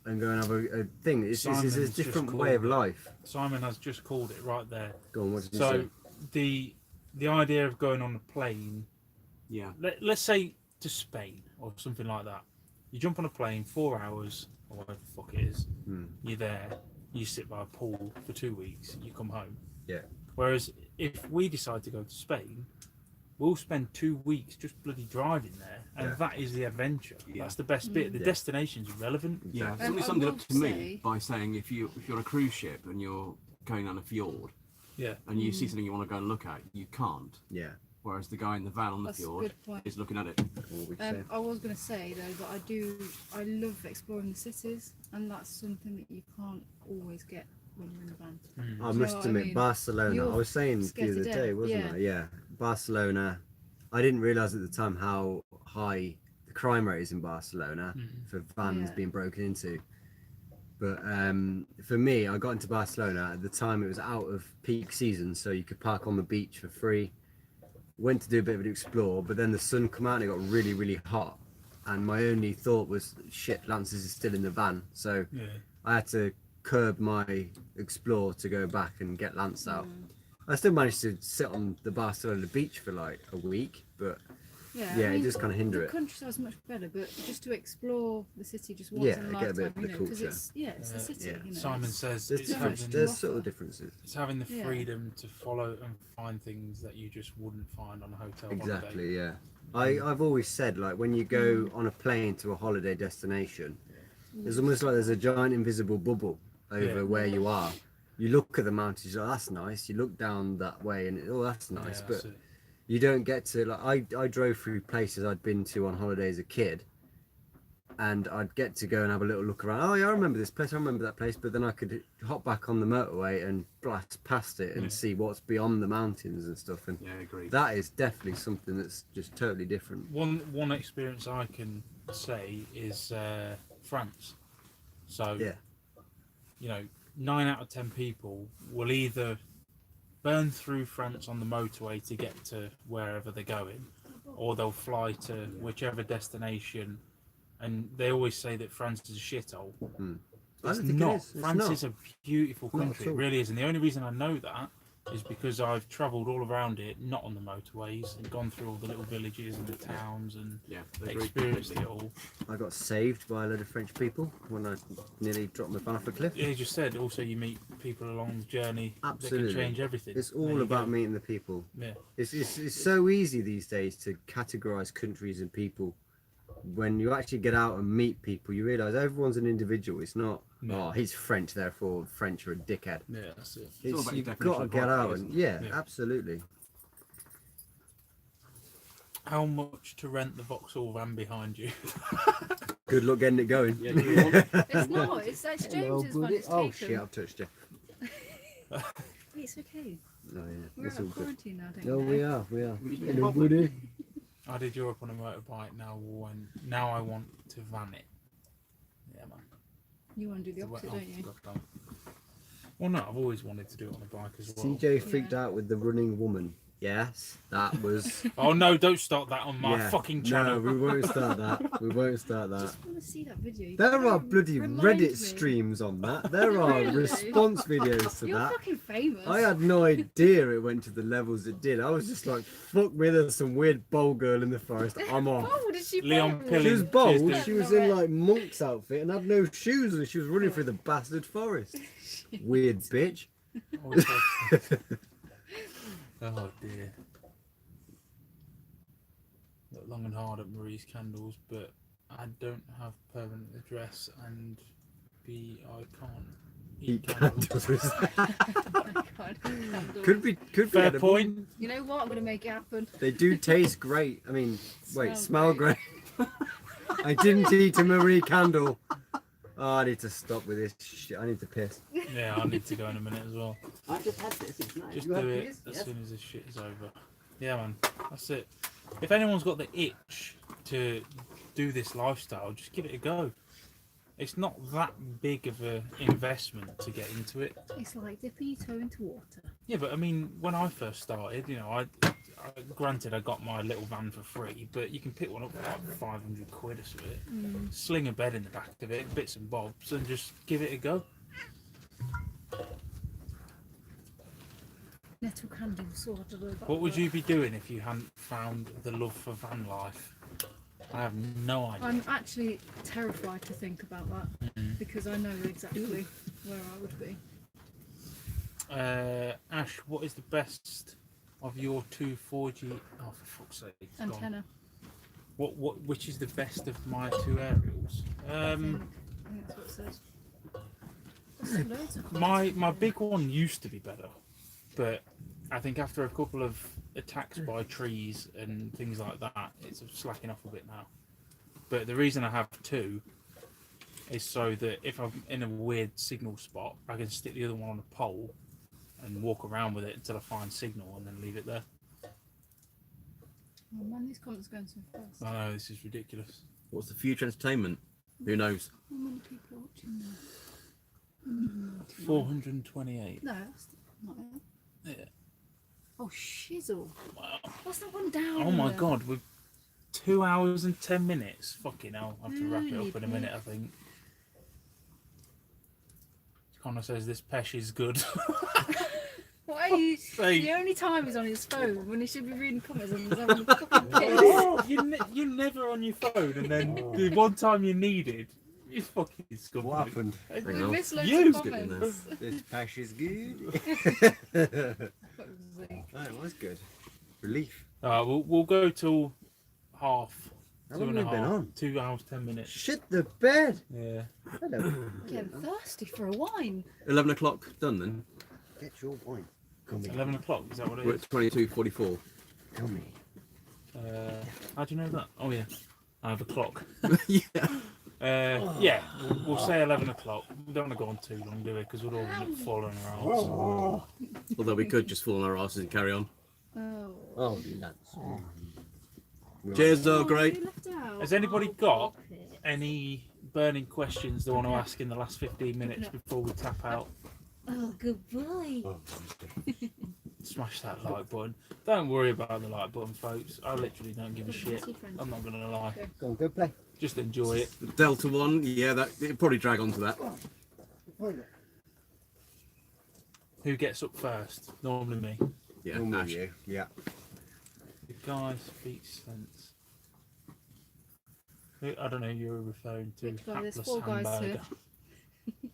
and go and have a thing. It's a Simon's different just way of called it. life. Simon has just called it right there. Go on, what did you So say? the idea of going on a plane, Yeah. let's say to Spain or something like that. You jump on a plane, 4 hours or whatever the fuck it is. You're there. You sit by a pool for 2 weeks. You come home. Yeah. Whereas if we decide to go to Spain, we'll spend 2 weeks just bloody driving there, and that is the adventure. Yeah. That's the best bit. The destination's irrelevant. Yeah, Exactly. somebody I summed it will up to me say- by saying if you're on a cruise ship and you're going down a fjord Yeah. and you see something you want to go and look at, you can't. Yeah. Whereas the guy in the van on the That's a fjord good point. is looking at it. What would you say? I was going to say though that I love exploring the cities, and that's something that you can't always get when you're in a van. I Do you know must what I admit, mean? Barcelona. You're I was saying the scared to other day, death, wasn't yeah. I? Yeah, Barcelona. I didn't realise at the time how high the crime rate is in Barcelona for vans Yeah. being broken into. But for me, I got into Barcelona at the time. It was out of peak season, so you could park on the beach for free. Went to do a bit of an explore, but then the sun come out and it got really, really hot. And my only thought was, shit, Lances is still in the van. So Yeah. I had to curb my explore to go back and get Lance out. I still managed to sit on the Barcelona beach for like a week, but Yeah, yeah, I it mean, does kind of hinder the it. countryside's much better, but just to explore the city just once Yeah, in a get a bit lifetime, of you the know, because culture. it's the city. Yeah. You know, Simon it's- says There's, it's different, having, there's subtle differences. it's having the Yeah. freedom to follow and find things that you just wouldn't find on a hotel holiday. Exactly, yeah. I've always said, like, when you go on a plane to a holiday destination, it's almost like there's a giant invisible bubble over Yeah. where you are. You look at the mountains, you're like, that's nice. You look down that way and, oh, that's Yeah, nice. that's But it. you don't get to, like, I drove through places I'd been to on holiday as a kid, and I'd get to go and have a little look around. Oh yeah, I remember this place, I remember that place. But then I could hop back on the motorway and blast past it and Yeah. see what's beyond the mountains and stuff. And Yeah, I agree. that is definitely something that's just totally different. One experience I can say is France. So Yeah. you know, 9 out of 10 people will either burn through France on the motorway to get to wherever they're going, or they'll fly to whichever destination. And they always say that France is a shithole. I It's don't think not. it is. It's France not. is a beautiful Not country. at It all. really is. And the only reason I know that is because I've travelled all around it, not on the motorways, and gone through all the little villages and the towns and Yeah, I agree experienced it completely. all. I got saved by a load of French people when I nearly dropped my van off a cliff. Yeah, you just said also you meet people along the journey Absolutely. that can change everything. It's There all you about go. meeting the people. Yeah. It's so easy these days to categorize countries and people. When you actually get out and meet people, you realize everyone's an individual. It's not, No. oh, he's French, therefore French are a dickhead. Yeah, that's it. It's all It's, about your you've definition got to of get right, out isn't and it? yeah, Yeah. absolutely. How much to rent the Vauxhall van behind you? Good luck getting it going. Yeah, do you want it? It's not. It's Hello, James's one. buddy. It's Oh taken. shit, I've touched you. Wait, it's okay. Oh yeah, We're that's out all of good. quarantine now, don't No, you? we are, we are. We can Hello, probably- buddy. I did Europe on a motorbike. Now I want to van it. Yeah, man. You want to do the It's a wet opposite, don't you? off, goddamn. Well, no, I've always wanted to do it on a bike as well. CJ freaked out with the running woman. Yes, that was. Oh no! Don't start that on my yeah. fucking No, channel. we won't start that. We won't start I that. just want to see that video. You There can't are bloody remind Reddit me. streams on that. There are Really? response videos to You're that. fucking famous. I had no idea it went to the levels it did. I was just like, fuck me, there's some weird bowl girl in the forest. I'm off. Oh, did she? Leon bowl? She was Pilling. bold. Cheers, She was in like monk's outfit and had no shoes and she was running through the bastard forest. Weird bitch. Oh dear. Look long and hard at Marie's candles, but I don't have permanent address and I can't eat Eat candles. candles. God, could be Fair edible. point. You know what? I'm gonna make it happen. They do taste great. I mean, wait, Smell smell great. I didn't eat a Marie candle. Oh, I need to stop with this shit. I need to piss. Yeah, I need to go in a minute as well. I just had this. It's nice. Just You do had it this? as Yes. soon as this shit is over. Yeah, man. That's it. If anyone's got the itch to do this lifestyle, just give it a go. It's not that big of an investment to get into it. It's like dipping your toe into water. Yeah, but I mean, when I first started, you know, granted, I got my little van for free, but you can pick one up for like 500 quid or something. Sling a bed in the back of it, bits and bobs, and just give it a go. Nettle candle sorted about What would that. you be doing if you hadn't found the love for van life? I have no idea. I'm actually terrified to think about that because I know exactly where I would be. Ash, what is the best of your two 4G? Oh, for fuck's sake! It's gone. Antenna. Which is the best of my two aerials? I think that's what it says. There's loads of My big one used to be better, but I think after a couple of attacks by trees and things like that, it's slacking off a bit now. But the reason I have two is so that if I'm in a weird signal spot, I can stick the other one on a pole and walk around with it until I find signal and then leave it there. Oh man, these comments are going so fast. I know, this is ridiculous. What's the future entertainment? Who knows? How many people are watching now? 428. No, that's not it. Yeah. Oh, shizzle. Wow. What's that one down? Oh my there? god, we're 2 hours and 10 minutes. Fucking hell. I have to wrap it Really up in a minute, I think. Connor says this Pesh is good. Why are you? Say- The only time he's on his phone when he should be reading comments and he's having a fucking piss. Oh, you're never on your phone, and then the one time you needed, you fucking scumbag. What happened? We on. missed loads You of get in there. comments. This pash is good. Fuck's sake. Oh, it was good. Relief. We'll go till half. How Two long and a have we been half. on? 2 hours 10 minutes. Shit the bed. Yeah. Hello. Getting thirsty for a wine. 11 o'clock done then. Get your wine. Come here. 11 o'clock. Is that what it We're is? at 22:44. Come How do you know that? Oh yeah, I have a clock. Yeah. Yeah, we'll say 11 o'clock. We don't want to go on too long, do we? Because we'll all end up falling on our arse. Although we could just fall on our asses and carry on. Oh. Oh, nuts. Cheers, though, Oh, great. you left out. Has anybody Oh, got stop it. any burning questions they want to ask in the last 15 minutes before we tap out? Oh, goodbye. Smash that like button. Don't worry about the like button, folks. I literally don't give a shit. I'm not gonna lie. Go on, go play. Just enjoy it. Delta 1, yeah, that it'll probably drag on to that. Who gets up first? Normally me. Yeah, Normally Ash. you. Yeah. The guy speaks sense. I don't know who you're referring to. Which guy? There's Hapless 4 guys hamburger. here.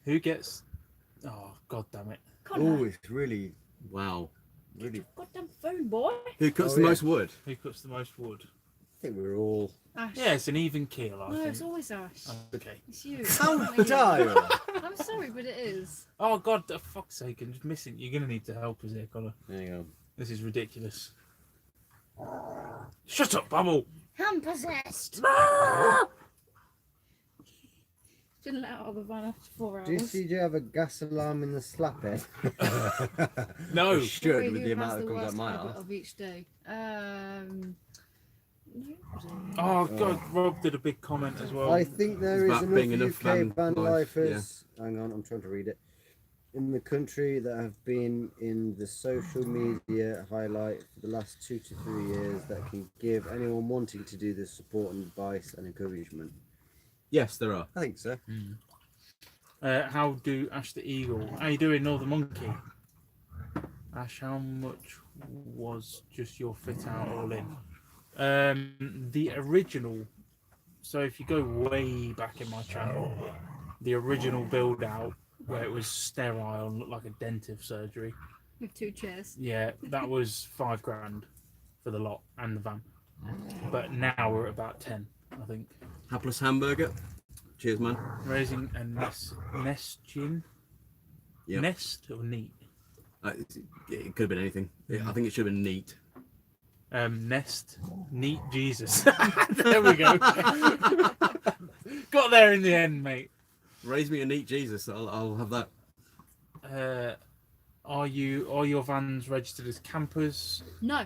Who gets? Oh, god damn it! Oh, Connor, it's really, Wow. really. goddamn phone, boy. Who cuts Oh, the yeah. most wood? Who cuts the most wood? I think we're all. Ash. Yeah, it's an even keel, I No, think. it's always Ash. Okay. It's you. How Not me. dare I'm sorry, but it is. Oh god, for fuck's sake! I'm just missing. You're gonna need to help us here, Connor. There you go. This is ridiculous. Shut up, Bubble! I'm possessed. Shouldn't let out of the van after 4 hours. Do you CJ have a gas alarm in the slap head? No. It should Wait, with who the has amount that comes out worst my habit house. of each day? You do. Oh god, Rob did a big comment as well. I think there It's is about being enough enough UK van van life, lifers. Hang on, I'm trying to read it. In the country that have been in the social media highlight for the last 2 to 3 years that can give anyone wanting to do this support and advice and encouragement. Yes, there are. I think so. How do Ash the Eagle? How you doing, Northern Monkey? Ash, how much was just your fit out all in? The original. So if you go way back in my channel, the original build out where it was sterile and looked like a dentive surgery. With 2 chairs. Yeah, that was $5,000 for the lot and the van. But now we're at about 10, I think. Hapless hamburger. Cheers, man. Raising a nest gin. Yep. Nest or neat? It could have been anything. I think it should have been neat. Nest, neat Jesus. There we go. Got there in the end, mate. Raise me a neat Jesus. I'll have that. Are your vans registered as campers? No.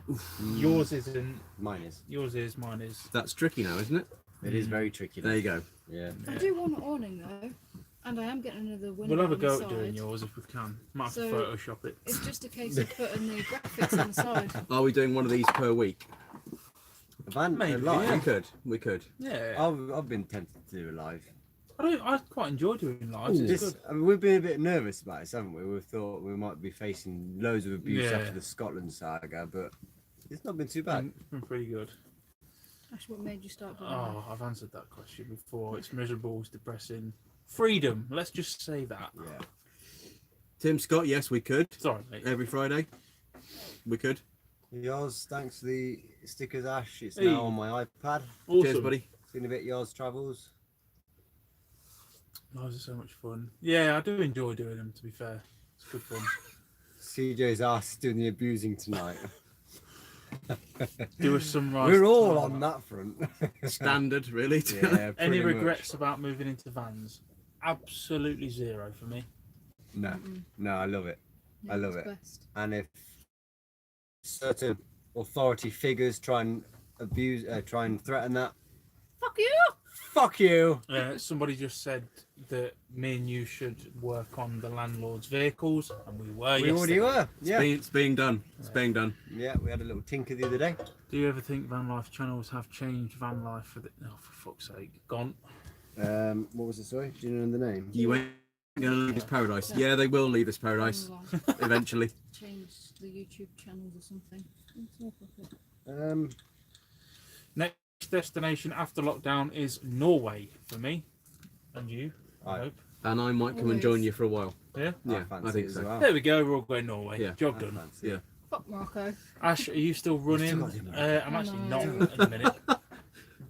Yours isn't. Mine is. Yours is. Mine is. That's tricky now, isn't it? It is very tricky. There you go. Yeah. I do want an awning though. And I am getting another window. We'll have a on go the at doing side. yours if we can. Might have So- to Photoshop it. It's just a case of putting the graphics on the side. Are we doing one of these per week? A van, Maybe, a live. yeah. We could. Yeah. I've been tempted to do a live. I quite enjoy doing lives. It's This, good. I mean, we've been a bit nervous about this, haven't we? We thought we might be facing loads of abuse Yeah. after the Scotland saga, but it's not been too bad. It's been pretty good. That's what made you start doing Oh, I've answered that question before. It's miserable, it's depressing. Freedom. Let's just say that. Yeah. Tim Scott, yes, we could. Sorry, mate. Every Friday. We could. Yours, thanks to the stickers, Ash. It's Hey. now on my iPad. Awesome. Cheers, buddy. Seen a bit yours travels. Lives are so much fun. Yeah, I do enjoy doing them, to be fair. It's good fun. CJ's ass is doing the abusing tonight. Do a sunrise. We're all tomorrow. on that front. Standard, really. Yeah, Any pretty regrets about moving into vans? Absolutely zero for me. much. No, I love it. Yeah, I love it's it. best. And if certain authority figures try and threaten that, Fuck you! fuck you. Somebody just said that me and you should work on the landlord's vehicles, and we were. We already were. Yeah. It's being done. It's being done. Yeah, we had a little tinker the other day. Do you ever think van life channels have changed van life for the? Oh, for fuck's sake, gone. What was it? Sorry, do you know the name? You ain't gonna leave this paradise. Yeah, they will leave this paradise eventually. Change the YouTube channels or something. Let's talk about it. Next destination after lockdown is Norway for me, and you. I Aye. hope. And I might come and join you for a while. Yeah. Yeah, fancy I think it as so. well. There we go. We're all going Norway. Yeah. Job I done. fancy it. Yeah. Fuck Morocco. Ash, are you still running? got him, mate. I'm actually No. not at the minute.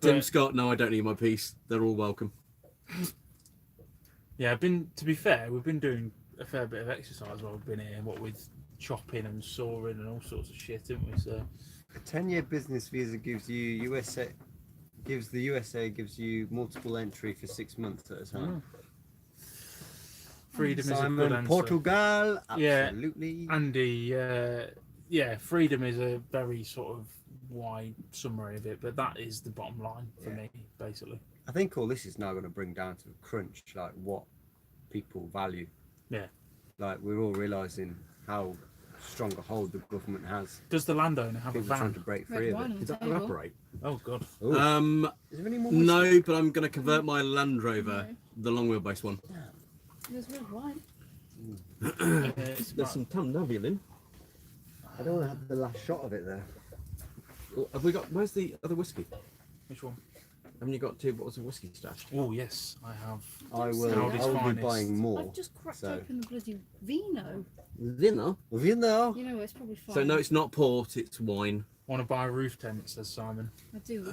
Tim But, Scott, no, I don't need my piece. They're all welcome. yeah, to be fair, we've been doing a fair bit of exercise while we've been here. What with chopping and sawing and all sorts of shit, haven't we? So A 10-year business visa gives you the USA gives you multiple entry for 6 months at a time. freedom is a good Simon, answer. Portugal, Yeah. absolutely. Andy, yeah, freedom is a very sort of wide summary of it, but that is the bottom line for me, basically. I think all this is now going to bring down to a crunch, like what people value. Yeah. Like we're all realising how strong a hold the government has. Does the landowner have People a are trying van? to break Red free of wine it. on Did the that table. evaporate? Oh god. Ooh. Is there any more whiskey? No, but I'm going to convert my Land Rover, the long wheelbase one. There's red wine. It's There's about- some Tamnavil in. I don't want to have the last shot of it there. Oh, have we got? Where's the other whiskey? Which one? Haven't you got 2 bottles of whiskey stashed? Oh yes, I have. I Say will. that. I will be Finest. buying more. I've just cracked so. open the bloody vino. Dinner. Well, you know. You know, it's probably fine. So no, it's not port. It's wine. Want to buy a roof tent? Says Simon. I do.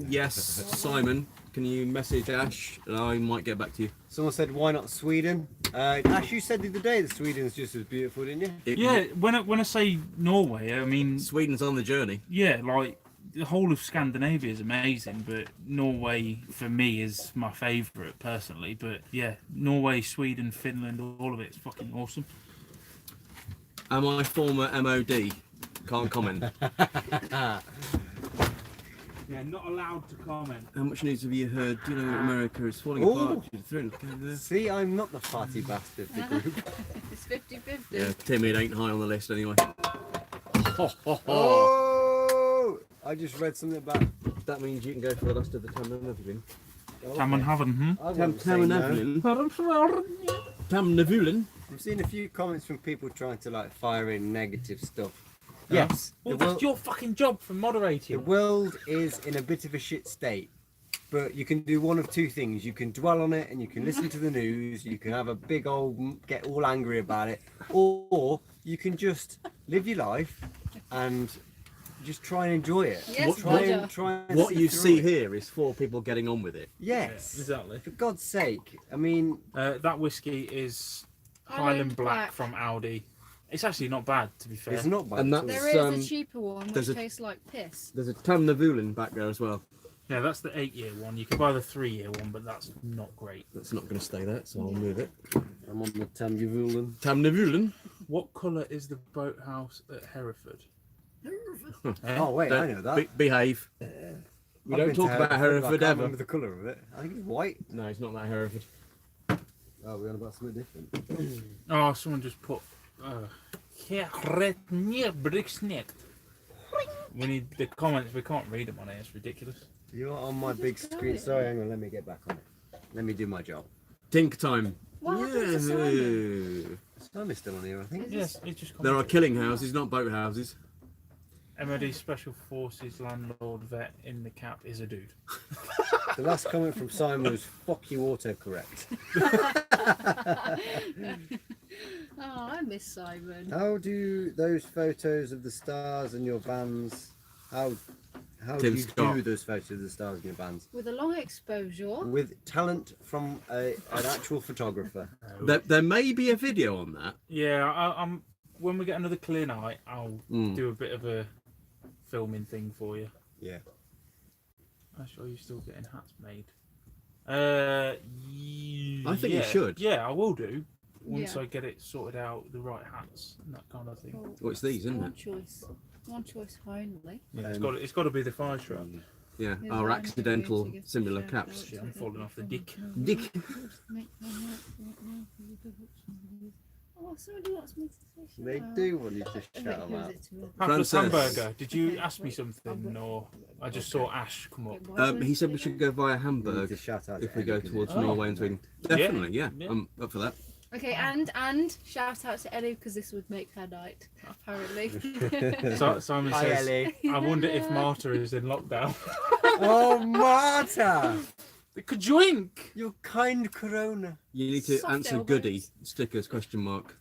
Yes, Simon. Can you message Ash? And I might get back to you. Someone said, "Why not Sweden?" Ash, you said the other day that Sweden's just as beautiful, didn't you? Yeah, when I say Norway, I mean Sweden's on the journey. yeah, like the whole of Scandinavia is amazing, but Norway for me is my favourite personally. But yeah, Norway, Sweden, Finland, all of it's fucking awesome. Am I former MOD? Can't comment. Yeah, not allowed to comment. How much news have you heard? Do you know America is falling Ooh. apart? Due to threat of Canada? See, I'm not the party bastard of the group. It's 50-50. Yeah, Tim, it ain't high on the list anyway. Oh! I just read something about. That means you can go for the last of the Tamnavulin. Tam Haven, I won't say no. Tamnavulin. I'm seeing a few comments from people trying to like fire in negative stuff. Yes, Well, the that's world, your fucking job for the moderating. world is in a bit of a shit state, but you can do one of two things. You can dwell on it and you can listen to the news. You can have a big old get all angry about it, or you can just live your life and just try and enjoy it. Yes, try Roger. and try and What sit you through see it. here is 4 people getting on with it. Yes, Exactly. for God's sake. I mean, That whiskey is Highland Highland Black Black. from Aldi. It's actually not bad, to be fair. it's not bad. And at all. that's- There is um, a cheaper one which there's a- tastes like piss. There's a Tamnavulin back there as well. Yeah, that's the 8-year one. You can buy the 3-year one, but that's not great. That's not going to stay there, so I'll move it. I'm on the Tamjavulin. Tamnavulin. What colour is the boathouse at Hereford? Eh? Oh wait, I know that. Behave. We I've don't been to talk about but I Hereford can't ever. remember the colour of it. I think it's white. No, it's not that Hereford. Oh, we're on about something different. Oh, someone just put. We need the comments. We can't read them on here. It's ridiculous. You're on my big screen. Sorry, hang on. Let me get back on it. Let me do my job. Tink time. What happened to Simon? Simon's still on here, I think. Yes, it's just. There are killing houses, not boat houses. MOD Special Forces landlord vet in the cap is a dude. The last comment from Simon was "fuck you" autocorrect. Oh, I miss Simon. How do those photos of the stars in your vans? How do Tim you Scott. do those photos of the stars in your vans? With a long exposure. With talent from an actual photographer. There may be a video on that. Yeah, I'm. When we get another clear night, I'll do a bit of a filming thing for you. Yeah. I'm sure you're still getting hats made. I think you should. Yeah, I will do. Once Yeah. I get it sorted out, the right hats and that kind of thing. Well, it's these, isn't One it? choice. One choice only. Yeah, it's got to be the fire truck. Yeah, Here's our one accidental to get similar the caps. Shit, I'm falling off the dick. Dick. Oh, somebody wants me to say shut They up. do want you to Wait, shout who them is out. it to? Hapless Frances. Hamburger, did you ask me something or I just saw Ash come up? Wait, why do He I said say we should that? go via You need Hamburg to shout out if to we go Ellie, 'cause towards it's- Norway and Sweden. Yeah. Definitely, yeah. Yeah. I'm up for that. Okay, and shout out to Ellie because this would make her night, apparently. So, Simon Hi, says, Ellie. I wonder if Marta is in lockdown. Oh, Marta! The kajoink! You kind Corona. You need to Soft answer elbows. goodie stickers question mark.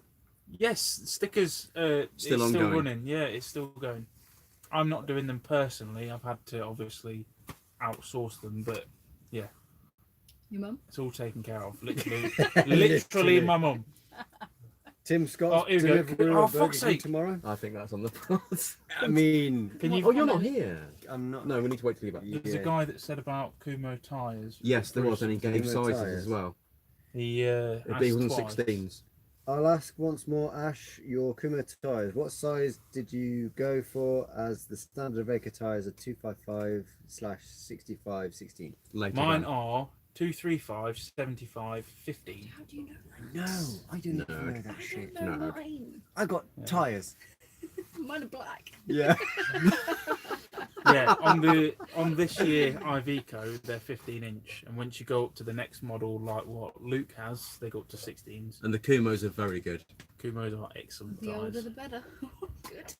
Yes, stickers Still it's still ongoing. running. Yeah, it's still going. I'm not doing them personally. I've had to obviously outsource them, but Your mum? it's all taken care of. Literally my mum. Tim Scott's Oh, here we go. delivering Oh, a Burger fuck's King sake. tomorrow. I think that's on the cards. I mean, Can you? Oh, you're not here. I'm not. No, we need to wait till you're back. There's a Yeah. guy that said about Kumo tyres. Yes, there was, and he gave Kumo sizes tyres. as well. He It'd asked be twice. 116s. I'll ask once more, Ash, your Kuma tyres. What size did you go for as the standard Iveco tyres are 255/65/16? Later. Mine on. are 235, 75, 15. How do you know? No, I didn't No. know that shit. I don't know No. mine. I got tyres. Mine are black. Yeah. Yeah, on this year Iveco they're 15-inch, and once you go up to the next model, like what Luke has, they go up to 16s. And the Kumos are very good. Kumos are excellent The older tyres. the better. Good.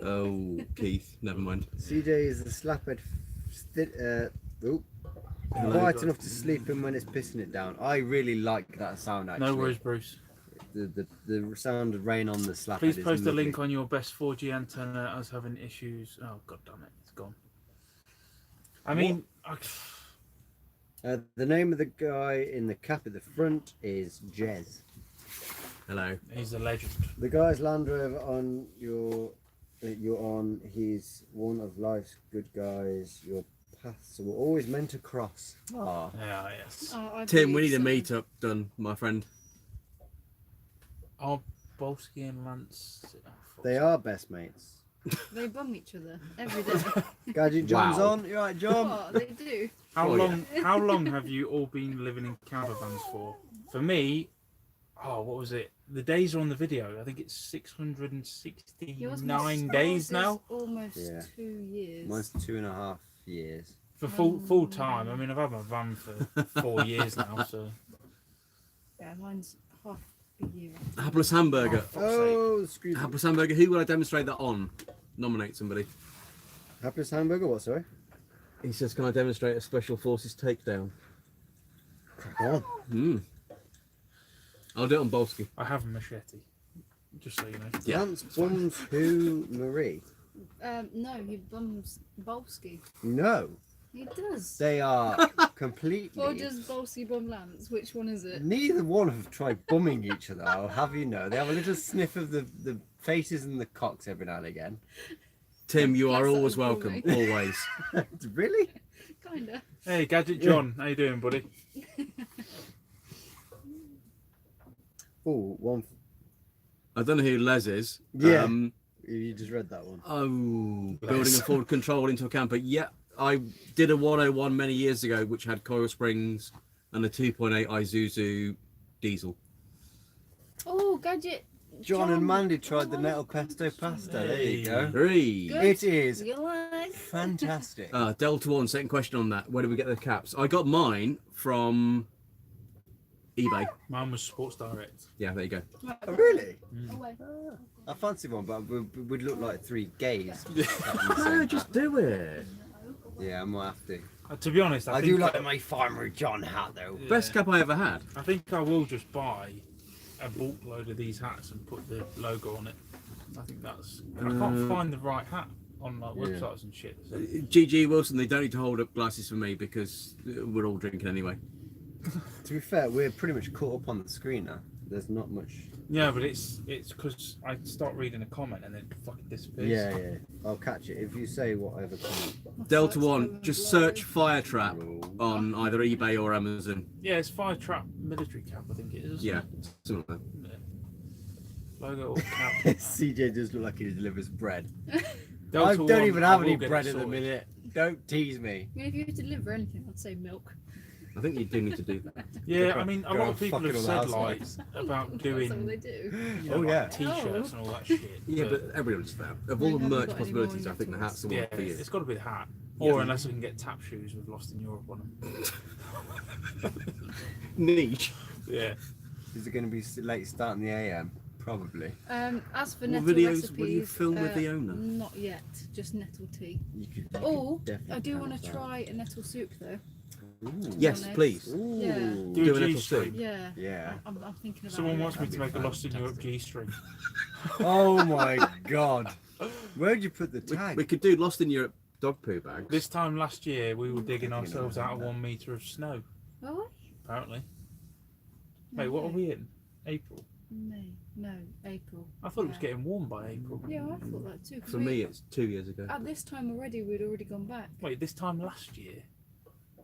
Oh, Keith, never mind. CJ is the slaphead. Quiet enough to sleep in when it's pissing it down. I really like that sound actually. No worries, Bruce. The sound of rain on the slaphead. Please is post a lovely. link on your best 4G antenna as having issues. Oh god damn it, it's gone. I mean, The name of the guy in the cap at the front is Jez. Hello. he's a legend. The guy's Land Rover on you're on. He's one of life's good guys. Your paths were always meant to cross. Ah, Yeah, yes. Oh, I Tim, we believe need a so. meetup done, my friend. Are Bolsky and Lance? Oh, fuck's they sake. are best mates. They bum each other every day. Gadget John's Wow. on. You right, John? What? They do. How Oh, long? How long have you all been living in campervans for? For me, what was it? The days are on the video. I think it's Yours must 669 days yours is now Almost Yeah. 2 years. Mine's 2.5 years. for full time. I mean, I've had my van for 4 years now, so. Yeah, mine's half a year. Hapless Hamburger. Oh, screw that. Hapless Hamburger, who will I demonstrate that on? Nominate somebody. Hapless Hamburger, what, sorry? He says, can I demonstrate a Special Forces takedown? Crack on. I'll do it on Bolsky. I have a machete, just so you know. Yeah. Lance bums who, Marie? No, he bums Bolsky. No, He does. they are completely... Or does Bolsky bum Lance? Which one is it? Neither one have tried bumming each other, I'll have you know. They have a little sniff of the faces and the cocks every now and again. Tim, you are That's always not welcome. boring. Always. Really? Kinda. Hey, Gadget John, how you doing, buddy? Oh, one. I don't know who Les is. Yeah. You just read that one. Oh, building a forward control into a camper. Yeah, I did a 101 many years ago, which had coil springs and a 2.8 Isuzu diesel. Oh, gadget. John and Mandy tried the nettle pesto pasta. There you go. Three. Good. It is You like? fantastic. Delta One. Second question on that. Where did we get the caps? I got mine from eBay. Mine was Sports Direct. Yeah, there you go. Oh, really? Away. I fancy one, but we'd look like three gays. No, just do it. Yeah, I might have to. To be honest, I do like my Farmer John hat though. Yeah. Best cap I ever had. I think I will just buy a bulk load of these hats and put the logo on it. I think that's. I can't find the right hat on like websites and shit. So. GG Wilson, they don't need to hold up glasses for me because we're all drinking anyway. To be fair, we're pretty much caught up on the screen now. There's not much. Yeah, but it's because I start reading a comment and then it fucking disappears. Yeah. I'll catch it if you say whatever comment. Delta One, just search Fire Trap on either eBay or Amazon. Yeah, it's Fire Trap military cap, I think it is. Yeah, something like that. Yeah. Logo or cap. CJ does look like he delivers bread. Delta I don't One, even I have will any get bread it at the sorted. minute. Don't tease me. I mean, if you deliver anything, I'd say milk. I think you do need to do that. Yeah, I mean, a Go lot on, of people fucking have all said the like housewives. about That's all they doing do. you know, Oh, like, yeah. t-shirts and all that shit. Yeah, but everyone's fair. Of all the haven't merch got any possibilities, more I think the hat's the yeah, one for you. it's got to be the hat, Yeah. or unless I can get tap shoes with Lost in Europe on them. Niche. Yeah. Is it going to be late starting the AM? Probably. As for What nettle videos recipes, will you film with the owner? Not yet, just nettle tea. You could Oh, definitely I do count want to that. try a nettle soup though. Ooh. Yes, Nice. please. Ooh. Yeah. Do Do a an G apple string. Yeah. Yeah. I'm thinking about Someone it. wants me to That'd make be a Lost in Europe fantastic. G-string. Oh my god. Where'd you put the tag? We could do Lost in Europe dog poo bags. This time last year, we were digging ourselves out of 1 metre of snow, Oh, apparently. Wait, what are we in? April? May. No, April. I thought it was Yeah. getting warm by April. Yeah, I thought that too. 'cause For me, it's 2 years ago. at this time already, we'd already gone back. Wait, this time last year?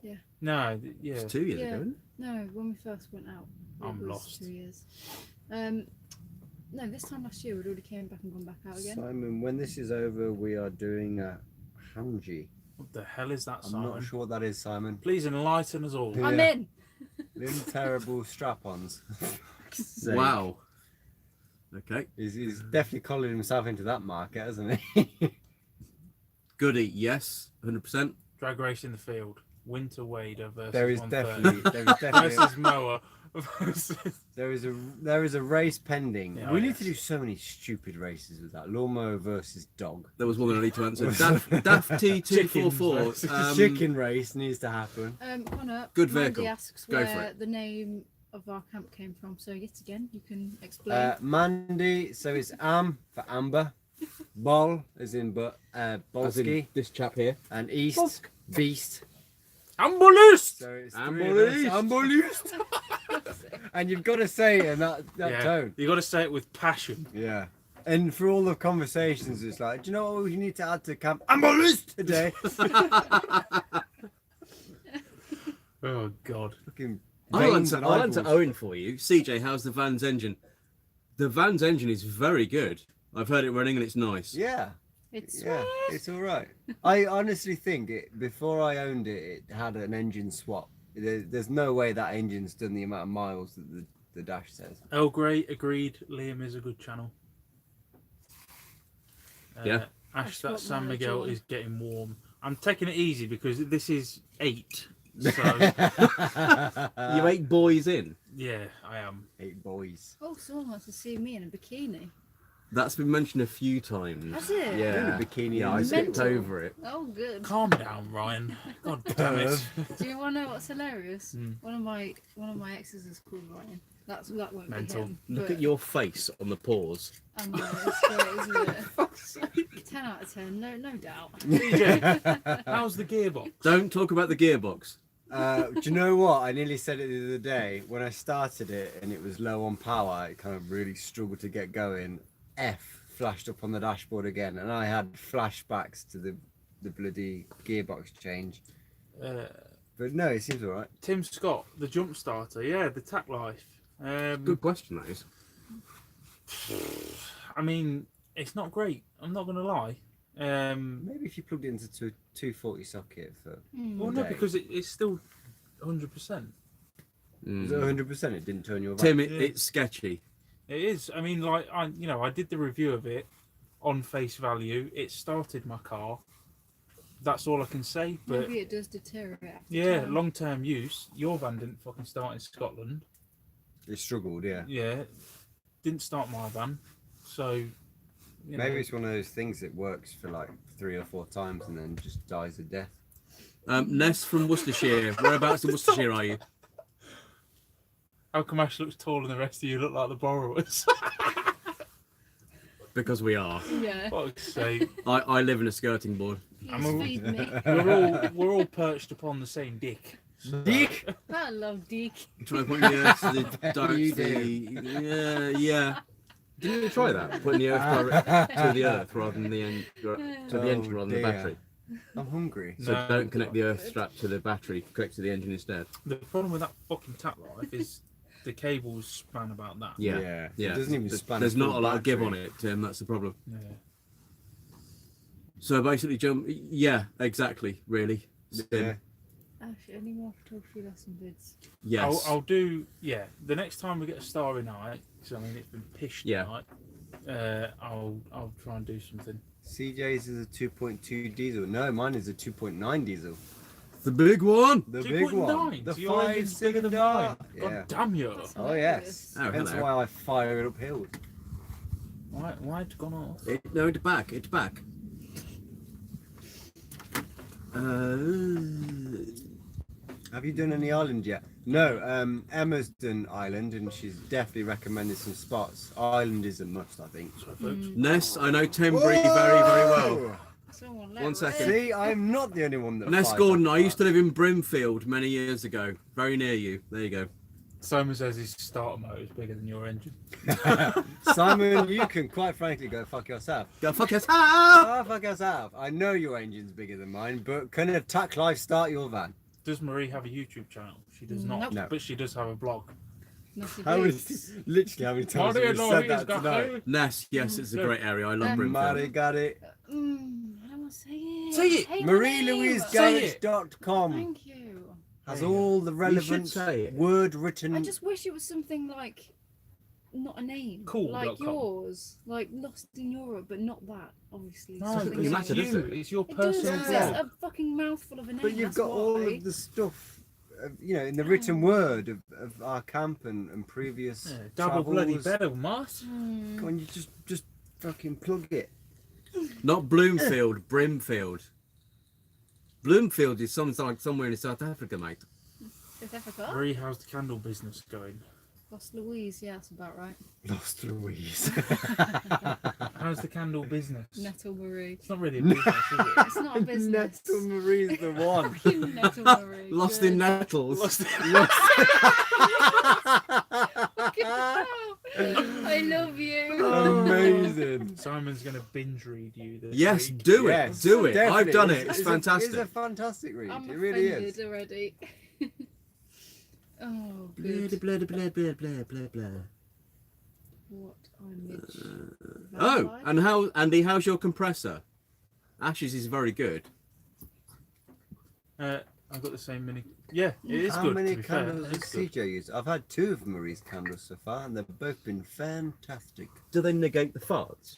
Yeah. No, yeah. It's 2 years Yeah. ago, isn't it? No, when we first went out. It I'm was lost. 2 years. No, this time last year we'd already came back and gone back out again. Simon, when this is over, we are doing a hanji. What the hell is that, I'm Simon? not sure what that is, Simon. Please enlighten us all. Yeah. I'm in. Them terrible strap-ons. Wow. Okay. He's definitely collared himself into that market, hasn't he? Goody, yes, 100%. Drag race in the field. Winter Wader versus there is 130 definitely versus Mower versus... there is a race pending. Yeah, we oh, need yes. to do so many stupid races with that. Lawnmower versus dog. There was one that I need to answer. Daft T244. Chickens. Chicken race needs to happen. Connor, Good Mandy vehicle. asks Go for where it. the name of our camp came from. So yet again, you can explain. Mandy, so it's Am for Amber. Bol is in As in Bolski. this chap here. And East, Bolsk. Beast. Ambulance! So it's Ambulance. Ambulance. And you've got to say it in that Yeah, tone. you got to say it with passion. Yeah. And for all the conversations, it's like, do you know what we need to add to camp? Ambulance today. Oh, God. Fucking I'll veins answer, and I'll answer eyeballs. Owen for you. CJ, how's the van's engine? The van's engine is very good. I've heard it running and it's nice. Yeah. it's Yeah, it's all right. I honestly think before I owned it, it had an engine swap. There's no way that engine's done the amount of miles that the dash says. Earl Grey agreed. Liam is a good channel. Yeah. Ash, That's that San what Miguel John- is getting warm. I'm taking it easy because this is 8. So, You 8 boys in? yeah, I am. 8 boys. Oh, someone wants to see me in a bikini. That's been mentioned a few times. Has it? Yeah. In a bikini. Yeah, I skipped Mental. over it. Oh, good. Calm down, Ryan. God damn it. Do you want to know what's hilarious? Mm. One of my exes is called Ryan. That won't Mental. be him. Look but at your face on the pause. I know, it's great, isn't it? 10 out of 10, no doubt. DJ, how's the gearbox? Don't talk about the gearbox. Do you know what? I nearly said it the other day. When I started it and it was low on power, it kind of really struggled to get going. F flashed up on the dashboard again, and I had flashbacks to the bloody gearbox change. But no, it seems all right. Tim Scott, the jump starter. Yeah, the tack life. Good question, that is. I mean, it's not great. I'm not going to lie. Maybe if you plugged it into 240 socket for. Well, no, because it's still 100%. Was it 100%? It didn't turn your van. Tim, it's sketchy. It is. I mean, like I did the review of it on face value. It started my car. That's all I can say. But Maybe it does deteriorate. After yeah, time. long-term use. Your van didn't fucking start in Scotland. It struggled, yeah. Yeah, didn't start my van. So Maybe it's one of those things that works for like 3 or 4 times and then just dies a death. Ness from Worcestershire. Whereabouts in Worcestershire are you? How come Ash looks taller than the rest of you? Look like the borrowers. Because we are. Yeah. Fuck's sake. I live in a skirting board. Please feed me. We're all perched upon the same dick. Dick! I love Dick. Try and put the earth to the yeah. Didn't you try that? Putting the earth direct to the earth rather than the engine rather than the battery. I'm hungry. So No. don't connect the earth strap to the battery, connect to the engine instead. The problem with that fucking tap life is the cables span about that. Yeah. It doesn't even There's- span. There's not a full lot of give battery. on it, Tim. That's the problem. Yeah. So basically, jump. Yeah, exactly. Really. Yeah. Actually, any more photography lesson vids? Yes. I'll do. Yeah. The next time we get a Starry Night, because I mean it's been pished Yeah. tonight. I'll try and do something. CJ's is a 2.2 diesel. No, mine is a 2.9 diesel. The big one. The big one. 2.9. The So your engine's bigger than 5-cylinder. mine. Yeah. God damn you! That's Oh yes. Oh, That's hello. why I fire it up hills. Why had it gone off? No, it's back. It's back. Have you done any island yet? No, Emma's done island and she's definitely recommended some spots. Island is a must, I think. Sorry, folks. Ness, I know Tenbury very, very well. Someone One second. See, I'm not the only one that. Ness fires Gordon, up I used to fire. live in Brimfield many years ago. Very near you. There you go. Simon says his starter motor is bigger than your engine. Simon, you can quite frankly go fuck yourself. Go fuck yourself. Oh, fuck yourself. I know your engine's bigger than mine, but can Attack Life start your van? Does Marie have a YouTube channel? She does not, Nope. No. but she does have a blog. Naughty How boots. literally how many times have we said that tonight? Ness, yes, it's a great area. I love Mary Brimfield. got it. I don't want to say it. Say it. Hate my name. MarieLouiseGarage.com Thank you. has There you all the relevant should say it. word written. I just wish it was something like, not a name. Cool Like dot com. yours. Like Lost in Europe, but not that, obviously. No, doesn't Something really else. matter, does it? It's your It does, personal because Yeah. it's blog. a fucking mouthful of a name. But you've that's got all why. of the stuff, in the written word of our camp and previous Yeah, double bloody travels. better, Mars. Hmm. Come on, you just fucking plug it. Not Bloomfield, Brimfield. Bloomfield is somewhere in South Africa, mate. South Africa? Marie, how's the candle business going? Lost Louise, yeah, that's about right. Lost Louise. How's the candle business? Nettle Marie. It's not really a business, is it? It's not a business. Nettle Marie's the one. Fucking Nettle Marie. Lost good. in Nettles. Fucking hell. I love you. Amazing. Simon's going to binge read you this Yes, week. do it. Yes, Do it. I've definitely. done it. It's It's fantastic. a fantastic read. I'm It really offended is. already. Oh, Blah, good. blah, blah, blah, blah, blah, blah. What I'm Mitch. Oh, Vampire? and Andy, how's your compressor? Ash's is very good. I've got the same mini. Yeah, it is How good. many to be fair. candles It has is good. CJ used? I've had 2 of Marie's candles so far, and they've both been fantastic. Do they negate the farts?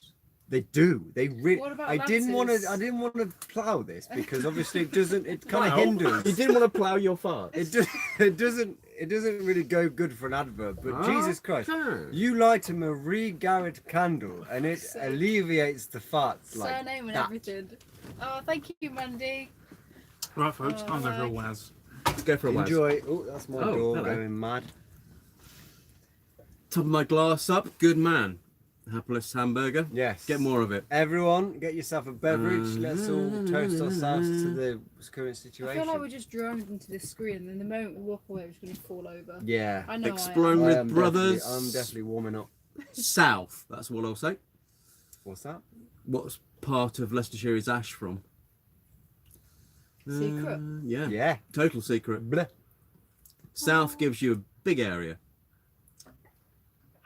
They do. They really. What about I didn't want lattice? to. I didn't want to plough this because obviously it doesn't. It kind of Well, hinders. You didn't want to plough your farts. It doesn't. It doesn't really go good for an advert. But Jesus Christ, Okay. you light a Marie Garrett candle and it So- alleviates the farts like Surname and that. everything. Oh, thank you, Mandy. Right, folks, I'm going for a Alright. Waz. Let's go for a whiz. Enjoy. Oh, that's my Oh, door hello. going mad. Top of my glass up. Good man. Hapless hamburger. Yes. Get more of it. Everyone, get yourself a beverage. Let's all toast ourselves to the current I situation. feel like we're just droned into this screen, and then the moment we walk away, we're just going to fall over. Yeah. I know. Explode I with am brothers. I'm definitely warming up. South. That's what I'll say. What's that? What's part of Leicestershire is Ash from? Secret. Yeah. Yeah. Total secret. Bleh. South gives you a big area.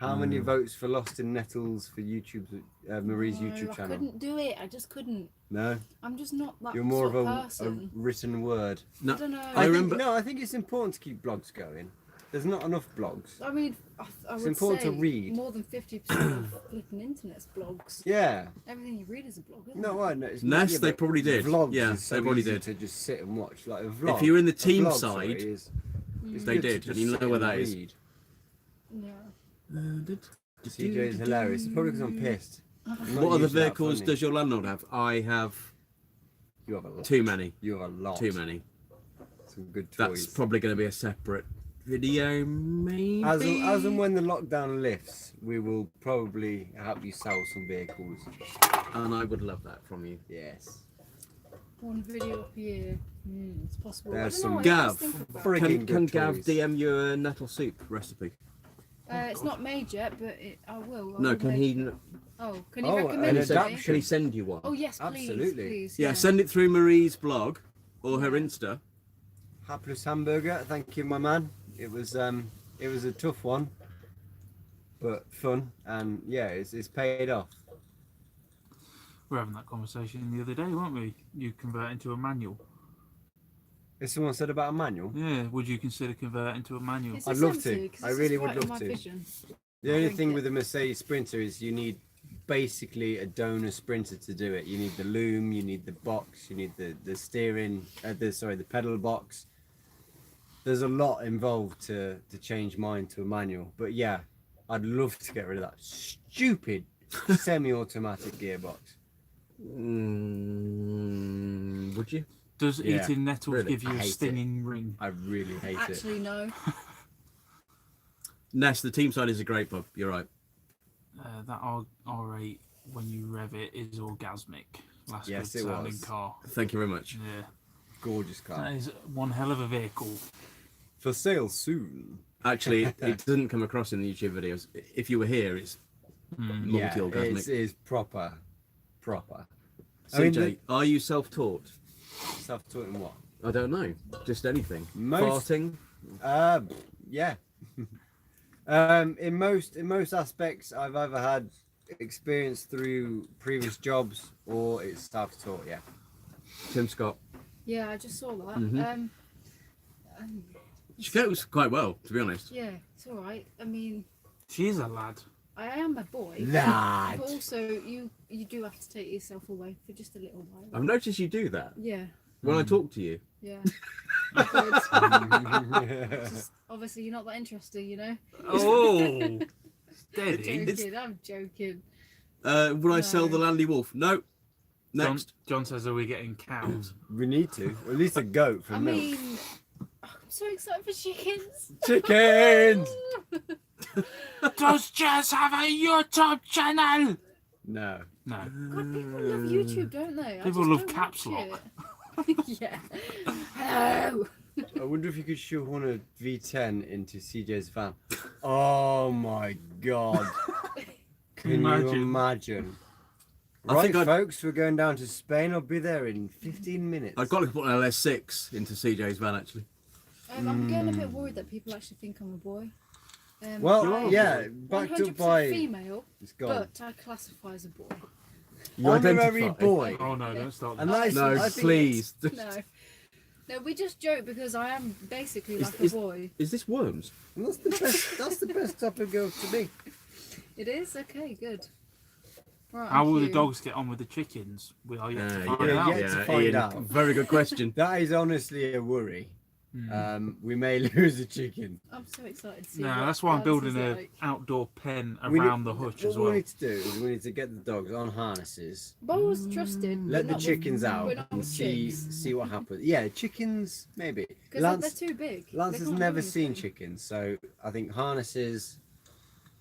How many votes for Lost in Nettles for YouTube's Marie's YouTube I channel? couldn't do it. I just couldn't. No, I'm just not that you're more sort of of a person. written word. No, I don't know. I remember. No, I think it's important to keep blogs going. There's not enough blogs. I mean, I It's would important say to read. more than 50% of flipping internet's blogs. Yeah. Everything you read is a blog, isn't No, it? I know. It's Ness, yeah, they but probably did. Vlogs Yeah, is so they probably easy did. to just sit and watch. Like a vlog. If you're in the a team vlog, side, sorry, is they good to did, just and you sit know where and that is. read. Yeah. CJ is hilarious. It's probably because I'm pissed. I'm not What other usually that vehicles funny. does your landlord have? I have You have a lot. too many. You have a lot. Too many. Some good That's toys. probably going to be a separate video, maybe. As and when the lockdown lifts, we will probably help you sell some vehicles. And I would love that from you. Yes. One video a year. It's possible. There's I don't know, some I always Gav. think about it. Friggin' Can good Gav toys. DM you a nettle soup recipe? It's not made yet, but I will. I No, will can make he? it. Oh, can you Oh, recommend an it to me? adaptation. Can he send you one? Oh yes, please. Absolutely. Please, Yeah, send it through Marie's blog or her Yeah. Insta. Hapless hamburger. Thank you, my man. It was a tough one, but fun, and yeah, it's paid off. We were having that conversation the other day, weren't we? You convert into a manual. If someone said about a manual, Yeah, would you consider converting to a manual? Is I'd this love empty? to. 'Cause I this is really right would in love my to. vision. the only Drink thing it. with the Mercedes Sprinter is you need basically a donor Sprinter to do it. You need the loom, you need the box, you need the steering, the pedal box. There's a lot involved to change mine to a manual. But yeah, I'd love to get rid of that stupid semi-automatic gearbox. Would you? Does Yeah, eating nettles really. give you I a hate it. stinging ring? I really hate it. Actually, no. Ness, the team side is a great pub. You're right. That R8, when you rev it, is orgasmic. Last Yes, good it sounding was. car. Thank you very much. Yeah, Gorgeous car. that is one hell of a vehicle. For sale soon. Actually, it doesn't come across in the YouTube videos. If you were here, it's Yeah, multi-orgasmic. it's proper. CJ, are you self-taught? Self-taught in what? I don't know. Just anything. Most- Farting. Yeah. In most aspects, I've either had experience through previous jobs or it's self-taught. Yeah. Tim Scott. Yeah, I just saw that. Mhm. She goes quite well, to be honest. Yeah, it's all right. I mean, She is a lad. I am a boy. Lad. But also, you do have to take yourself away for just a little while. I've noticed you do that Yeah, when I talk to you. yeah. Good. Just, obviously, you're not that interesting, you know. Oh, steady. Joking. I'm joking. Would I sell No. the Landy Wolf? No. John, Next. John says, "Are we getting cows?" We need to. At least a goat for I milk. mean, I'm so excited for chickens. Chickens! Does Jess have a YouTube channel? No. No. God, people love YouTube, don't they? I People just love don't caps watch lock. it. Yeah. Hello. I wonder if you could shoehorn a V10 into CJ's van. Oh my god. Can you imagine? I Right, think I'd- folks, we're going down to Spain. I'll be there in 15 minutes. I've got to put an LS6 into CJ's van, actually. I'm getting a bit worried that people actually think I'm a boy. Well, I'm yeah, backed 100% up by... female, It's gone. but I classify as a boy. You Honorary identify. boy. Oh no! Don't start. And that. that is, No, I think please. No, we just joke because I am basically Is- like is- a boy. Is this worms? That's the best. That's the best type of girl to me. It is okay, good. Right, How will the you. dogs get on with the chickens? We are yet to Yeah, find yeah, out. yet to find Ian, out. Very good question. That is honestly a worry. We may lose a chicken. I'm so excited to see. No, what that's why I'm ours building is an like. outdoor pen We need- around the hutch as What well. we need to do is we need to get the dogs on harnesses, Bo's trusted. let but the not chickens with, out, but not and with see chicks. what happens. Yeah, chickens maybe. Because Lance, they're too big. Lance They has can't do never seen anything. chickens, so I think harnesses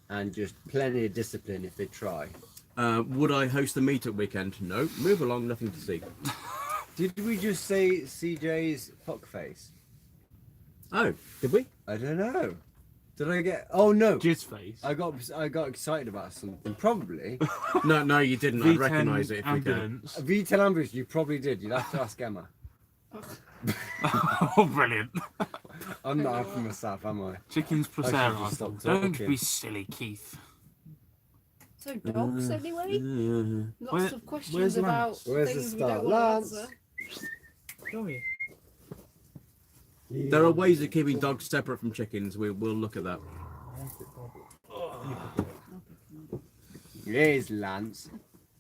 and just plenty of discipline if they try. Would I host the meetup weekend? No. Move along, nothing to see. Did we just say CJ's fuckface? Oh, did we? I don't know. Did I get? Oh no! Jizz face. I got excited about something. Probably No, you didn't. I'd V10 recognise it if we can. ambulance. V10 ambulance. You probably did. You'd have to ask Emma. Oh, brilliant. I'm not happy myself, am I? Chickens plus I should air just rifle. stop Don't talking. be silly, Keith. So dogs anyway. Lots Where- of questions where's about Lance? Where's the things we start? don't want Lance? to answer. Come here. There are ways of keeping dogs separate from chickens. We'll look at that. Here's Lance.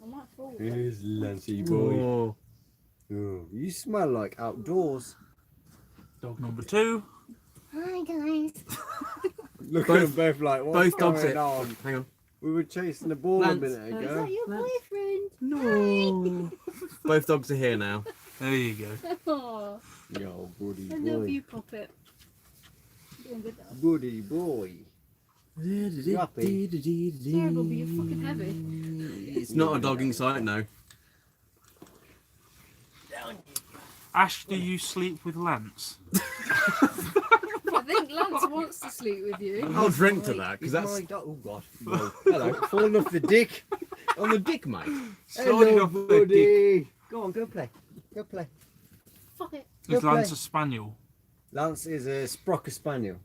I might fall. Here's Lancey boy. Oh. Oh, you smell like outdoors. Dog number 2. Hi guys. Look Both- at them both like, what's both dogs going it. on? Hang on. We were chasing the ball Lance. a minute Is ago. that your boyfriend? No. Both dogs are here now. There you go. Oh, Yo, buddy I boy. love you, Puppet. Doing good dog. Buddy boy. Sorry, Bobby, you're fucking heavy. It's not a dogging site, no. Ash, do you sleep with Lance? I think Lance wants to sleep with you. I'll drink to that because He's that's my dog. Oh god. Well, Hello. Falling off the dick. on the dick, mate. Sliding Hello, off the dick. buddy. Go on, go play. Go play. Fuck it. Is Go Lance play. a spaniel? Lance is a Sprocker Spaniel.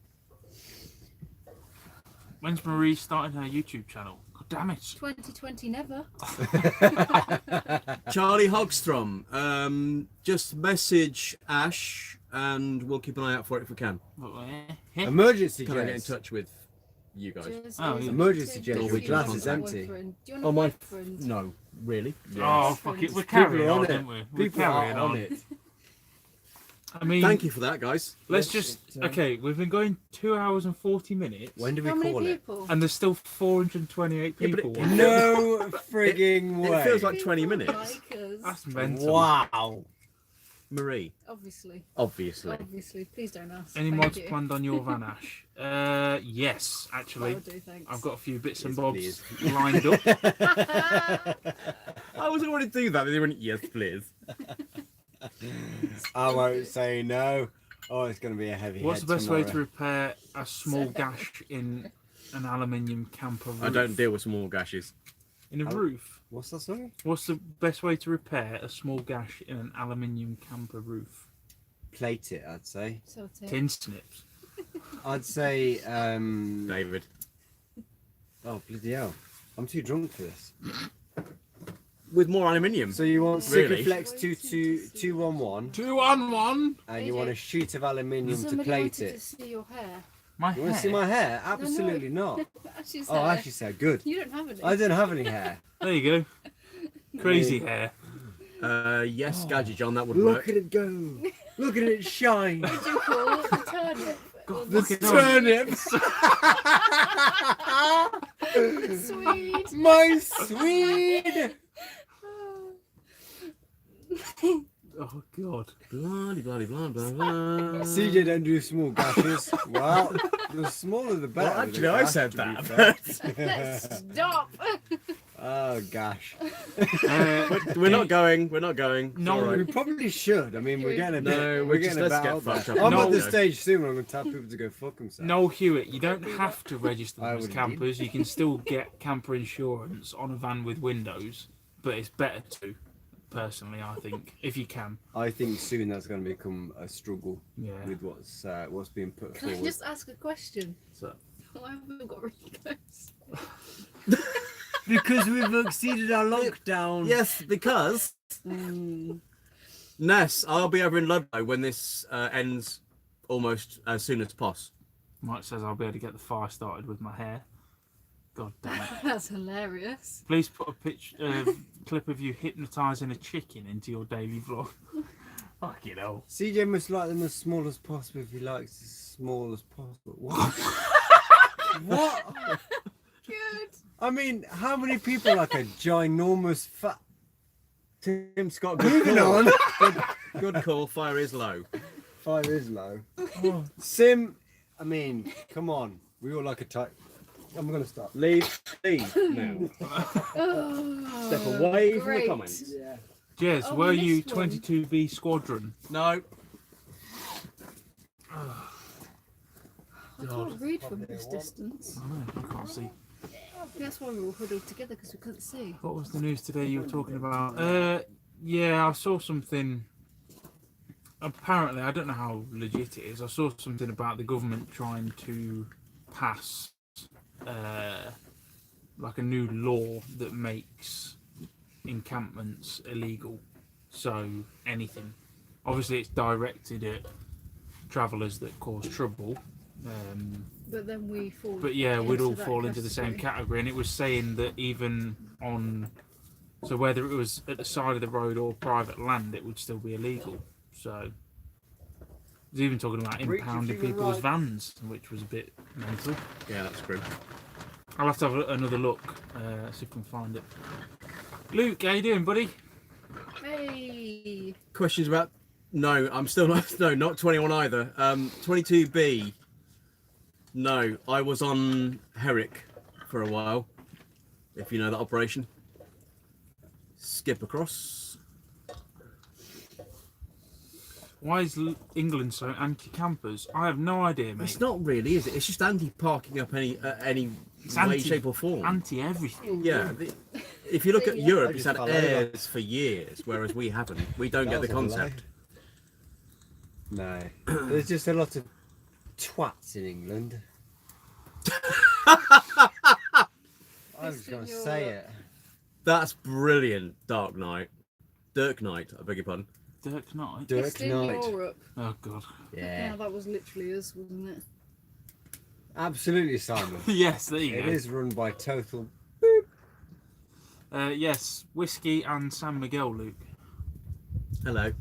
When's Marie starting her YouTube channel? God damn it. 2020 never. Charlie Hogstrom, just message Ash and we'll keep an eye out for it if we can. Emergency Can I get in jets. touch with you guys? Just Oh, is yeah. Emergency to- jet, to your see glass your is empty. boyfriend. Do you want Oh, a my- boyfriend? No, really? Oh, fuck it. We're People carrying are on, on it. aren't we? We're People are carrying on on. it. I mean, Thank you for that, guys. let's just. Okay, we've been going 2 hours and 40 minutes. When do we How many call it? people? And there's still 428 Yeah, but people it- watching. No frigging way. It feels like 20 minutes. Like us. That's mental. Wow. Marie, Obviously. obviously. Obviously. Please don't ask. Any Thank mods you. planned on your van, Ash? Yes, actually. That'll do, thanks. I've got a few bits and Yes, bobs please. lined up. I wasn't going to do that. They went, yes, please. I won't say no. Oh, it's going to be a heavy What's head the best way to tomorrow. repair a small gash in an aluminium camper roof? I don't deal with small gashes. In a Oh. roof? What's that, sorry? What's the best way to repair a small gash in an aluminium camper roof? Plate it, I'd say. So it. Tin snips. I'd say, David. oh, bloody hell. I'm too drunk for this. With more aluminium. So you want Really? Sikaflex 211 2 on 1. and you want a sheet of aluminium to Somebody plate wanted to it. see your hair. My You want to see hair. my hair? Absolutely not. Ashley's Oh, hair. actually, so good. You don't have any. I don't have any hair. There you go. Crazy hair. Yes, Gadget John, that would Look work. at it go. Look at it shine. What do you call it? The turnip. God, The fucking hell. turnips. Sweet. My Swede. Oh, God. Bloody, bloody, blah, blah, blah. CJ don't do small gashes. Well, the smaller the better. Well, with actually, a I gash, said to be that. fair. Let's stop. Oh gosh. We're not going. We're not going. It's No, all right. We probably should. I mean, we're getting a bit. No, we're just getting a let's bit get out fucked there. up. I'm No. at the stage soon where I'm going to tell people to go fuck themselves. Noel Hewitt, you don't have to register I them as wouldn't campers. You can still get camper insurance on a van with windows, but it's better to, personally, I think, if you can. I think soon that's going to become a struggle Yeah. with what's being put Can I forward. just ask a question? So, Why have we got Ricos? Because we've exceeded our lockdown. yes, because Ness, I'll be over in Ludlow when this ends almost as soon as poss. Mike says I'll be able to get the fire started with my hair. God damn it. That's hilarious. Please put a clip of you hypnotising a chicken into your daily vlog. Fucking hell. CJ must like them as small as possible if he likes as small as possible. What? What? Good. I mean, how many people like a ginormous fat... Tim Scott, good Moving call. on. Good call. Fire is low. Fire is low. Sim, I mean, come on. We all like a tight... I'm going to stop. Leave now. Oh, Step away from the great. comments. Yeah. Jez, Oh, were we you missed one. 22B Squadron? No. I can't read from this distance. I know, I can't see. That's why we were all huddled together because we couldn't see. What was the news today you were talking about? Yeah, I saw something apparently, I don't know how legit it is. I saw something about the government trying to pass like a new law that makes encampments illegal. So anything, obviously, it's directed at travellers that cause trouble. But then we fall. But yeah, we'd all that fall into the same category, and it was saying that even on, so whether it was at the side of the road or private land, it would still be illegal. So it was even talking about impounding people's vans, which was a bit mental. Yeah, that's grim. I'll have to have another look, see if I can find it. Luke, how you doing, buddy? Hey. Questions about? No, I'm still not. No, not 21 either. 22B. No, I was on Herrick for a while. If you know that operation. Skip across. Why is England so anti-campers? I have no idea, mate. It's not really, is it? It's just anti-parking up any way, shape or form. Anti-everything. Yeah. If you look at Europe, it's had airs for years, whereas we haven't. We don't get the concept. No, there's just a lot of twats in England. I was going to say it. That's brilliant, Dark Knight. Dirk Knight, I beg your pardon. Dirk Knight. Dirk Eastern Knight. Europe. Oh god. Yeah, Yeah, that was literally us, wasn't it? absolutely, Simon. Yes, there you It go. is run by total. Yes, whiskey and San Miguel, Luke. Hello.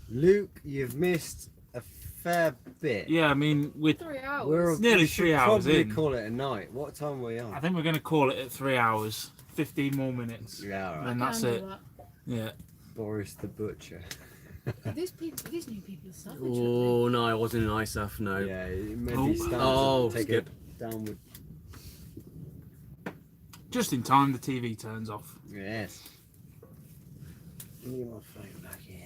Luke, you've missed a fair bit. Yeah, I mean, with 3 hours. We're Nearly we should 3 hours probably in. call it a night. What time are we I on? think we're going to call it at 3 hours, 15 more minutes. Yeah, all right. And that's Can do it. that. Yeah. Boris the Butcher. These new people are savage. Oh no, I wasn't in ISAF. No. Yeah, it made Oh. me stand Oh, to take skip. a downward. Just in time, the TV turns off. Yes. Give me my phone back here.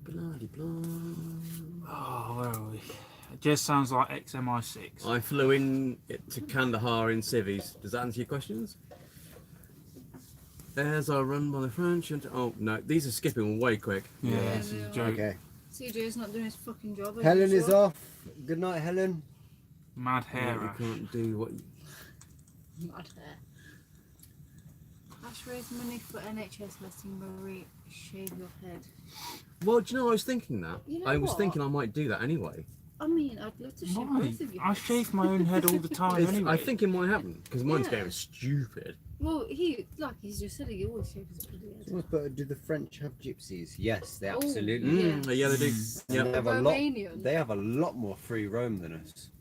Bloody blah. Oh, where are we? It just sounds like XMI6. I flew in to Kandahar in civvies. Does that answer your questions? Airs are run by the French. Oh no, these are skipping way quick. Yeah, Yeah, this is a they are. joke. Okay. CJ's not doing his fucking job. as Helen is usual. off. Good night, Helen. Mad hair You rash. can't do what. Mad hair. Ash raise money for NHS letting Marie shave your head. Well, do you know I was thinking that? You know I was what? thinking I might do that anyway. I mean, I'd love to shave Why? both of you. I shave my own head all the time It's- anyway. I think it might happen because mine's Yeah. getting stupid. Well, he's just said he always shaves his bloody head. But do the French have gypsies? Yes, they Oh, absolutely do. Yeah, they do. And Yep. They have a lot. Romanian. They have a lot more free roam than us.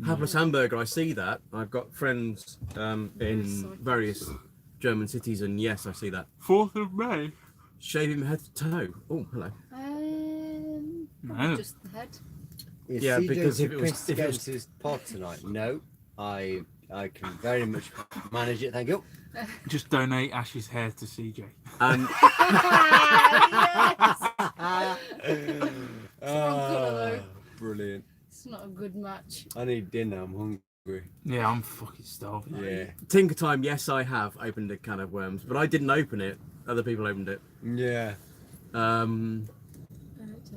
Hapless Hamburger, I see that. I've got friends in Cycles. various German cities, and yes, I see that. 4th of May? Shave him head to toe. Oh, hello. No. Just the head. Is Yeah, CJ because if it was- pissed if it was- against his pod tonight, no, I can very much manage it. Thank you. Just donate Ash's hair to CJ. And though. Brilliant. It's not a good match. I need dinner. I'm hungry. Yeah, I'm fucking starving. Yeah. Tinker Time, yes, I have opened a can of worms, but I didn't open it. Other people opened it. Yeah. NHS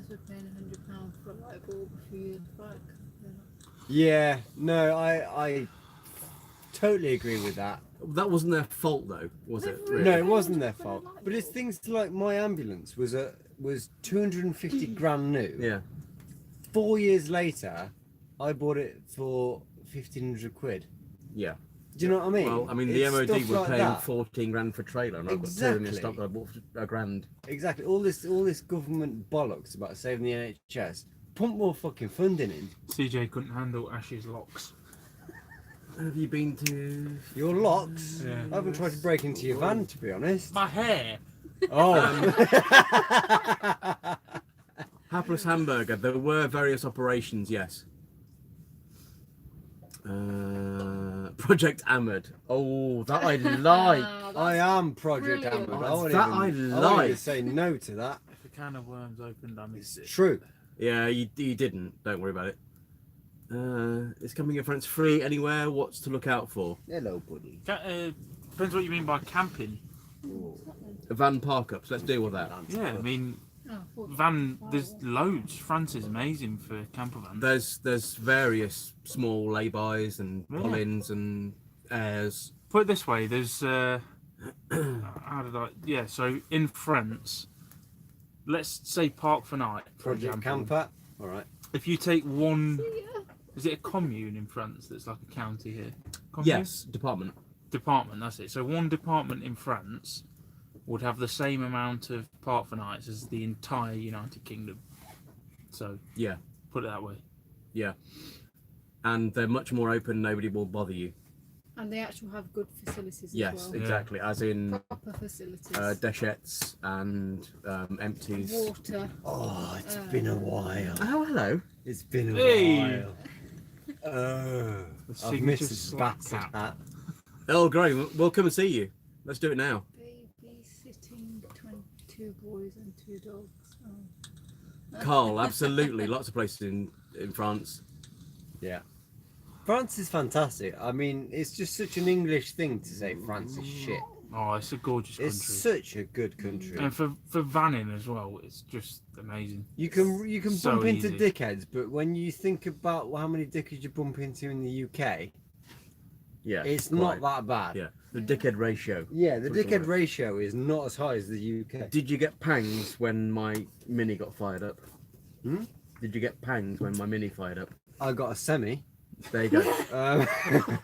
were paying £100 for a light bulb a few years back. Yeah. No, I totally agree with that. That wasn't their fault, though, was it? Really? No, it wasn't their fault. But it's things like my ambulance was 250 grand new. Yeah. 4 years later, I bought it for 1,500 quid. Yeah. Do you know what I mean? Well, I mean, the It's MOD stuff were like paying that. 14 grand for a trailer, and I've got two in Exactly. stock that I bought for £1,000. Exactly. All this government bollocks about saving the NHS. Pump more fucking funding in. CJ couldn't handle Ash's locks. Have you been to... Your locks. Yeah. I haven't tried to break into your van, to be honest. My hair? Oh. Hapless Hamburger, there were various operations, yes. Project Ahmed. Oh, that I like. I am Project Brilliant. Ahmed. I won't That even, I I won't even like. say no to that. If a can of worms opened, I missed it. True. Yeah, you didn't. Don't worry about it. It's coming in France free anywhere. What's to look out for? Hello, buddy. Depends what you mean by camping. Van park ups. Let's deal with that. Yeah, I mean, Oh, there's loads. France is amazing for camper vans. There's various small laybys and Yeah. pull-ins and airs. Put it this way, there's how did I? Yeah, so in France, let's say Park for Night, for Project example. Camper. All right. If you take one, yeah. is it a commune in France that's like a county here? Commune? Yes, department. Department, that's it. So one department in France would have the same amount of Park for Nights as the entire United Kingdom. So Yeah, put it that way. yeah. And they're much more open. Nobody will bother you. And they actually have good facilities Yes, as well. exactly. As in Proper facilities. déchettes and empties. Water. Oh, it's been a while. Oh, hello. It's been a Hey. while. Oh, The I've signature missed this slap bastard cap. hat. Oh, great. We'll come and see you. Let's do it now. Babysitting 22 boys and 2 dogs. Oh. Carl, absolutely. Lots of places in France. Yeah. France is fantastic. I mean, it's just such an English thing to say France is shit. Oh, it's a gorgeous country. It's such a good country. And for vanning as well, it's just amazing. You can So bump into easy. dickheads, but when you think about how many dickheads you bump into in the UK, Yeah. it's quite. not that bad. Yeah. The dickhead ratio. Yeah, the Something dickhead like- ratio is not as high as the UK. Did you get pangs when my Mini got fired up? Hmm? Did you get pangs when my Mini fired up? I got a semi. There you go. Um,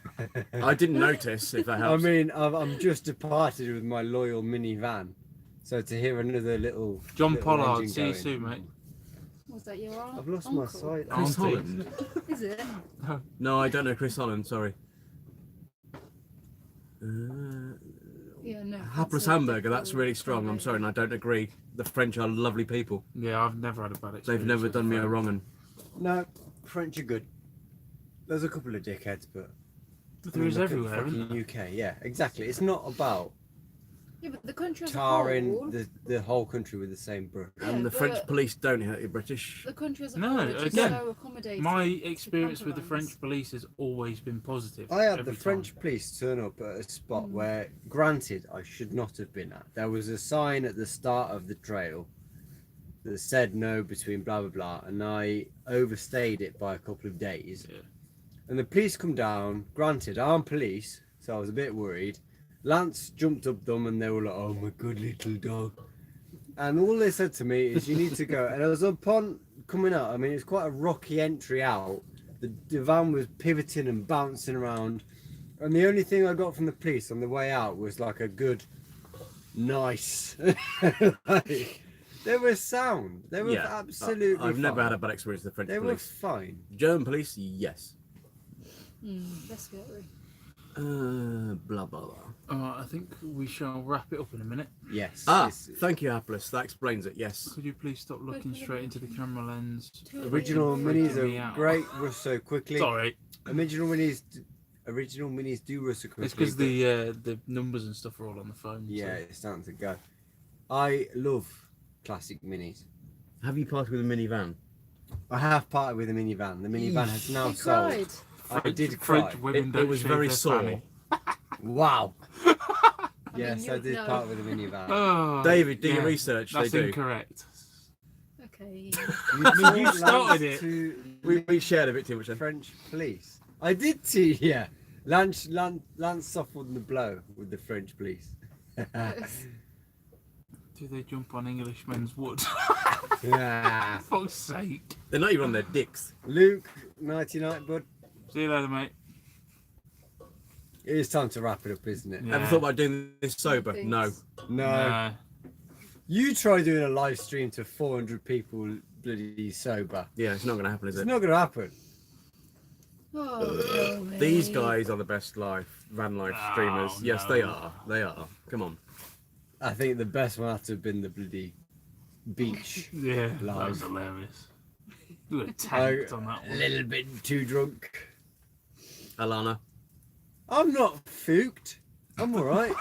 I didn't notice, if that I helps. mean, I'm just departed with my loyal minivan. So to hear another little John little Pollard, engine see you going- soon, mate. Was that your uncle? I've lost my sight. Chris Auntie. Holland? Is it? No, I don't know Chris Holland, sorry. Yeah, no. Hapless hamburger, that's really strong. I'm sorry, and I don't agree. The French are lovely people. Yeah, I've never had a bad experience. They've never with done me a French. wrong. And No, French are good. There's a couple of dickheads, but But there is look at everywhere, isn't fucking UK. Yeah, exactly. It's not about Yeah, but the country as a tarring whole. the whole country with the same brush. Yeah, and the French but police don't hurt you British. The country as a No, whole is just again, so accommodating. My to experience with the campervans. French police has always been positive. I had every the French time. police turn up at a spot where, granted, I should not have been at. There was a sign at the start of the trail that said no between blah blah blah, and I overstayed it by a couple of days. Yeah. And the police come down. Granted, I'm police, so I was a bit worried. Lance jumped up them, and they were like, "Oh my good little dog." And all they said to me is, "You need to go." And I was upon coming out. I mean, it's quite a rocky entry out. The van was pivoting and bouncing around, and the only thing I got from the police on the way out was like a good, nice. Like, they were sound. They were Yeah, absolutely. I've never fine. had a bad experience with the French They were police. fine. German police, yes. That's scary. Blah blah blah. I think we shall wrap it up in a minute. Yes. Ah, it's thank you, Hapless. That explains it. Yes. Could you please stop looking straight into the camera lens? original minis Freaking me are out. great. Rust so quickly. Sorry, Original minis do rust so quickly. it's because but- the numbers and stuff are all on the phone. Yeah, so. it's starting to go. I love classic minis. Have you parted with a minivan? I have parted with a minivan. The minivan has now You sold. cried. I did cry. French women It don't was shave very their sore. fanny. Wow. mean, Yes, you I did know. part with a minivan. Oh, David, do your yeah, research. That's They do. incorrect. Okay. mean, you started it. To We shared a bit too much then. French police. I did too. Yeah. Lance softened the blow with the French police. Do they jump on Englishmen's wood? Yeah. For fuck's sake. They're not even on their dicks. Luke, nighty night, bud. See you later, mate. It is time to wrap it up, isn't it? Yeah. Ever thought about doing this sober? Thanks. No. No. Nah. You try doing a live stream to 400 people bloody sober. Yeah, it's not going to happen, is It's it? not going to happen. Oh, no, These mate. guys are the best van life Oh, streamers. Yes, they no. are. They are. Come on. I think the best one had to have been the bloody beach. Yeah, that Live. was hilarious. You were tanked on that A one. little bit too drunk. Alana. I'm not fooked. I'm alright.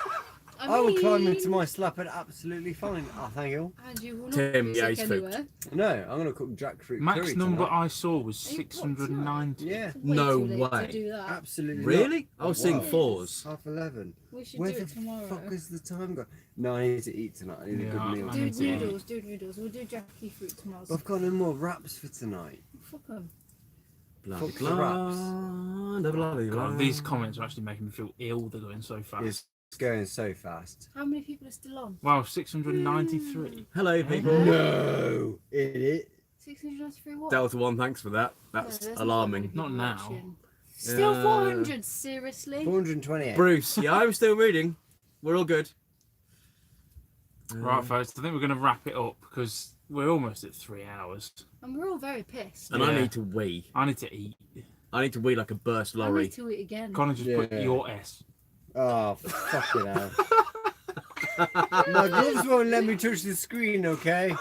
I would climb into my slapper absolutely fine. Oh, thank you. And you will not Tim, be yeah, sick he's anywhere. No, I'm gonna cook jackfruit Max curry number tonight. I saw was Are you what, 690. Yeah, Way No too late way. To do that. absolutely. Really? Not. I was seeing Wow. fours. 11:30. We should Where do the it tomorrow. fuck is the time gone? No, I need to eat tonight. I need a Yeah, good meal. I Do need to eat. noodles, do noodles. We'll do Jackie fruit tomorrow. I've got no more wraps for tonight. Fuck 'em. Blah, Fuck the blah, wraps. blah, blah, blah. God, these comments are actually making me feel ill. They're going so fast. It's going so fast. How many people are still on? Wow, 693. Hello, people. No, idiot. 693 what? Delta 1, thanks for that. No, That's there's alarming. not many Not people now. watching. Still Yeah. 400, seriously? 428. Bruce, yeah, I'm still reading. We're all good. Right, folks, I think we're going to wrap it up because we're almost at 3 hours. And we're all very pissed. And I Yeah. need to wee. I need to eat. I need to wee like a burst I lorry. need to eat again. Connor just put Yeah. your S. Oh, fucking hell. My gloves won't let me touch the screen, okay?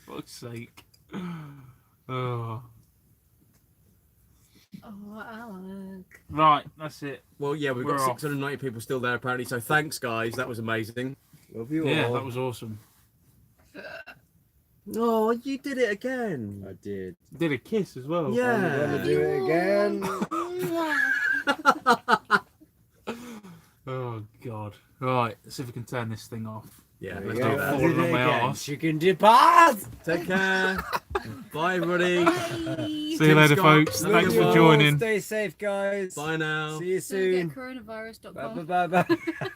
Fuck's sake. Oh. Oh, Alec. Right, that's it. Well, yeah, we've got We're off. 690 people still there apparently. So thanks, guys. That was amazing. Love you Yeah, all. that was awesome. Oh, you did it again. I did. Did a kiss as well. I'm Yeah. gonna do it again. Oh, God. Right, let's see if we can turn this thing off. Yeah, There let's you do go. that. I Falling did on it my again. arse. Chicken depart. Take care. Bye, everybody. See you Tim later, Scott, folks. love Thanks you for all. joining. Stay safe, guys. Bye now. See you So get soon. coronavirus.com. Bye bye bye bye.